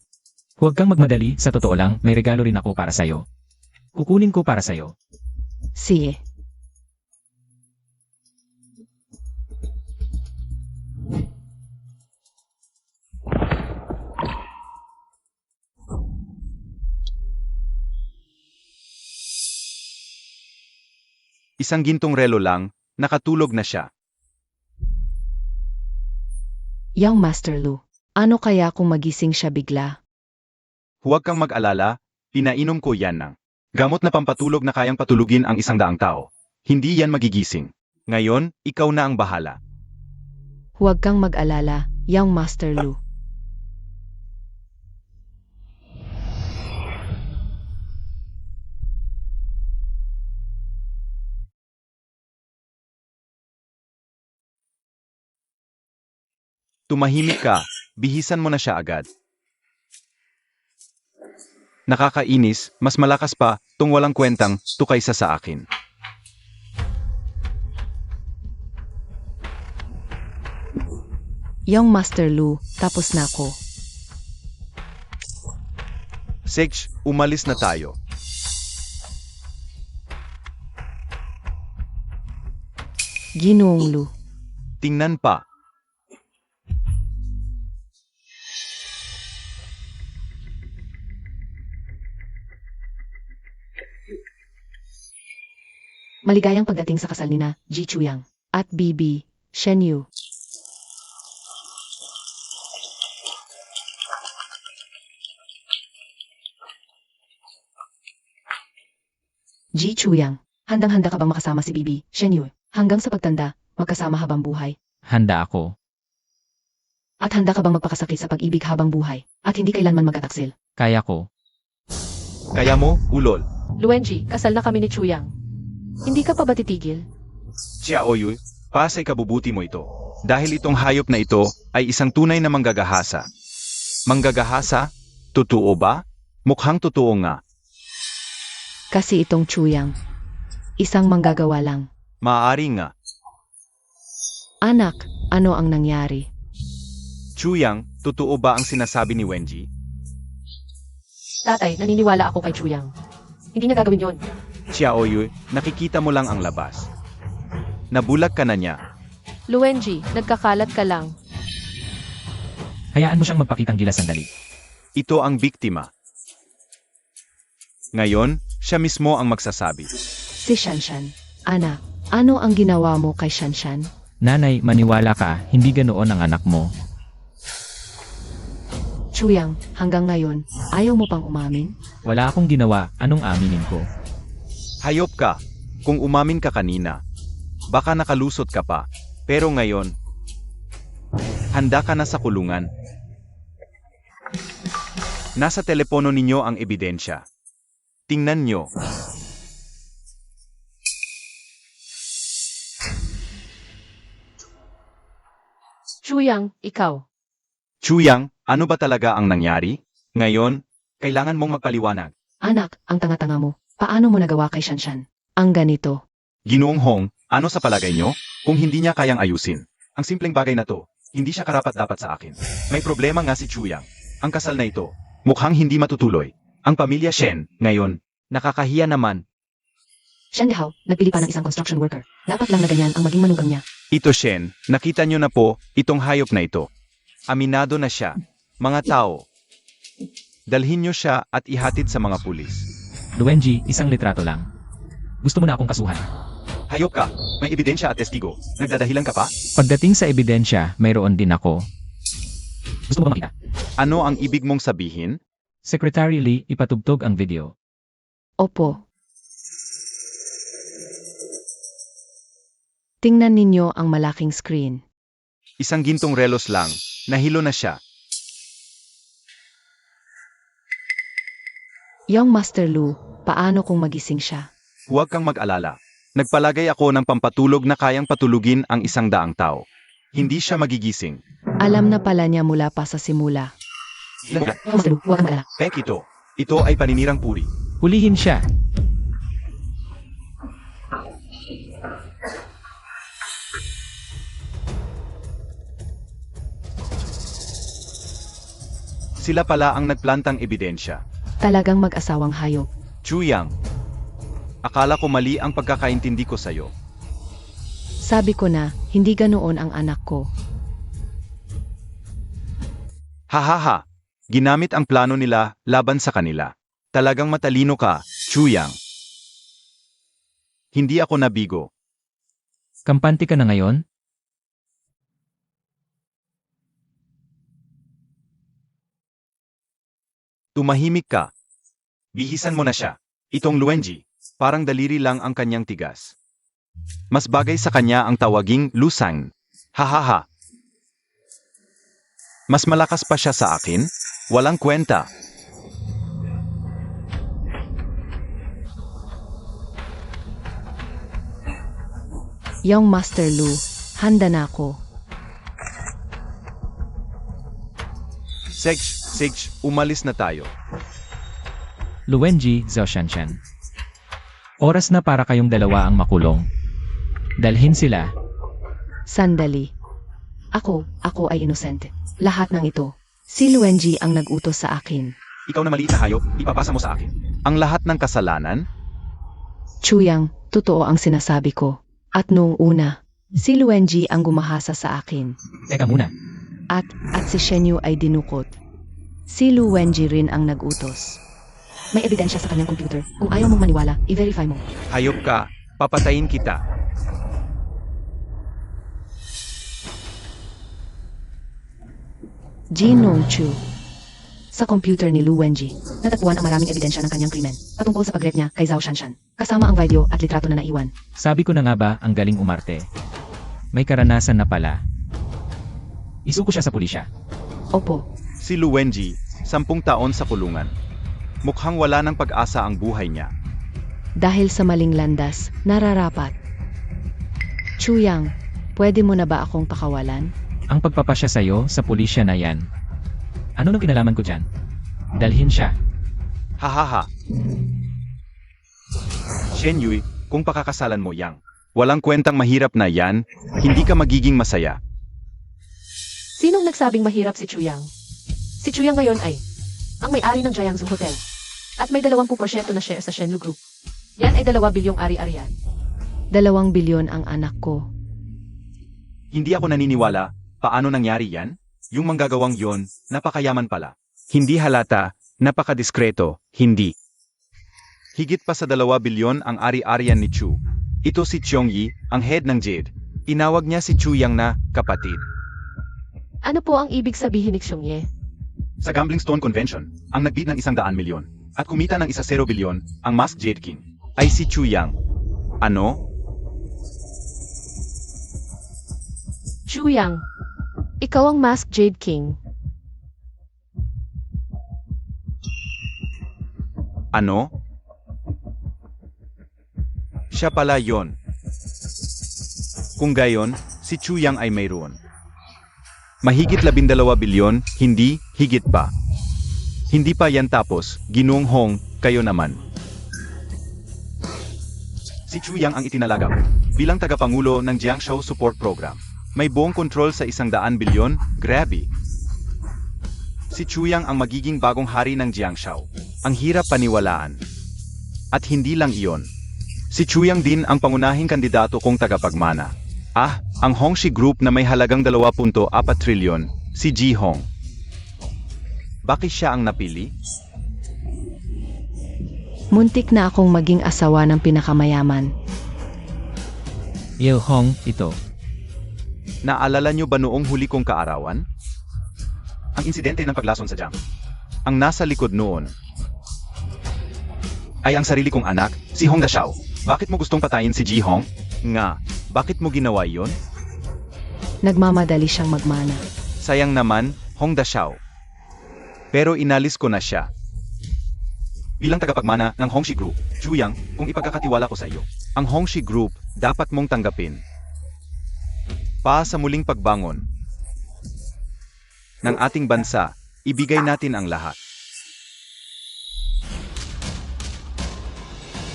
Huwag kang magmadali, sa totoo lang, may regalo rin ako para sa'yo. Kukunin ko para sa'yo. Sige. Isang gintong relo lang, nakatulog na siya. Young Master Lu, ano kaya kung magising siya bigla? Huwag kang mag-alala, pinainom ko yan ng gamot na pampatulog na kayang patulugin ang 100 tao. Hindi yan magigising. Ngayon, ikaw na ang bahala. Huwag kang mag-alala, Young Master Lu. Tumahimik ka, bihisan mo na siya agad. Nakakainis, mas malakas pa, tong walang kwentang, to kaysa sa akin. Young Master Lu, tapos na ako. Sage, umalis na tayo. Ginoong Lu. Tingnan pa. Maligayang pagdating sa kasal nina, Ji Chuyang, at Bibi, Shen Yu. Ji Chuyang, handang-handa ka bang makasama si Bibi, Shen Yu, hanggang sa pagtanda, magkasama habang buhay? Handa ako. At handa ka bang magpakasakit sa pag-ibig habang buhay, at hindi kailanman magkataksil? Kaya ko. Kaya mo, ulol. Luwenji, kasal na kami ni Chuyang. Hindi ka pa ba titigil? Xiaoyu, para sa ikabubuti mo ito. Dahil itong hayop na ito ay isang tunay na manggagahasa. Manggagahasa? Totoo ba? Mukhang totoo nga. Kasi itong Chuyang, isang manggagawa lang. Maaari nga. Anak, ano ang nangyari? Chuyang, totoo ba ang sinasabi ni Wenji? Tatay, naniniwala ako kay Chuyang. Hindi niya gagawin yon. Xiaoyu, nakikita mo lang ang labas. Nabulag ka na niya. Luwenji, nagkakalat ka lang. Hayaan mo siyang magpakitang gilas sandali. Ito ang biktima. Ngayon, siya mismo ang magsasabi. Si Shanshan. Anak, ano ang ginawa mo kay Shanshan? Nanay, maniwala ka, hindi ganoon ang anak mo. Chuyang, hanggang ngayon, ayaw mo pang umamin? Wala akong ginawa, anong aminin ko? Hayop ka. Kung umamin ka kanina, baka nakalusot ka pa. Pero ngayon, handa ka na sa kulungan. Nasa telepono ninyo ang ebidensya. Tingnan nyo. Chuyang, ikaw. Chuyang, ano ba talaga ang nangyari? Ngayon, kailangan mong magpaliwanag. Anak, ang tanga-tanga mo. Paano mo nagawa kay Shanshan? Ang ganito. Ginoong Hong, ano sa palagay nyo? Kung hindi niya kayang ayusin. Ang simpleng bagay na to, hindi siya karapat-dapat sa akin. May problema nga si Chuyang. Ang kasal na ito, mukhang hindi matutuloy. Ang pamilya Shen, ngayon, nakakahiya naman. Shen Dihao, nagpili pa ng isang construction worker. Dapat lang na ganyan ang maging manugang niya. Ito Shen, nakita nyo na po, itong hayop na ito. Aminado na siya. Mga tao, dalhin nyo siya at ihatid sa mga pulis. Luwenji, isang litrato lang. Gusto mo na akong kasuhan. Hayop ka, may ebidensya at testigo. Nagdadahilan ka pa? Pagdating sa ebidensya, mayroon din ako. Gusto mo ba makita? Ano ang ibig mong sabihin? Secretary Lee, ipatugtog ang video. Opo. Tingnan ninyo ang malaking screen. Isang gintong relos lang, nahilo na siya. Young Master Lu, paano kung magising siya? Huwag kang mag-alala. Nagpalagay ako ng pampatulog na kayang patulugin ang 100 tao. Hindi siya magigising. Alam na pala niya mula pa sa simula. Ilan yan? Master Lu, huwag kang mag-alala. Pek ito. Ito ay paninirang puri. Hulihin siya. Sila pala ang nagplantang ebidensya. Talagang mag-asawang hayop. Chuyang, akala ko mali ang pagkakaintindi ko sa'yo. Sabi ko na, hindi ganoon ang anak ko. Hahaha, ginamit ang plano nila laban sa kanila. Talagang matalino ka, Chuyang. Hindi ako nabigo. Kampante ka na ngayon? Tumahimik ka. Bihisan mo na siya. Itong Luwenji, parang daliri lang ang kanyang tigas. Mas bagay sa kanya ang tawaging Lusang. Hahaha. Mas malakas pa siya sa akin? Walang kwenta. Young Master Lu, handa na ako. Sage, umalis na tayo. Luwenji, Zhao Shanshan. Oras na para kayong dalawa ang makulong. Dalhin sila. Sandali. Ako ay inosente. Lahat ng ito. Si Luwenji ang nag-utos sa akin. Ikaw na maliit na hayop, ipapasa mo sa akin. Ang lahat ng kasalanan? Chuyang, totoo ang sinasabi ko. At noong una, si Luwenji ang gumahasa sa akin. Teka muna. At si Shenyu ay dinukot. Si Luwenji rin ang nag-utos. May ebidensya sa kanyang computer. Kung ayaw mong maniwala, i-verify mo. Hayop ka. Papatayin kita. Jinong Chu. Sa computer ni Lu Wenji, natagpuan ang maraming ebidensya ng kanyang krimen patungkol sa pag-rape niya kay Zhao Shanshan, kasama ang video at litrato na naiwan. Sabi ko na nga ba ang galing umarte? May karanasan na pala. Isuko siya sa pulisya. Opo, Si Lu Wenji, 10 taon sa kulungan. Mukhang wala ng pag-asa ang buhay niya. dahil sa maling landas, nararapat. Chu Yang, pwede mo na ba akong pakawalan? Ang pagpapasya sa'yo sa pulisya na yan. Ano nang kinalaman ko dyan? Dalhin siya. Hahaha. Shen Yui, kung pakakasalan mo Yang, walang kwentang mahirap na yan, hindi ka magiging masaya. Sinong nagsabing mahirap si Chuyang? Si Chuyang ngayon ay ang may-ari ng Jiangsu Hotel. At may 20% na share sa Shenlu Group. Yan ay 2 bilyong ari-arian. 2 bilyon ang anak ko. Hindi ako naniniwala, paano nangyari yan? Yung manggagawang yon, napakayaman pala. Hindi halata, napakadiskreto, hindi. Higit pa sa 2 bilyon ang ari-arian ni Chu. Ito si Chongyi, ang head ng Jade. Inawag niya si Chu Yang na kapatid. Ano po ang ibig sabihin ni Xiongye? Sa Gambling Stone Convention, ang nagbid ng 100 milyon at kumita ng 10 bilyon, ang Mask Jade King, ay si Chu Yang. Ano? Chuyang, ikaw ang Mask Jade King. Ano? Siya pala yon. Kung gayon, si Chu Yang ay mayroon. Mahigit 12 bilyon, hindi, higit pa. Hindi pa yan tapos, Ginoong Hong, kayo naman. Si Chu Yang ang itinalaga ko, bilang tagapangulo ng Jiangshou Support Program. May buong kontrol sa 100 bilyon, grabe. Si Chu Yang ang magiging bagong hari ng Jiangshou. Ang hirap paniwalaan. At hindi lang iyon. Si Chu Yang din ang pangunahing kandidato kong tagapagmana. Ang Hongxi Group na may halagang 2.4 trilyon, si Ji Hong. Bakit siya ang napili? Muntik na akong maging asawa ng pinakamayaman. Yeo Hong, ito. Naalala niyo ba noong huli kong kaarawan? Ang insidente ng paglason sa jam. Ang nasa likod noon ay ang sarili kong anak, si Hong Dashao. Bakit mo gustong patayin si Ji Hong? Nga, bakit mo ginawa yon? Nagmamadali siyang magmana. Sayang naman, Hong Dashao. Pero inalis ko na siya. Bilang tagapagmana ng Hongxi Group, Chu Yang, kung ipagkakatiwala ko sa iyo, ang Hongxi Group dapat mong tanggapin. Sa muling pagbangon ng ating bansa, ibigay natin ang lahat.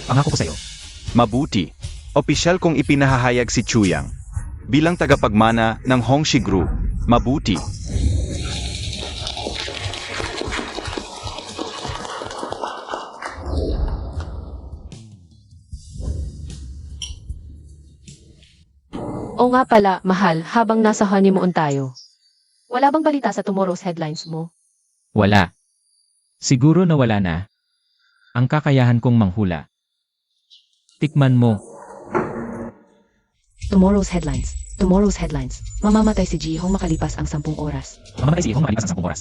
Pangako ko sa'yo. Mabuti. Opisyal kong ipinahahayag si Chu Yang. Bilang tagapagmana ng Hongxi Group, mabuti. O nga pala, mahal, habang nasa honeymoon tayo. Wala bang balita sa tomorrow's headlines mo? Wala. Siguro na wala na. Ang kakayahan kong manghula. Tikman mo. Tomorrow's headlines. Tomorrow's headlines. Mamamatay si Ji Hong makalipas ang 10 oras. Mamamatay si Hong makalipas ang 10 oras.